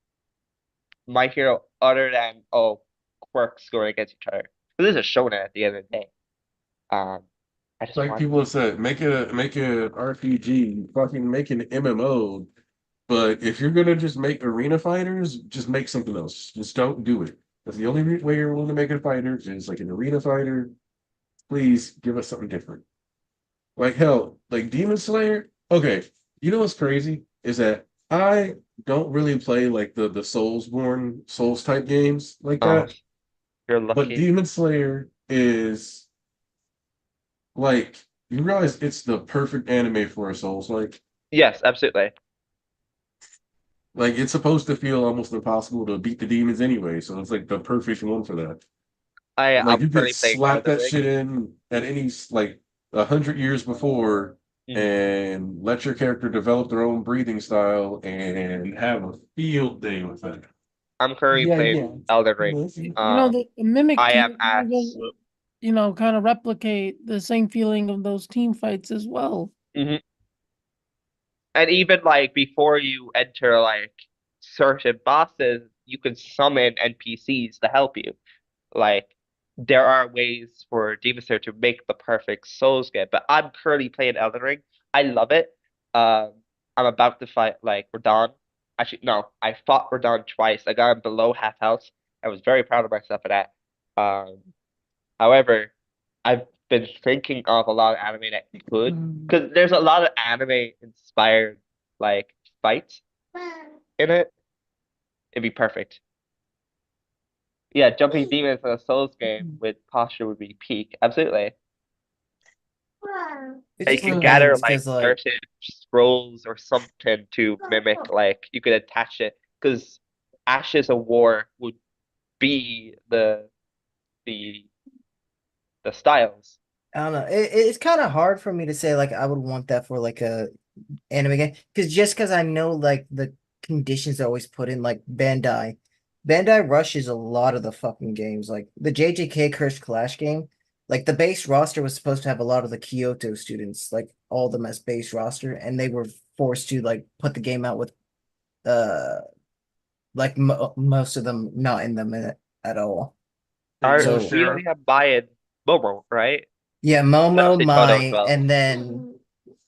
My Hero other than quirks going against each other. This is a shonen at the end of the day. Um, I just Like want people have said, make it RPG, fucking make an MMO. But if you're gonna just make arena fighters, just make something else. Just don't do it. That's the only way you're willing to make a fighter is like an arena fighter. Please give us something different. Like hell, like Demon Slayer. Okay, you know what's crazy is that I don't really play like the Soulsborne Souls type games like oh, that. you're But lucky. Demon Slayer is like you realize it's the perfect anime for a Souls Yes, absolutely. like it's supposed to feel almost impossible to beat the demons anyway, so it's like the perfect one for that. Like I'm you could currently playing slap Elden that Ring. shit in at any like 100 years before Mhm. and let your character develop their own breathing style and have a field day with it. I'm currently Yeah, playing yeah. Elden Ring. Listen. You know, the Mimic I team am at you know, kind of replicate the same feeling of those team fights as well. Mhm. And even like before you enter like certain bosses, you can summon NPCs to help you. Like there are ways for Demon Slayer to make the perfect Souls game, but I'm currently playing Elden Ring. I love it. I'm about to fight like Radon. Actually, no, I fought Radon twice. I got him below half health. I was very proud of myself for that. Um, However, I've been thinking of a lot of anime that could, because there's a lot of anime inspired like fights in it. It'd be perfect. Yeah, jumping demons in a Souls game with posture would be peak. Absolutely. It And you just can gather depends, like because like certain scrolls or something to mimic, like you could attach it, because Ashes of War would be the the styles. I don't know. It's kind of hard for me to say like I would want that for like a anime game, because I know like the conditions they always put in, like Bandai rushes a lot of the fucking games. Like the JJK Cursed Clash game, like the base roster was supposed to have a lot of the Kyoto students, like all of them as base roster, and they were forced to like put the game out with uh like most of them not in them at all. So We only have Maya and Momo, right? yeah, And Momo, obviously Todo as Mai, well. and then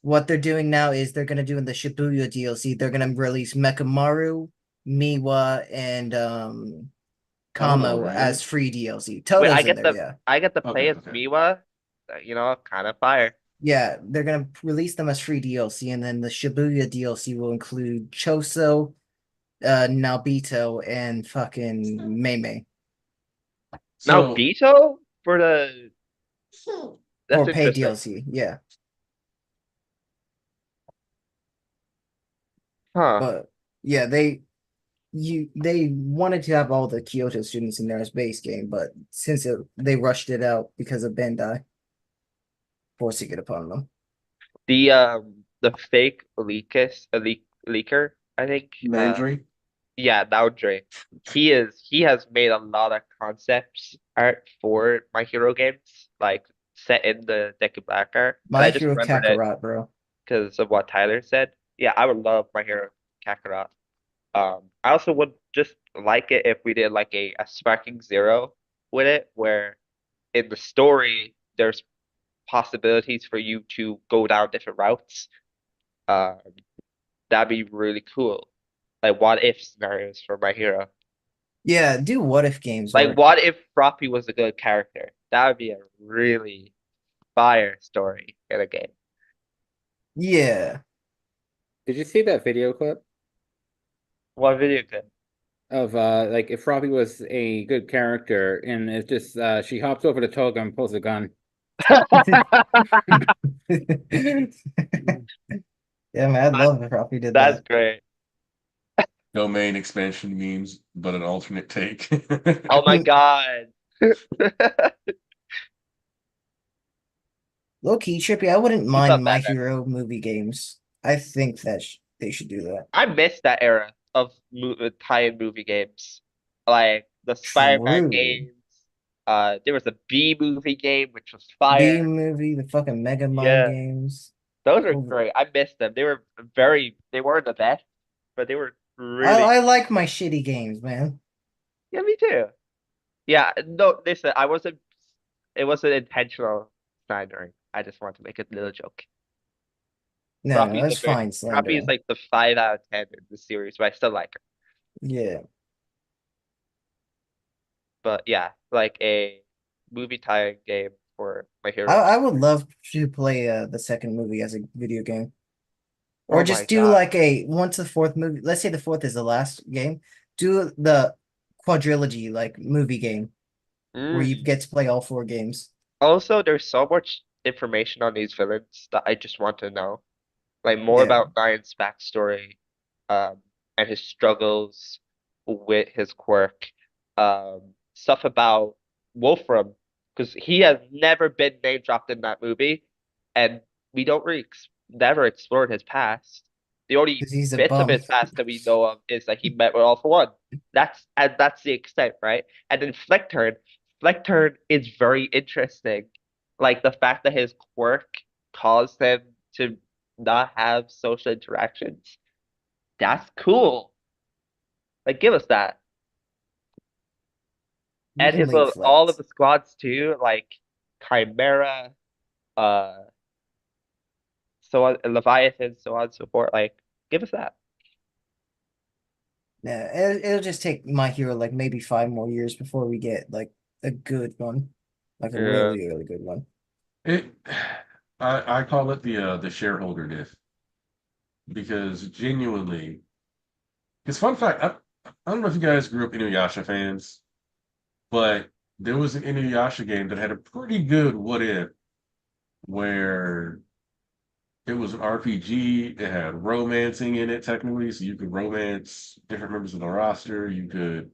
what they're doing now is they're gonna do in the Shibuya DLC, they're gonna release Mekamaru, Miwa, and Oh, Kamo right. as free DLC. Wait, Toto's in there, yeah. I get to play Okay, as okay. Miwa, you know, kind of fire. Yeah, they're gonna release them as free DLC, and then the Shibuya DLC will include Choso, Nobito, and fucking Mei Now So Beto for the that's for paid interesting. DLC, yeah. Huh. But yeah, they wanted to have all the Kyoto students in there as base game, but since they rushed it out because of Bandai forcing it upon them. The fake leaker, I think. Landry, Yeah, Naudre. He has made a lot of concepts art for My Hero games, like set in the Deku Black art. And My I just Hero remembered it Kakarot, bro. because of what Tyler said. Yeah, I would love My Hero Kakarot. I also would just like it if we did like a sparking zero with it, where in the story there's possibilities for you to go down different routes. Um, that'd be really cool. Like what if scenarios for My Hero. Yeah, do what if games Like where what if Froppy was a good character? That would be a really fire story in a game. yeah. Did you see that video clip What video game? of like if Froppy was a good character and it's just she hops over to Toga and pulls a gun. Yeah, man, I'd love if Rocky did That's that. great. domain expansion memes, but an alternate take. Oh my God. Low key trippy. I wouldn't Keep mind up, My Batman. Hero movie games. I think that they should do that. I miss that era of tie-in movie games. Like the Spider-Man True. games. There was a B movie game, which was B fire. movie, the fucking Mega Mind Yeah, games. those are Over. great. I miss them. They weren't the best, but they were really, I like my shitty games, man. yeah, me too. Yeah, no, listen, it wasn't intentional slandering. I just want to make a little joke. No, that's fine, Robbie is slandering. like the 5 out of 10 in the series, but I still like her. Yeah. But yeah, like a movie tie game for My Hero. I would love to play the second movie as a video game. Or Oh my just do God. like once the fourth movie, let's say the fourth is the last game, do the quadrilogy like movie game where Mm. you get to play all four games. Also, there's so much information on these villains that I just want to know. Like more Yeah. about Ryan's backstory, and his struggles with his quirk. Stuff about Wolfram, because he has never been name dropped in that movie, and we don't really never explored his past. The only 'Cause he's a bits of bum. his past that we know of is that he met with All for One. That's the extent, right? And then Flickturn is very interesting. Like the fact that his quirk caused him to not have social interactions. That's cool. Like give us that. You And can his leave little all of Flex. the squads too, like Chimera, uh so on, Leviathan, so on and so forth. Like, give us that. Yeah, it'll just take my hero like maybe 5 more years before we get like a good one, like a Yeah. really good one. It, I call it the shareholder diff because genuinely, because fun fact, I don't know if you guys grew up Inuyasha fans, but there was an Inuyasha game that had a pretty good what if where it was an RPG. It had romancing in it technically, so you could romance different members of the roster. You could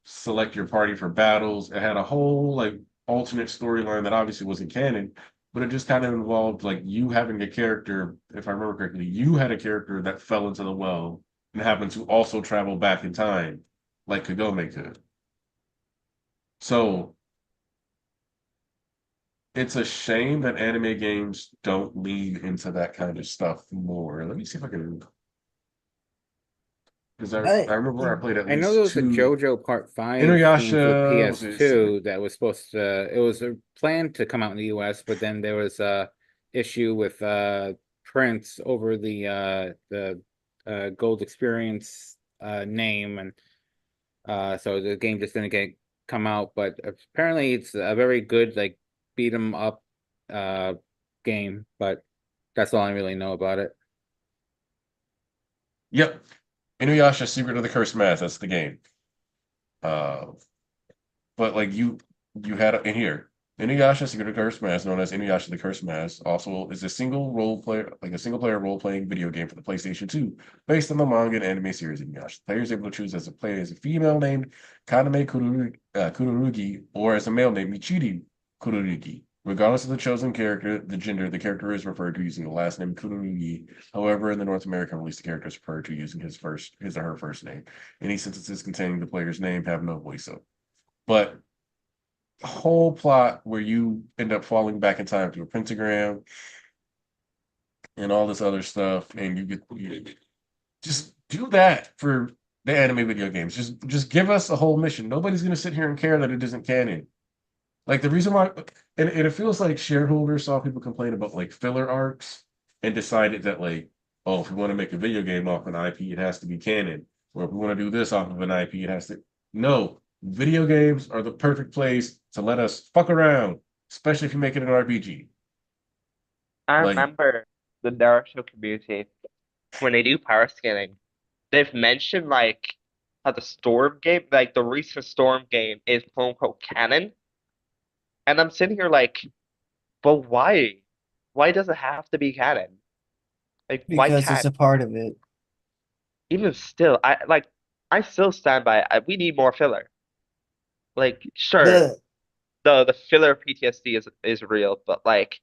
select your party for battles. It had a whole like alternate storyline that obviously wasn't canon, but it just kind of involved like you having a character. If I remember correctly, you had a character that fell into the well and happened to also travel back in time, like Kagome could. So it's a shame that anime games don't lean into that kind of stuff more. Let me see if I can, because I remember I played at I know least there was a two. JoJo Part 5 theme for Inuyasha was it PS2 that was supposed to, it was planned to come out in the US, but then there was a issue with Prince over the Gold Experience name, and so the game just didn't come out. But apparently it's a very good like beat 'em up game, but that's all I really know about it. Yep. Inuyasha Secret of the Cursed Mask, that's the game. But like you had in here, Inuyasha Secret of the Cursed Mask, known as Inuyasha the Cursed Mask, also is a single player role playing video game for the PlayStation 2, based on the manga and anime series Inuyasha. Players able to choose as a player as a female named Kaname Kururugi, or as a male named Michiri Kururugi. Regardless of the chosen character, the gender, the character is referred to using the last name Kururugi. However, in the North American release, the character is referred to using his or her first name. Any sentences containing the player's name have no voiceover. But the whole plot where you end up falling back in time to a pentagram and all this other stuff, and just do that for the anime video games. Just give us a whole mission. Nobody's gonna sit here and care that it isn't canon. Like the reason why, and it feels like shareholders saw people complain about like filler arcs and decided that like, oh, if we want to make a video game off an IP, it has to be canon. Or if we want to do this off of an IP, it has to. No, video games are the perfect place to let us fuck around, especially if you make it an RPG. I Like, remember the Naruto community when they do power scaling, they've mentioned like how the Storm game, like the recent Storm game, is quote unquote canon. And I'm sitting here like, but why? Why does it have to be canon? Like, why Because it's can't a part of it. even still? I still stand by. We need more filler. Like, sure, The the filler PTSD is real, but like,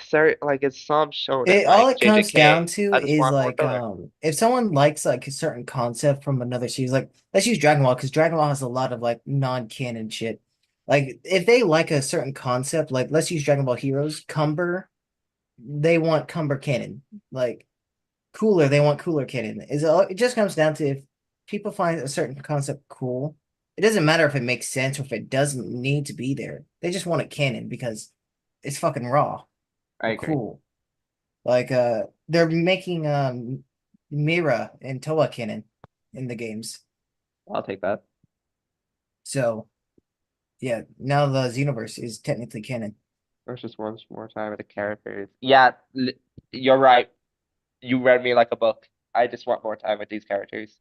sorry, like it's some shonen all like it comes JJK. down to I just is want more like filler. if someone likes like a certain concept from another series, like let's use Dragon Ball because Dragon Ball has a lot of like non-canon shit. Like if they like a certain concept, like let's use Dragon Ball Heroes, Cumber, they want Cumber canon. Like cooler, they want cooler canon. It just comes down to if people find a certain concept cool, it doesn't matter if it makes sense or if it doesn't need to be there. They just want it canon because it's fucking raw I or agree. cool. Like they're making Mira and Toa canon in the games. I'll take that. So yeah, now the Xenoverse is technically canon. There's just one more time with the characters. Yeah, you're right. You read me like a book. I just want more time with these characters.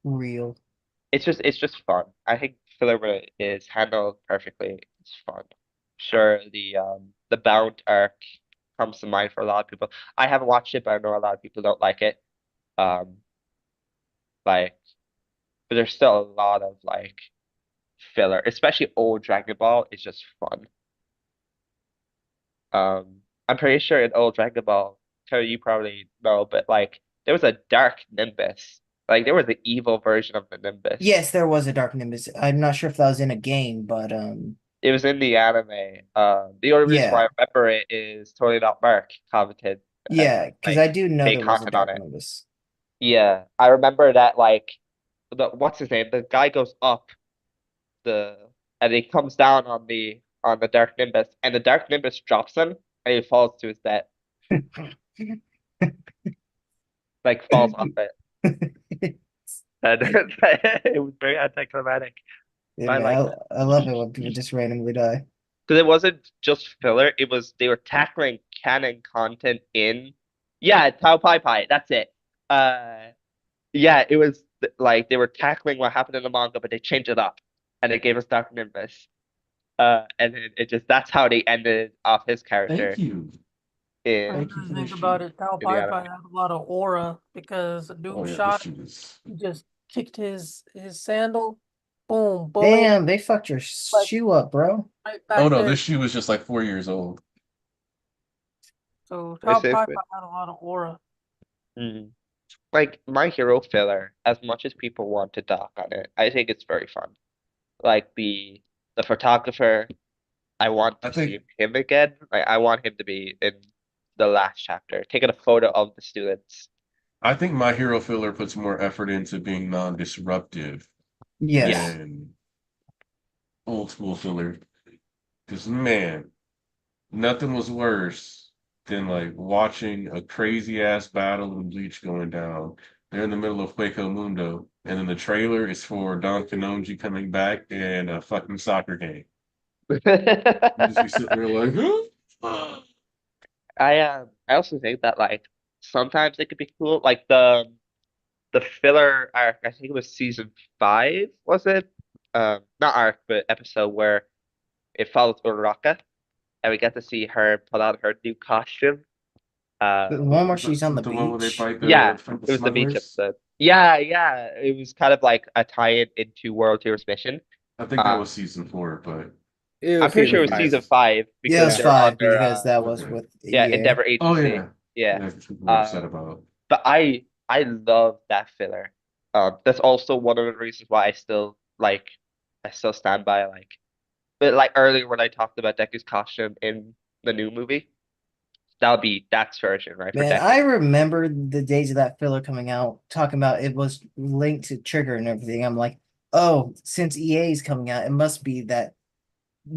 Real. It's just fun. I think filler is handled perfectly. It's fun. Sure, the Bound arc comes to mind for a lot of people. I haven't watched it, but I know a lot of people don't like it. Um, like, but there's still a lot of like filler, especially old Dragon Ball. It's just fun. I'm pretty sure in old Dragon Ball, Trevor, you probably know, but like there was a dark Nimbus. Like there was the evil version of the Nimbus. Yes, there was a Dark Nimbus. I'm not sure if that was in a game, but It was in the anime. The only reason why yeah, I remember it is totally not Mark commented and yeah, because I like do know made there was a content on Dark it. Nimbus. Yeah, I remember that like what's his name? The guy goes up the and he comes down on the Dark Nimbus, and the Dark Nimbus drops him, and he falls to his death. Like falls off it, and it was very anticlimactic. Yeah, I man, like that I love it when people just randomly die. because it wasn't just filler; it was they were tackling canon content in. Yeah, Tao Pai Pai. That's it. Yeah, it was like they were tackling what happened in the manga, but they changed it up, and they gave us Dark Nimbus. And it just that's how they ended off his character Thank you. in Thank you I for think this about shit. it, Tao in the Pai Pai anime. had a lot of aura because a dude Oh yeah, this shot shit him, is. he just kicked his sandal, boom, bullet, Damn, they fucked your like shoe up, bro. right Oh back no, there. this shoe was just like 4 years old. So Tao This is Pai good. Pai had a lot of aura. Mm. Like My Hero filler, as much as people want to dock on it, I think it's very fun. Like the photographer, I want I to see think him again. Like I want him to be in the last chapter, taking a photo of the students. I think My Hero filler puts more effort into being non-disruptive Yes. than old school filler. Because man, nothing was worse than like watching a crazy ass battle in Bleach going down. They're in the middle of Hueco Mundo, and then the trailer is for Don Kanonji coming back and a fucking soccer game. You just be sitting there like, huh? I also think that like sometimes it could be cool. Like the filler arc, I think it was season 5, was it? Not arc, but episode where it follows Uraraka, and we get to see her put on her new costume. The Uh, one where she's on the The one where they beach. fight yeah, the it was the beach smugglers. episode. Yeah, yeah, it was kind of like a tie-in into World Heroes Mission. I think that Uh, was season 4, but It I'm was pretty sure season it was five. season 5 Yeah, it because was Yeah. they're five under because that was okay. with yeah, EA. Endeavor Oh Agency. yeah, Yeah. that's what people were upset Um, about. but I love that filler. That's also one of the reasons why I still stand by but like earlier when I talked about Deku's costume in the new movie, that'll be Dak's version, right, for Man, I Deku. remember the days of that filler coming out, talking about it was linked to Trigger and everything. I'm like, oh, since EA is coming out, it must be that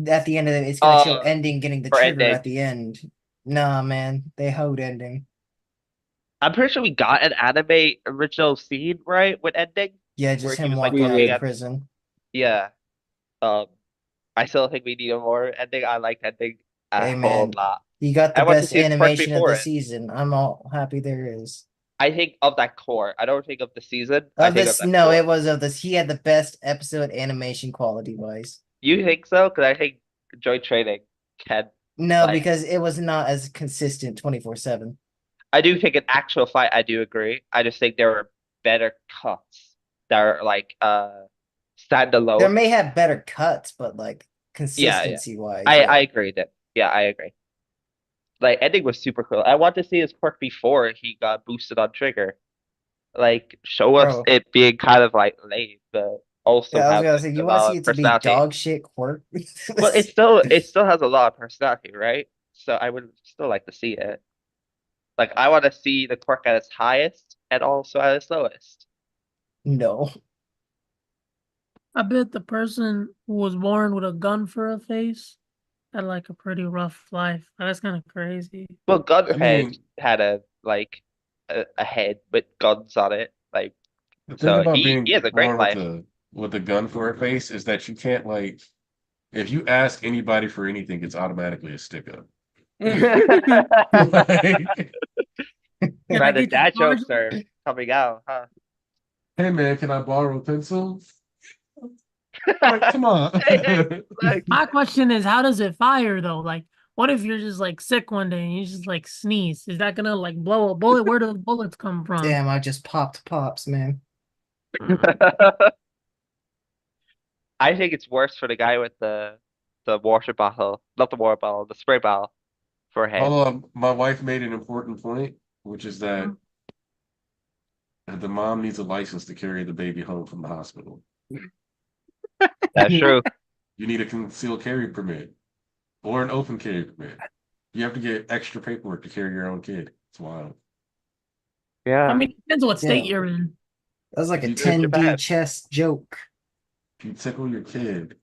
at the end of it, it's gonna show ending getting the For trigger ending. at the end. Nah, man, they hoed ending. I'm pretty sure we got an anime original scene, right, with ending, Yeah, where just he him was like walking out looking of at prison. yeah. Um, I still think we need a more ending. I like ending a Hey, whole man, lot. you got the I want to best see his quirk animation of before the it. season. I'm all happy there is. I think of that core. I don't think of the season. I Of think of this, that no, core. it was of this. He had the best episode animation quality wise. You think so? Because I think joint training can No, like because it was not as consistent 24/7. I do think an actual fight, I do agree. I just think there are better cuts that are like There standalone. may have better cuts, but like Yeah, yeah. consistency wise, I yeah. agree that. Yeah, I agree. Like ending was super cool. I want to see his quirk before he got boosted on trigger. Like show us Bro. it being kind of like lame, but also Yeah, I was have gonna like say, a you want to lot see of it to be personality. dog shit quirk? Well, it still has a lot of personality, right? So I would still like to see it. Like I want to see the quirk at its highest and also at its lowest. No. I bet the person who was born with a gun for a face had like a pretty rough life. That's kind of crazy. Well, I Gunhead mean, had a head with guns on it, like the thing so about he being has a great born life. with a gun for a face is that you can't like if you ask anybody for anything, it's automatically a stick up. Like, Can I Man, the get your dad jokes charger? are coming out, huh? hey man, can I borrow a pencil? Like, come on. Like My question is, how does it fire though? Like, what if you're just like sick one day and you just like sneeze? Is that gonna like blow a bullet? Where do the bullets come from? Damn, I just popped pops, man. I think it's worse for the guy with the water bottle, not the water bottle, the spray bottle for a head. Hold on, my wife made an important point. which is that the mom needs a license to carry the baby home from the hospital. That's true. You need a concealed carry permit or an open carry permit. You have to get extra paperwork to carry your own kid. It's wild. Yeah. I mean, it depends what state Yeah. you're in. That was like a You did 10D Japan. chess joke. If you tickle your kid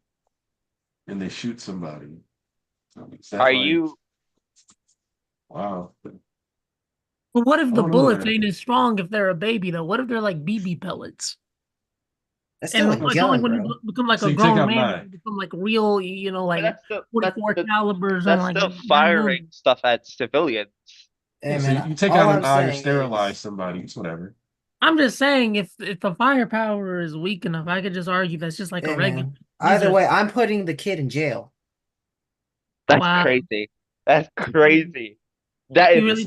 and they shoot somebody, is that Are like, you wow? But what if I the wanna know bullets that. ain't as strong if they're a baby though? What if they're like BB pellets? That's still And a it's only gun, when bro. you become like So a you take grown out man, nine. you become like real, but like that's still 44 calibers and that's like still 9 firing millimeters. stuff at civilians. Hey Yeah, so man, you take all out I'm an eye or saying sterilize is, somebody. It's whatever. I'm just saying, if the firepower is weak enough, I could just argue that's just like a hey regular. man, These either are way, I'm putting the kid in jail. That's wow. crazy. That's crazy. That is You really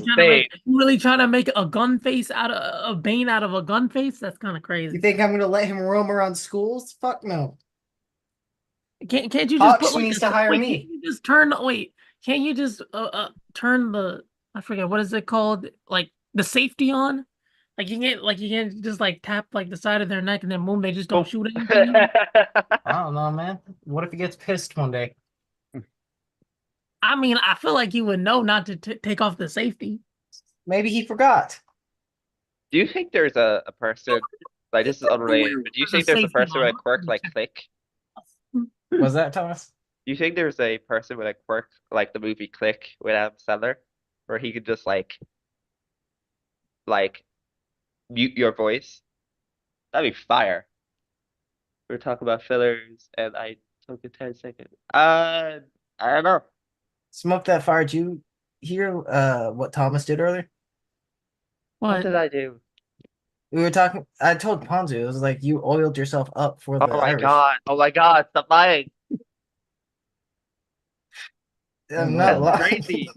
trying to insane. make a gun face out of a Bane out of a gun face? That's kind of You crazy. think I'm gonna let him roam around schools? Fuck no. Can't you just Hawks put like needs to hire wait, me. can't you just turn wait, can't you just turn the I forget what is it called? Like the safety on? You can't just like tap like the side of their neck and then boom, they just don't Oh. shoot anything. I don't know, man. What if he gets pissed one day? I mean, I feel like you would know not to take off the safety. Maybe he forgot. Do you think there's a person, like this is unrelated, but do you There's a think there's a safety person with a on. quirk like Click? Was that Thomas? Do you think there's a person with a quirk like the movie Click with Adam Sandler, where he could just like mute your voice? That'd be fire. We were talking about fillers, and I took a 10-second. I don't know. Smoke that fire. Did you hear what Thomas did earlier? What What? did I do? We were talking. I told Ponzu it was like you oiled yourself up for the Oh my Irish. god! Oh my god! Stop lying! I'm That's not lying. crazy.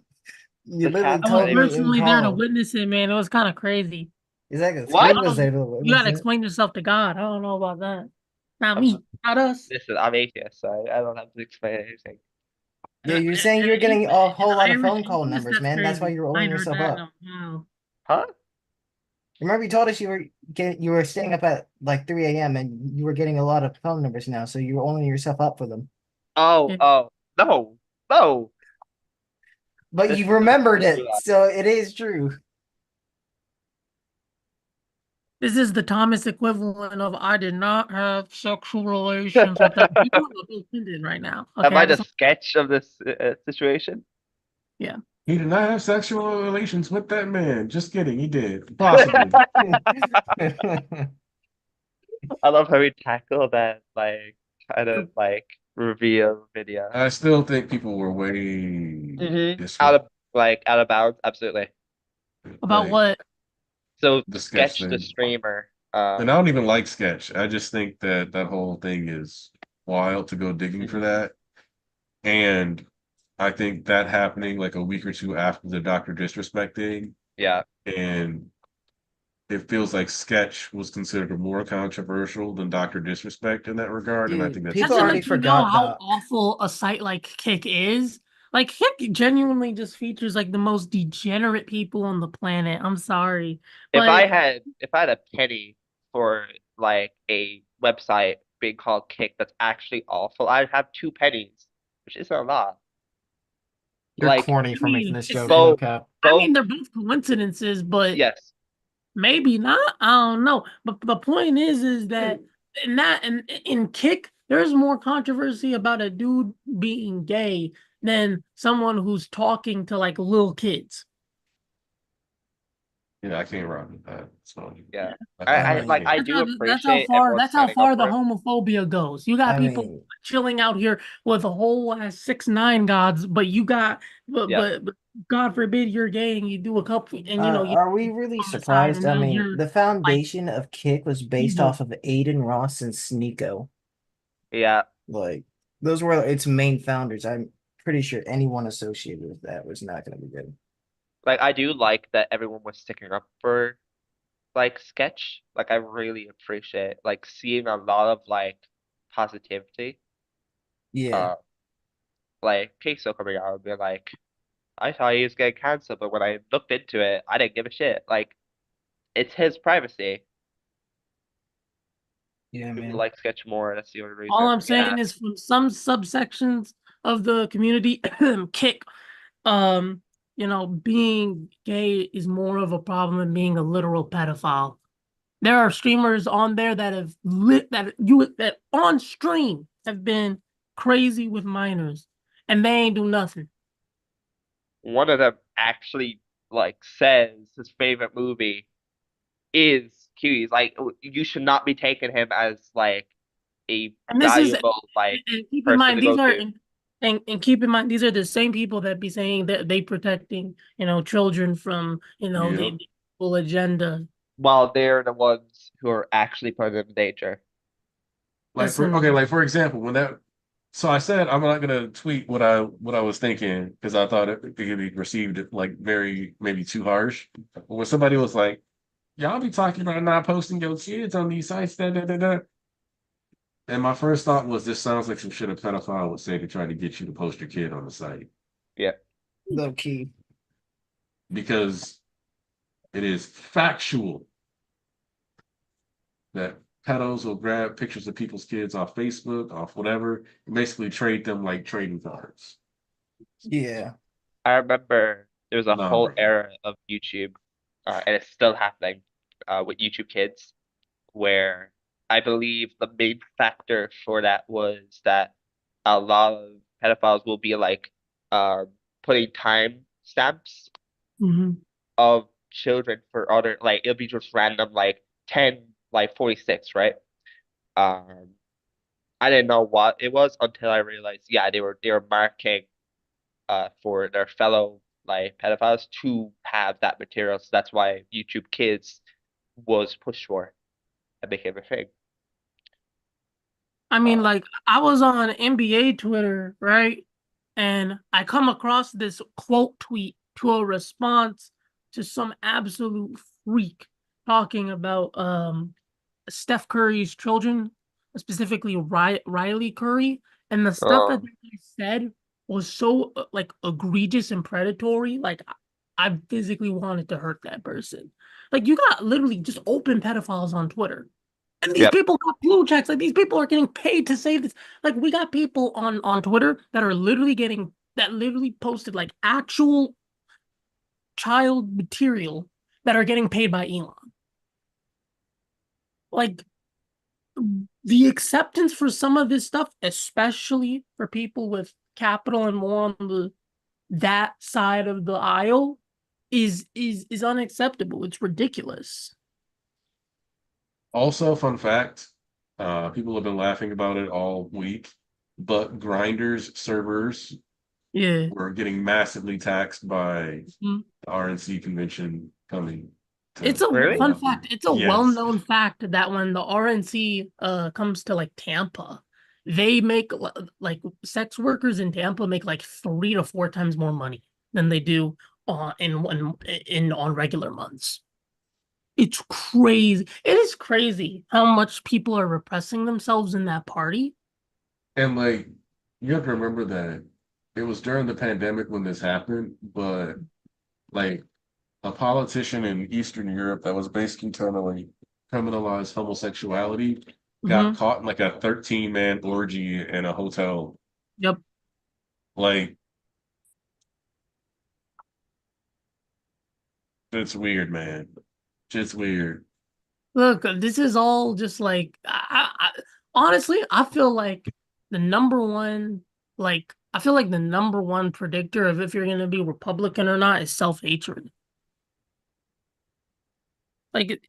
You The literally cat I was told me in personally there to call. witness it, man. It was kind of crazy. Exactly. What? Squid was there to You witness gotta it. explain yourself to God. I don't know about that. Not I'm- me, not us. Listen, I'm atheist, so I don't have to explain anything. Yeah, you're saying you're getting a whole lot of phone call Irish, numbers, man. That's why you're I oiling heard yourself that. up. No, no. Huh? Remember you told us you were staying up at like 3 a.m. and you were getting a lot of phone numbers now, so you're oiling yourself up for them. Oh, Yeah. oh, no. But This you is remembered too it, loud. so it is true. This is the Thomas equivalent of I did not have sexual relations with that. People are offended right now. Am Okay, I the sketch of this situation? yeah. He did not have sexual relations with that man. Just kidding, he did. Possibly. I love how we tackle that, like, kind of like reveal video. I still think people were way Out of bounds, absolutely. About like, what? So the sketch sketch the thing. streamer. And I don't even like sketch. I just think that that whole thing is wild to go digging for that. And I think that happening like a week or two after the Dr. Disrespect thing, Yeah. and it feels like sketch was considered more controversial than Dr. Disrespect in that regard. And I Dude, think that's people Doesn't already let you know forgot how about. awful a site like Kick is. Like Kick genuinely just features like the most degenerate people on the planet. I'm sorry, If I but had a penny for like a website being called Kick that's actually awful, I'd have 2 pennies, which isn't a lot. You're Like corny I for making mean, this it's, joke, no both cap. I both mean, they're both coincidences, but yes. maybe not. I don't know. But the point is that in Kick, there's more controversy about a dude being gay than someone who's talking to like little kids. yeah, I can't rock with that. So Yeah. I I like mean, I do That's how appreciate far everyone that's how standing up far the for him. homophobia goes. You got I people mean, chilling out here with a whole ass 6ix9ine gods, but you got Yeah. but God forbid you're gay and you do a couple and you know you are we really on the side surprised? and I now mean, you're the like foundation of Kick was based evil. off of Aiden Ross and Sneeko. Yeah. Like, those were its main founders. I'm pretty sure anyone associated with that was not going to be good. Like I do like that everyone was sticking up for like sketch. Like I really appreciate like seeing a lot of like positivity. Yeah. Uh like Queso coming out and be like, I thought he was getting canceled, but when I looked into it, I didn't give a shit. Like, it's his privacy. Yeah, People man. like Sketch more. That's the only reason. All I'm Yeah. saying is from some subsections of the community, kick, being gay is more of a problem than being a literal pedophile. There are streamers on there that have that on stream have been crazy with minors, and they ain't do nothing. One of them actually like says his favorite movie is Cuties. Like, you should not be taking him as like a And this is, valuable like and keep in person mind, to go to. and keep in mind, these are the same people that be saying that they protecting, children from, Yep. the full agenda. While they're the ones who are actually putting them in danger. Like for Listen. for example, when that so I said I'm not gonna tweet what I was thinking because I thought it could be received like very maybe too harsh. But when somebody was like, "Y'all be talking about not posting your kids on these sites," da da da da. And my first thought was, this sounds like some shit a pedophile would say to try to get you to post your kid on the site. Yeah. Low key. Because it is factual that pedos will grab pictures of people's kids off Facebook, off whatever, and basically trade them like trading cards. Yeah. I remember there was a Nah, whole bro. era of YouTube, and it's still happening, with YouTube Kids, where I believe the main factor for that was that a lot of pedophiles will be like, putting time stamps Mhm. of children for other, like, it'll be just random, like 10, like 46, right? Um, I didn't know what it was until I realized, yeah, they were marking for their fellow like pedophiles to have that material. So that's why YouTube Kids was pushed for and became a thing. I mean, like, I was on NBA Twitter, right? And I come across this quote tweet to a response to some absolute freak talking about Steph Curry's children, specifically Riley Curry, and the stuff that he said was so like egregious and predatory. Like, I physically wanted to hurt that person. Like, you got literally just open pedophiles on Twitter. And these Yep. people got blue checks. Like, these people are getting paid to say this. Like, we got people on Twitter that are literally posted like actual child material that are getting paid by Elon. Like, the acceptance for some of this stuff, especially for people with capital and more on that side of the aisle, is unacceptable. It's ridiculous. Also, fun fact, people have been laughing about it all week, but Grindr's servers Yeah. were getting massively taxed by Mhm. the RNC convention coming. It's a Really? fun fact. It's a Yes. well-known fact that when the RNC comes to like Tampa, they make like sex workers in Tampa make like 3 to 4 times more money than they do on regular months. It's crazy. It is crazy how much people are repressing themselves in that party. And like, you have to remember that it was during the pandemic when this happened, but like a politician in Eastern Europe that was basically trying to like criminalize homosexuality got caught in like a 13-man orgy in a hotel. Yep. Like, it's weird, man. Just weird. Look, this is all just like honestly, I feel like the number one predictor of if you're going to be Republican or not is self-hatred. Like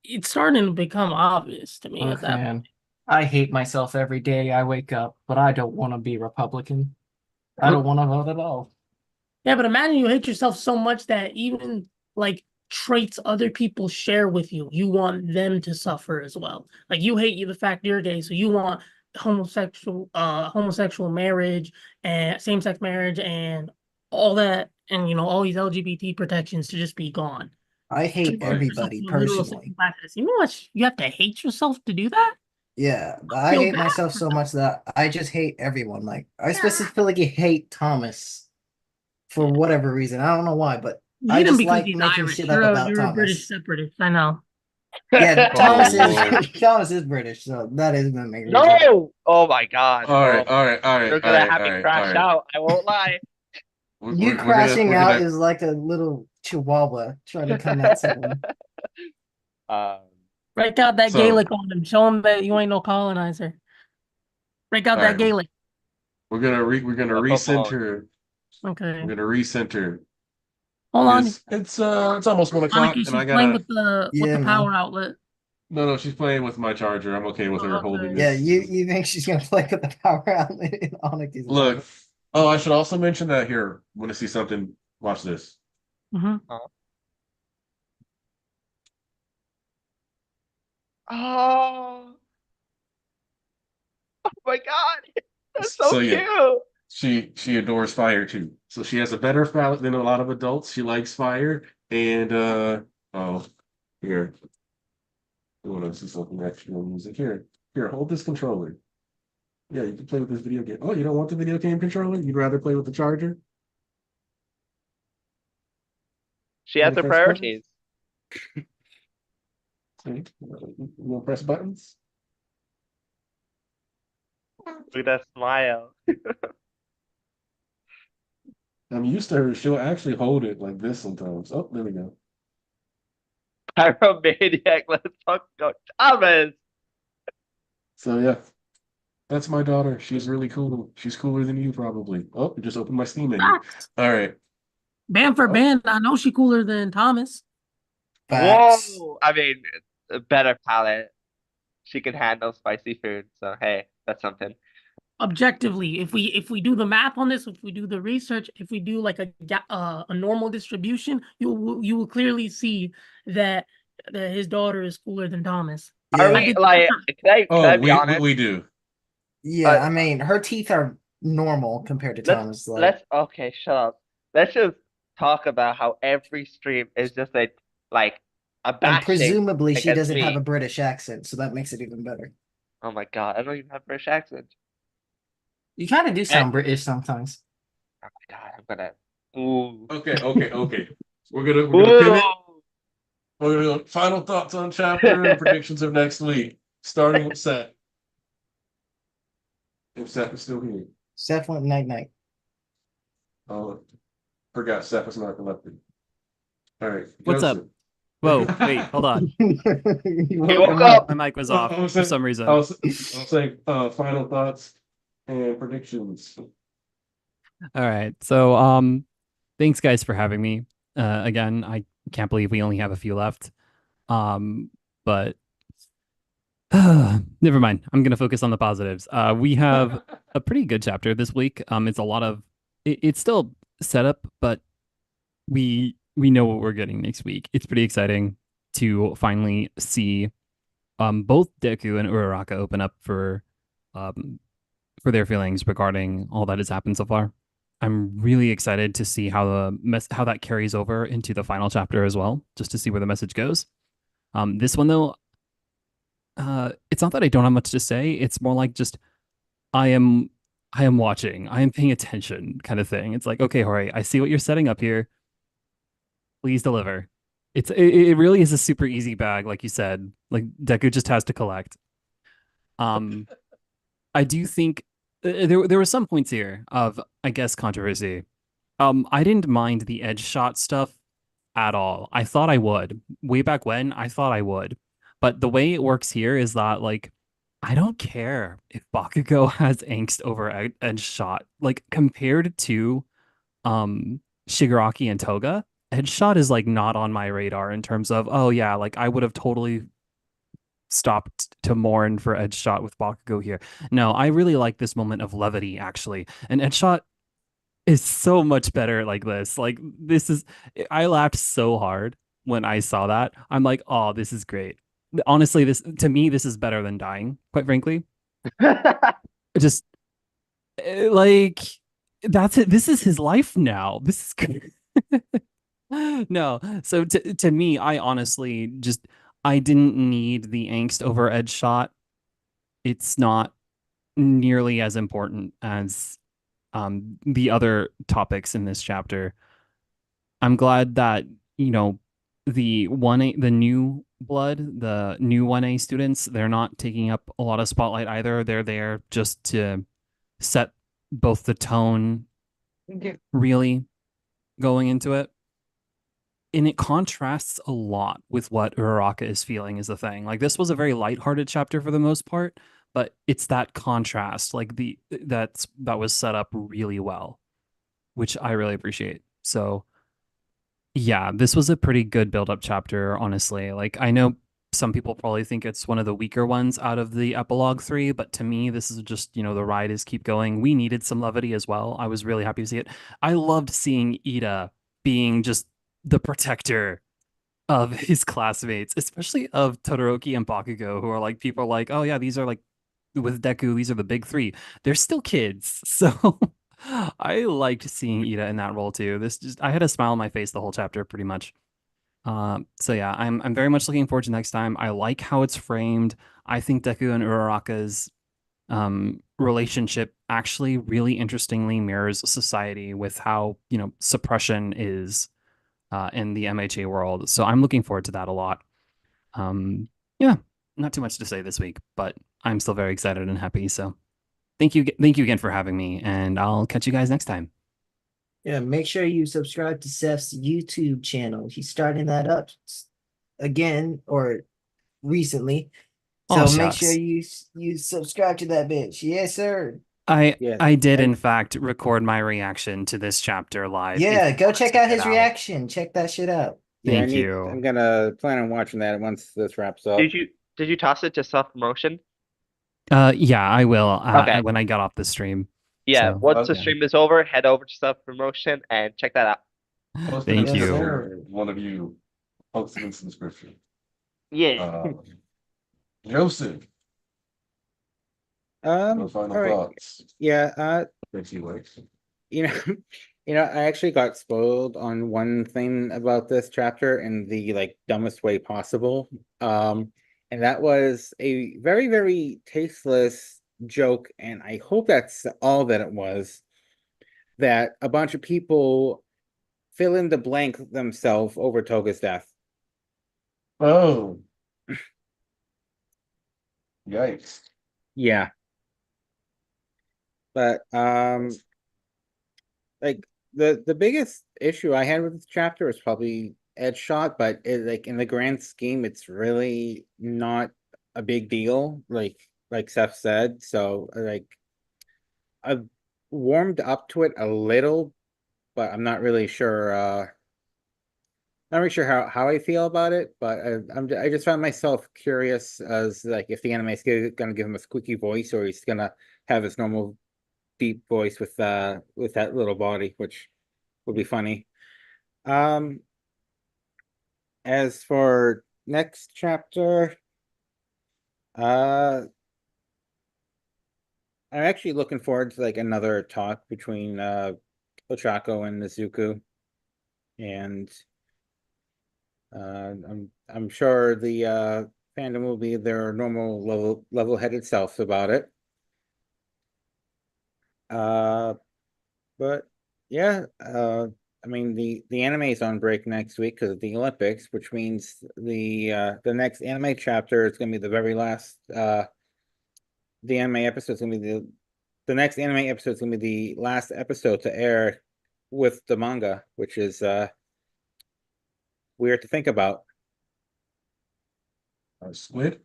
it's starting to become obvious to me at Look, that man, point. I hate myself every day I wake up, but I don't want to be Republican. I don't want to vote at all. Yeah, but imagine you hate yourself so much that even like traits other people share with you, you want them to suffer as well. Like you hate the fact you're gay, so you want homosexual marriage and same-sex marriage and all that, and all these LGBT protections to just be gone. I hate To make yourself everybody a literal personally. sexual practice. You know what? You have to hate yourself to do that? Yeah, but I Feel hate bad myself for so them. much that I just hate everyone. Like, I specifically hate Thomas. for whatever reason. I don't know why, but You I hate him just because like he's making Irish. shit up about You're a British Thomas. separatist. I know. Yeah, Thomas is Oh. Thomas is British, so that is the main reason. No! Oh my god. All right, Oh, all right, all right, you're all gonna right, have all me right, crash all right. out. I won't lie. You We're crashing we're out gonna, is like a little chihuahua trying to come at someone. Um, Break out that So- Gaelic on him. Show him that you ain't no colonizer. Break out All that right. Gaelic. we're gonna Football. recenter. Okay. We're gonna recenter. Hold on. It's almost 1 o'clock, Monica, and she's I playing gotta. with Yeah, the man. power outlet. No, she's playing with my charger. I'm okay with her Okay. holding Yeah, this. you think she's gonna play with the power outlet in Onyx's Look. life? Oh, I should also mention that here. Want to see something? Watch this. Mm-hmm. Oh. Oh my god. That's so, So, yeah. cute. She adores fire too. So she has a better palate than a lot of adults. She likes fire. And oh, here. I want to see something extra music. Here, hold this controller. Yeah, you can play with this video game. Oh, you don't want the video game controller? You'd rather play with the charger? She has her Wanna press priorities. See? You want to press buttons? Look at that smile. I'm used to her. She'll actually hold it like this sometimes. Oh, there we go. Pyromaniac, let's talk about Thomas. So yeah, that's my daughter. She's really cool. She's cooler than you probably. Oh, I just opened my Steam menu. All right. Band for Oh. band, I know she cooler than Thomas. Facts. Whoa! I mean, a better palate. She can handle spicy food, so hey, that's something. Objectively, if we do the math on this, if we do the research, if we do like a normal distribution, you will clearly see that his daughter is cooler than Thomas. Are Yeah. we like? Can I be honest? we do. Yeah, I mean, her teeth are normal compared to Thomas. Let's okay, shut up. Let's just talk about how every stream is just like a and bashing presumably she against doesn't have me. a British accent, so that makes it even better. Oh my god, I don't even have a British accent. You kind of do sound British sometimes. Oh my god, I'm gonna. Ooh. Okay. We're gonna pivot. Ooh. We're gonna go final thoughts on chapter and predictions of next week. Starting with Seth. If Seth is still here. Seth went night night. Oh, forgot Seth was not collected. All right. What's up? Joseph. Whoa, wait, hold on. You He woke woke him up. My mic was off I was for saying- some reason. I'll say final thoughts and predictions. All right. So thanks guys for having me. Again, I can't believe we only have a few left. But never mind. I'm gonna focus on the positives. We have a pretty good chapter this week. It's a lot of it's still setup, but we know what we're getting next week. It's pretty exciting to finally see both Deku and Uraraka open up for their feelings regarding all that has happened so far. I'm really excited to see how how that carries over into the final chapter as well, just to see where the message goes. This one though, it's not that I don't have much to say. It's more like just I am watching, I am paying attention kind of thing. It's like, okay, Hori, I see what you're setting up here. Please deliver. It really is a super easy bag, like you said. Like Deku just has to collect. I do think there were some points here of, I guess, controversy. I didn't mind the edge shot stuff at all. I thought I would. Way back when, I thought I would. But the way it works here is that, like, I don't care if Bakugo has angst over edge shot. Like, compared to Shigaraki and Toga, edge shot is, like, not on my radar in terms of, oh, yeah, like, I would have totally stopped to mourn for edge shot with Bakugo here. No, I really like this moment of levity, actually. And edge shot is so much better like this. Like, this is, I laughed so hard when I saw that. I'm like, oh, this is great. Honestly, this, to me, this is better than dying, quite frankly. Just like, that's it. This is his life now. This is good. No, so to me, I honestly just, I didn't need the angst over edge shot. It's not nearly as important as the other topics in this chapter. I'm glad that, the new blood, the new 1A students, they're not taking up a lot of spotlight either. They're there just to set both the tone really going into it. And it contrasts a lot with what Uraraka is feeling is the thing. Like, this was a very lighthearted chapter for the most part, but it's that contrast, like that was set up really well, which I really appreciate. So yeah, this was a pretty good build-up chapter, honestly. Like, I know some people probably think it's one of the weaker ones out of the epilogue 3, but to me, this is just, the ride is keep going. We needed some levity as well. I was really happy to see it. I loved seeing Ida being just the protector of his classmates, especially of Todoroki and Bakugo, who are like, people are like, oh yeah, these are like, with Deku, these are the big three. They're still kids. So I liked seeing Ida in that role too. I had a smile on my face the whole chapter pretty much. So yeah, I'm very much looking forward to next time. I like how it's framed. I think Deku and Uraraka's relationship actually really interestingly mirrors society with how, suppression is in the MHA world. So I'm looking forward to that a lot. Yeah, not too much to say this week, but I'm still very excited and happy. So thank you again for having me, and I'll catch you guys next time. Yeah, make sure you subscribe to Seth's YouTube channel. He's starting that up again or recently. So Oh, make sure shucks. you subscribe to that bitch. Yes, sir. I did in fact record my reaction to this chapter live. Yeah, if you go wanna check check out it his reaction. Check that shit out. Yeah, Thank you. I'm gonna plan on watching that once this wraps up. Did you toss it to self-promotion? Yeah, I will Okay. when I get off the stream. Yeah, So, once the Okay. stream is over, head over to self-promotion and check that out. Post it in thank the Yes, you. sir. one of you post it in the description. Yeah. Joseph, no All final right. thoughts. Yeah, Thank you, Lex. you know, I actually got spoiled on one thing about this chapter in the like dumbest way possible. And that was a very, very tasteless joke, and I hope that's all that it was. That a bunch of people fill in the blank themselves over Toga's death. Oh, yikes. Yeah. But like the biggest issue I had with this chapter is probably Edge Shot, but like in the grand scheme, it's really not a big deal, like Seth said. So like I've warmed up to it a little, but I'm not really sure not really sure how I feel about it, but I just found myself curious as like if the anime is gonna give him a squeaky voice or he's gonna have his normal deep voice with that little body, which would be funny. As for next chapter, I'm actually looking forward to like another talk between Ochako and Nezuko, and I'm sure the fandom will be their normal level-headed selves about it. But yeah, I mean the anime is on break next week because of the Olympics, which means the next anime chapter is gonna be the very last the anime episode is gonna be the next anime episode is gonna be the last episode to air with the manga, which is weird to think about. Squid?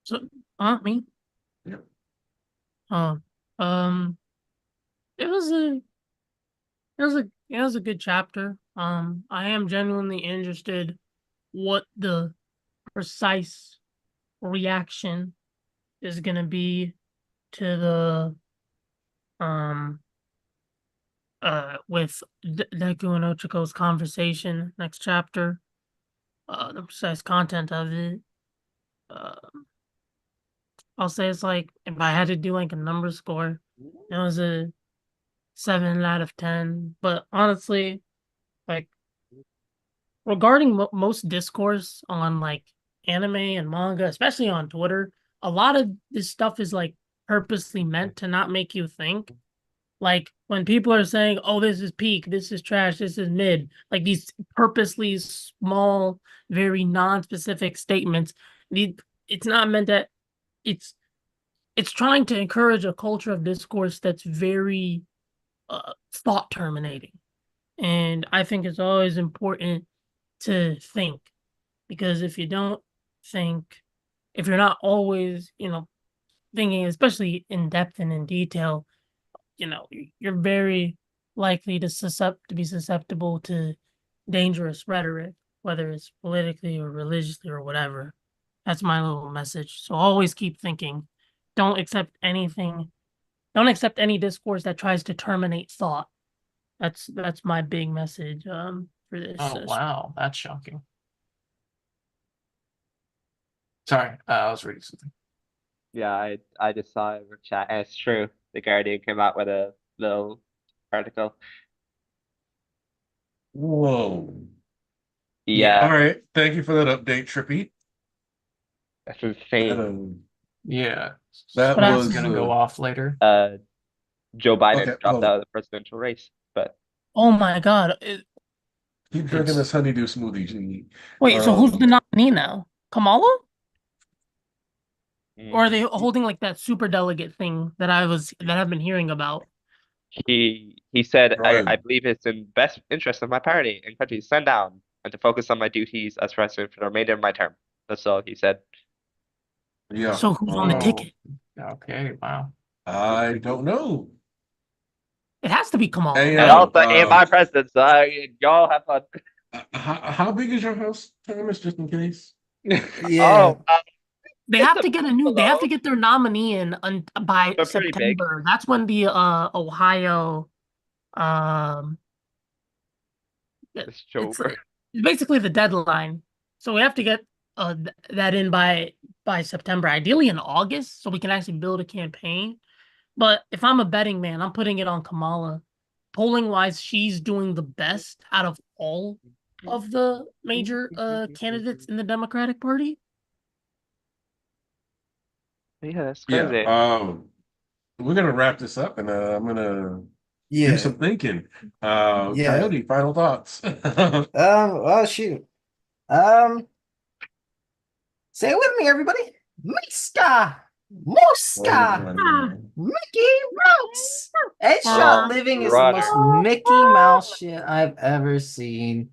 So, me? Yep. Um, it was a it was a good chapter. I am genuinely interested what the precise reaction is gonna be to the with Deku and Ochiko's conversation next chapter. The precise content of it. I'll say it's like if I had to do like a number score, it was a 7 out of 10. But honestly, like regarding most discourse on like anime and manga, especially on Twitter, a lot of this stuff is like purposely meant to not make you think. Like when people are saying, "Oh, this is peak, this is trash, this is mid," like these purposely small, very non-specific statements. It's not meant that it's it's trying to encourage a culture of discourse that's very thought terminating. And I think it's always important to think, because if you don't think, if you're not always, thinking, especially in depth and in detail, you're very likely to be susceptible to dangerous rhetoric, whether it's politically or religiously or whatever. That's my little message. So always keep thinking. Don't accept anything. Don't accept any discourse that tries to terminate thought. That's my big message for this. Oh wow, that's shocking. Sorry, I was reading something. Yeah, I just saw it in the chat, and it's true. The Guardian came out with a little article. Whoa. Yeah, All right. Thank you for that update, Trippy. that's That, insane. Yeah, that But was was gonna go off later. Joe Biden okay. dropped Hold out on. of the presidential race, but oh my God. Keep drinking this honeydew smoothie, G. Wait, so who's the nominee now? Kamala? Or are they mm, holding like that super delegate thing that I've been hearing about? he said, Go I ahead. believe it's in best interest of my party and country to stand down and to focus on my duties as president for the remainder of my term. That's all he said. Yeah. So who's on the ticket? Okay, wow. I don't know. It has to be Kamala. Hey, And yo, also, ain't my president, so y'all have fun. how big is your house, Thomas? Just in case. Oh, They it's have a to get they have to get their nominee in by They're pretty big. September. That's when the Ohio um It's it's Joker. basically the deadline. So we have to get that in by September, ideally in August, so we can actually build a campaign. But if I'm a betting man, I'm putting it on Kamala. Polling wise, she's doing the best out of all of the major candidates in the Democratic Party. Yeah, that's Yeah. crazy. We're gonna wrap this up, and I'm gonna do Yeah. some thinking. Yeah. Coyote, final thoughts. Oh shoot. Um, say it with me, everybody. Miska, Muska, Mickey Mouse. Headshot Living is the most brother. Mickey Mouse shit I've ever seen.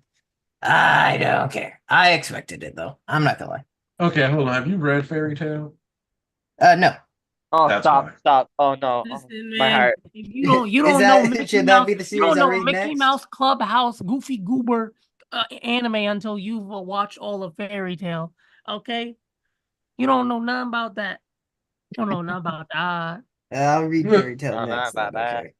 I don't care. I expected it though. I'm not gonna lie. Okay, hold on. Have you read Fairy Tale? No. Oh, That's stop, fine. stop. Oh no. Oh, Listen, my man, heart. if you Is don't that- know Mickey should that Mouse, be the you series don't I know read Mickey next? Mouse Clubhouse Goofy Goober anime until you've watched all of Fairy Tale. Okay, you don't know nothing about that. You don't know nothing about that. I'll read Fairy Tale No, not next then. about that. Okay.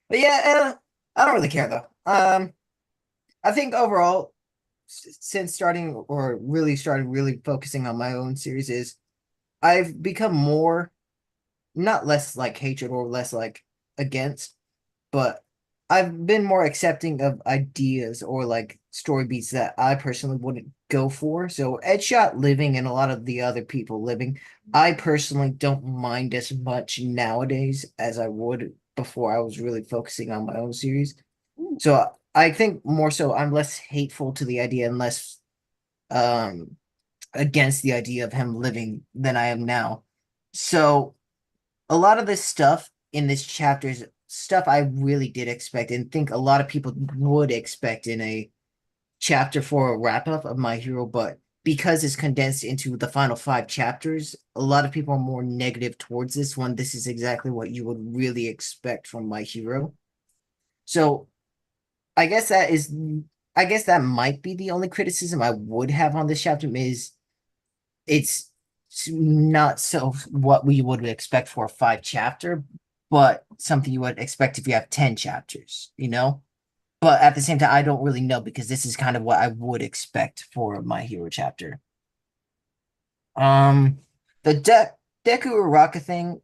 But yeah, I don't really care though. I think overall, since starting or really started really focusing on my own series, is I've become more, not less like hatred or less like against, but I've been more accepting of ideas or like story beats that I personally wouldn't go for. So Edshot Living and a lot of the other people living, I personally don't mind as much nowadays as I would before I was really focusing on my own series. So I think more so I'm less hateful to the idea and less um against the idea of him living than I am now. So a lot of this stuff in this chapter is stuff I really did expect and think a lot of people would expect in a chapter for a wrap up of My Hero, but because it's condensed into the final 5 chapters, a lot of people are more negative towards this one. This is exactly what you would really expect from My Hero. So I guess that might be the only criticism I would have on this chapter is it's not so what we would expect for a 5 chapter, but something you would expect if you have 10 chapters, you know? But at the same time, I don't really know because this is kind of what I would expect for My Hero chapter. The Deku Uraraka thing,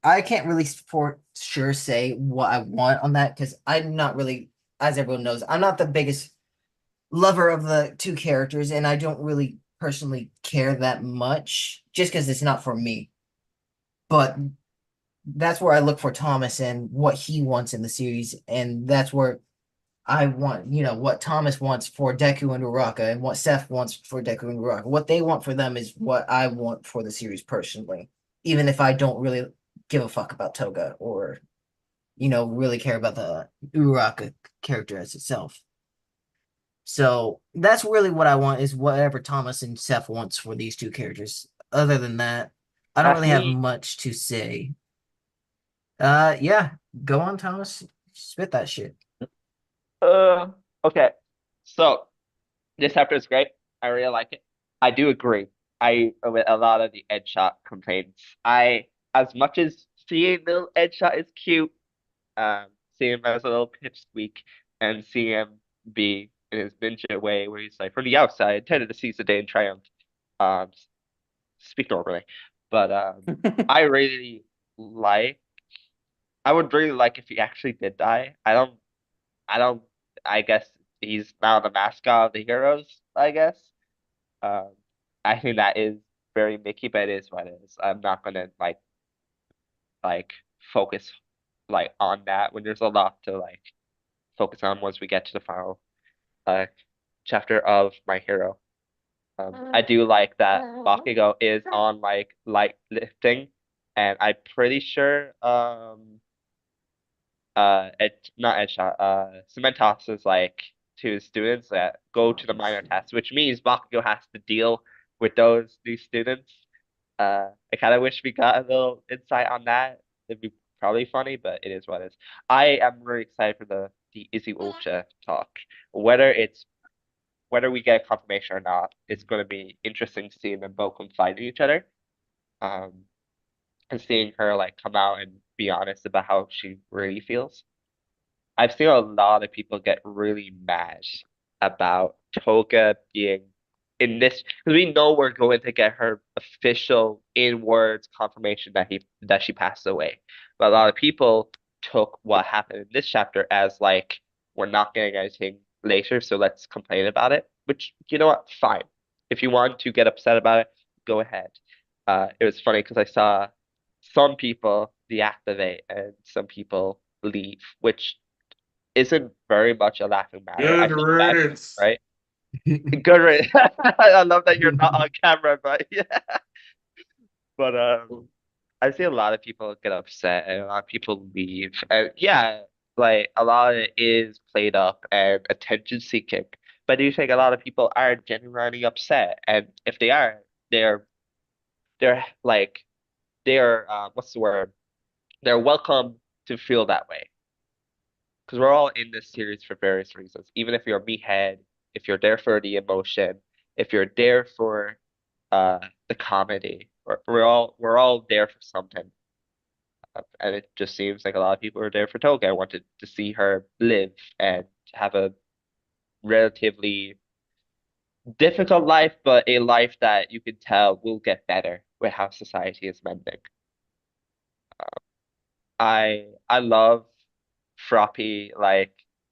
I can't really for sure say what I want on that because I'm not really, as everyone knows, I'm not the biggest lover of the 2 characters, and I don't really personally care that much just because it's not for me. But that's where I look for Thomas and what he wants in the series, and that's where I want, what Thomas wants for Deku and Uraraka, and what Seth wants for Deku and Uraraka. What they want for them is what I want for the series personally, even if I don't really give a fuck about Toga or, really care about the Uraraka character as itself. So that's really what I want, is whatever Thomas and Seth wants for these two characters. Other than that, I don't really have He much to say. Yeah, go on, Thomas. Spit that shit. okay. So this chapter is great. I really like it. I do agree. With a lot of the Edgeshot complaints. As much as seeing little Edgeshot is cute, seeing him as a little pipsqueak and seeing him be in his ninja way where he's like, from the outside, intended to seize the day in triumph. Um, speak normally. But I really like. I would really like if he actually did die. I don't. I guess he's now the mascot of the heroes. I guess. Um, I think that is very Mickey, but it is what it is. I'm not gonna like focus on that when there's a lot to focus on once we get to the final chapter of My Hero. I do like that Bakugo is on light lifting, and I'm pretty sure not Edshot, Cementos is to his students that go to the minor test, which means Bakugo has to deal with those new students. I kind of wish we got a little insight on that. It'd be probably funny, but it is what it is. I am really excited for the Izzy Ulcha talk. Whether we get confirmation or not, it's going to be interesting seeing them both fighting each other. And seeing her come out and be honest about how she really feels. I've seen a lot of people get really mad about Toga being in this because we know we're going to get her official in words confirmation that she passed away. But a lot of people took what happened in this chapter as we're not getting anything later, so let's complain about it. Which, you know what, fine. If you want to get upset about it, go ahead. It was funny because I saw some people deactivate and some people leave, which isn't very much a laughing matter. I Good feel bad, riddance. right? Good riddance. I love that you're not on camera, but yeah. But I see a lot of people get upset and a lot of people leave. And yeah, a lot of it is played up and attention seeking. But do you think a lot of people are genuinely upset? And if they are, they're they're they're what's the word? They're welcome to feel that way. Because we're all in this series for various reasons. Even if you're a meathead, if you're there for the emotion, if you're there for the comedy, we're all there for something. And it just seems like a lot of people are there for Toga. I wanted to see her live and have a relatively difficult life, but a life that you can tell will get better with how society is mending. I love Froppy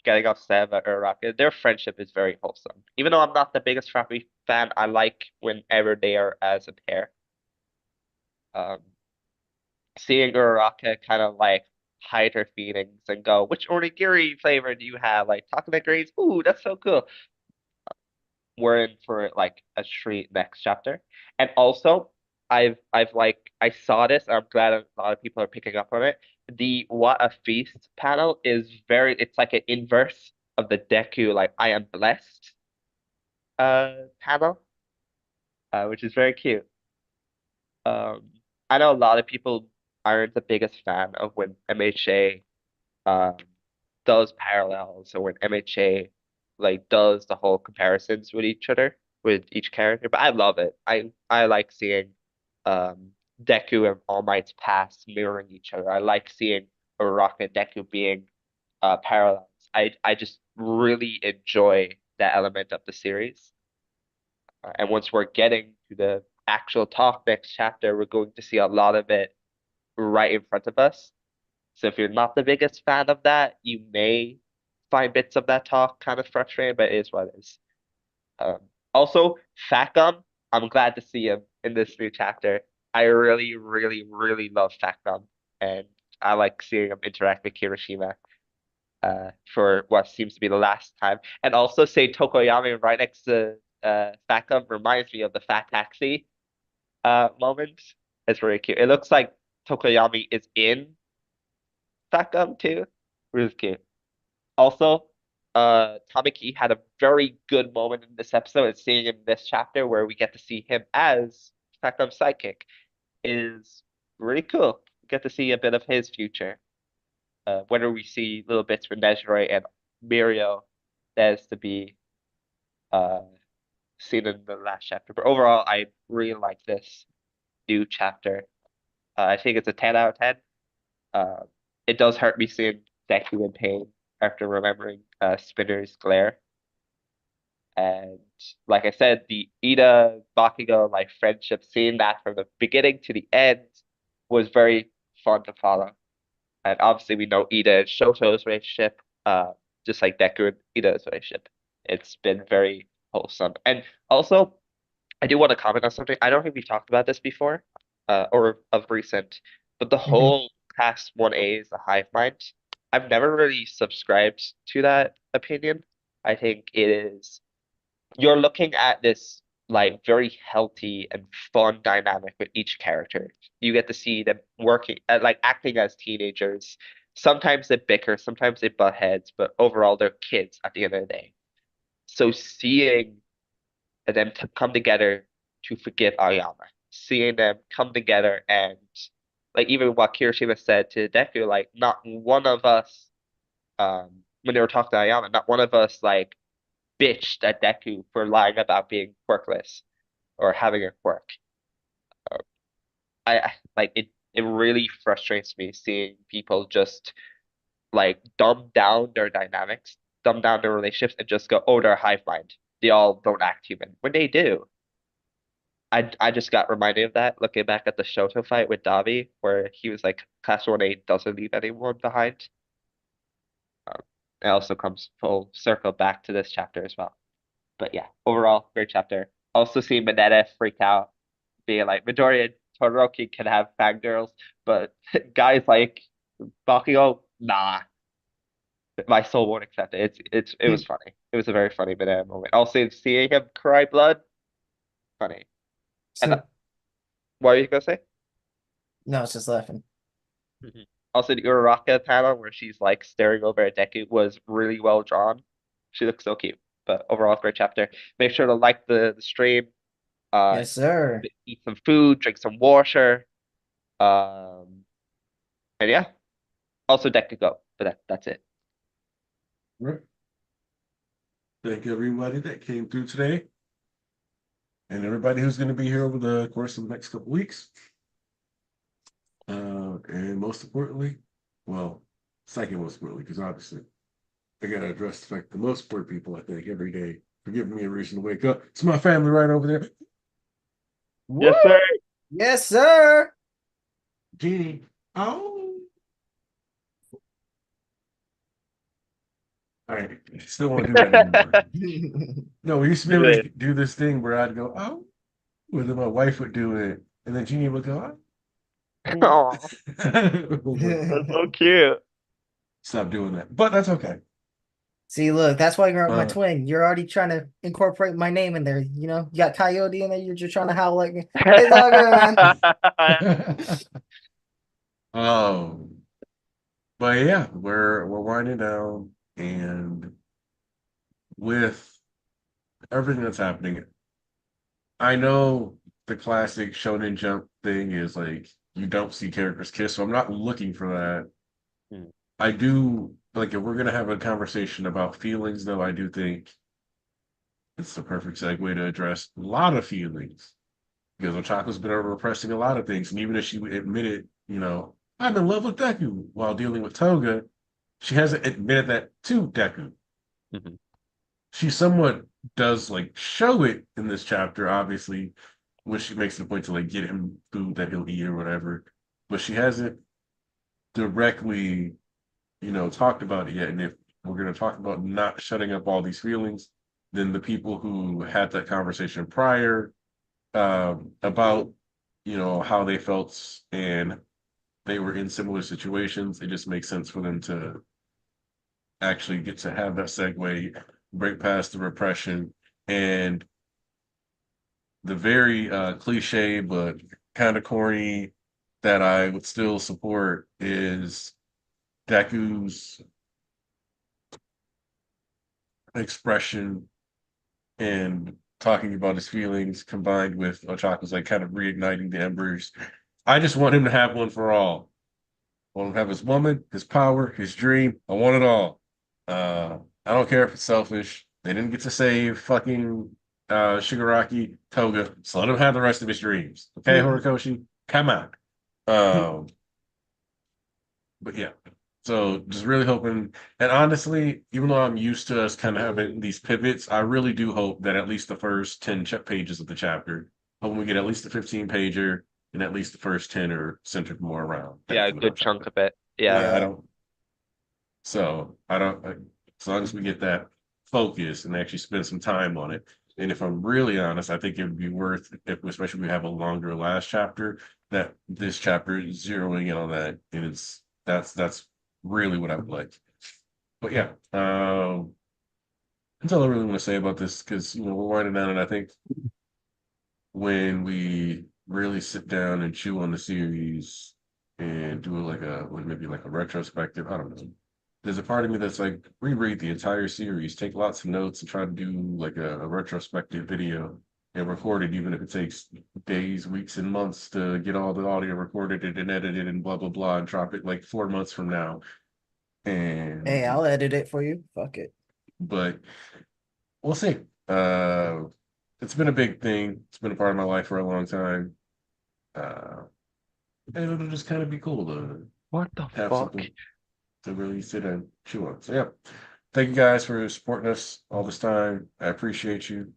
getting upset about Uraraka. Their friendship is very wholesome. Even though I'm not the biggest Froppy fan, I like whenever they are as a pair. Um, Seeing Uraraka kind of hide her feelings and go, which onigiri flavor do you have? Taco greens. Ooh, that's so cool. We're in for a treat next chapter. And also, I saw this. I'm glad a lot of people are picking up on it. The What a Feast panel is it's like an inverse of the Deku I am blessed panel, which is very cute. I know a lot of people aren't the biggest fan of when MHA um does parallels or when MHA does the whole comparisons with each other with each character, but I love it. I like seeing Deku and All Might's past mirroring each other. I like seeing Uraraka and Deku being parallels. I just really enjoy that element of the series. And once we're getting to the actual talk next chapter, we're going to see a lot of it right in front of us. So if you're not the biggest fan of that, you may find bits of that talk kind of frustrating, but it is what it is. Also, Facum, I'm glad to see him in this new chapter. I really, really, really love Facum, and I like seeing him interact with Kirishima for what seems to be the last time. And also say Tokoyami right next to Fat Gum reminds me of the Fat Taxi moment. It's very cute. It looks like Tokoyami is in Fat Gum too. Really cute. Also, Tamaki had a very good moment in this episode, and seeing him in this chapter where we get to see him as Fat Gum's sidekick is really cool. We get to see a bit of his future. Whether we see little bits for Nejire and Mirio, that is to be seen in the last chapter. But overall, I really like this new chapter. I think it's a 10 out of 10. It does hurt me seeing Deku in pain after remembering Spinner's glare. And like I said, the Ida Bakugo like friendship, seeing that from the beginning to the end was very fun to follow. And obviously we know Ida and Shoto's relationship, just like Deku and Ida's relationship. It's been very wholesome. And also, I do want to comment on something. I don't think we've talked about this before, or of recent, but the whole class 1A is a hive mind. I've never really subscribed to that opinion. I think it is, you're looking at this like very healthy and fun dynamic with each character. You get to see them working at like acting as teenagers. Sometimes they bicker, sometimes they butt heads, but overall they're kids at the end of the day. So seeing them to come together to forgive Aoyama, seeing them come together and like even what Kirishima said to Deku, like not one of us, when they were talking to Aoyama, not one of us like bitched at Deku for lying about being quirkless or having a quirk. I like it. It really frustrates me seeing people just like dumb down their dynamics, dumb down their relationships, and just go, "Oh, they're a hive mind. They all don't act human." When they do. I just got reminded of that looking back at the Shoto fight with Davi, where he was like, "Class 1A doesn't leave anyone behind." It also comes full circle back to this chapter as well. But yeah, overall, great chapter. Also seeing Mineta freak out, being like, Midoriya and Todoroki can have fangirls, but guys like Bakugo, nah, my soul won't accept it. It was funny. It was a very funny Mineta moment. Also seeing him cry blood, funny. And So, what are you gonna say? no, it's just laughing. Also, the Uraraka panel where she's like staring over at Deku was really well drawn. She looks so cute. But overall, great chapter. Make sure to like the stream. Yes, sir. Eat some food, drink some water. And yeah. Also Deku go. But that's it. Right. Thank everybody that came through today. And everybody who's going to be here over the course of the next couple weeks. And most importantly, well, second most importantly, because obviously I gotta address like the most important people I think every day for giving me a reason to wake up. It's my family right over there. Yes, sir. Yes, sir. Jeannie. Oh. All right. Still want to do that anymore. No, we used to be able to do this thing where I'd go, oh, where then my wife would do it, and then Jeannie would go, oh. Oh, that's so cute. Stop doing that. But that's okay. See, look, that's why you're my twin. You're already trying to incorporate my name in there. You know, you got Coyote in there. You're just trying to howl like me. It's all good, man. But yeah, we're winding down, and with everything that's happening, I know the classic Shonen Jump thing is like you don't see characters kiss, so I'm not looking for that. I do like if we're gonna have a conversation about feelings, though, I do think it's the perfect segue to address a lot of feelings. Because Ochaka's been repressing a lot of things, and even if she admitted, you know, I'm in love with Deku while dealing with Toga, she hasn't admitted that to Deku. She somewhat does like show it in this chapter, obviously, when she makes the point to like get him food that he'll eat or whatever, but she hasn't directly, you know, talked about it yet. And if we're going to talk about not shutting up all these feelings, then the people who had that conversation prior about, you know, how they felt and they were in similar situations. It just makes sense for them to actually get to have that segue, break past the repression, and the very cliche but kind of corny that I would still support is Deku's expression and talking about his feelings combined with Ochaka's like kind of reigniting the embers. I just want him to have one for all. I want him to have his woman, his power, his dream. I want it all. I don't care if it's selfish. They didn't get to save fucking Shigaraki Toga, so let him have the rest of his dreams. Okay, Horikoshi? Come on. But yeah. So just really hoping, and honestly, even though I'm used to us kind of having these pivots, I really do hope that at least the first 10 pages of the chapter, hoping we get at least a 15-pager, and at least the first 10 are centered more around. Yeah, a Deku and good Ochaka. chunk of it. Yeah. I don't. So I don't. As long as we get that focus and actually spend some time on it, and if I'm really honest, I think it would be worth, if, especially if we have a longer last chapter, that this chapter is zeroing in on that, and that's really what I would like. But yeah, that's all I really want to say about this, because we're winding down, and I think when we really sit down and chew on the series and do like maybe like a retrospective, I don't know. There's a part of me that's like, reread the entire series, take lots of notes, and try to do like a retrospective video and record it, even if it takes days, weeks, and months to get all the audio recorded and edited and blah blah blah, and drop it like 4 months from now. And Hey, I'll edit it for you. Fuck it. but we'll see. It's been a big thing. It's been a part of my life for a long time. And it'll just kind of be cool to What the have fuck? something to really sit and chew on. So yeah, thank you guys for supporting us all this time. I appreciate you.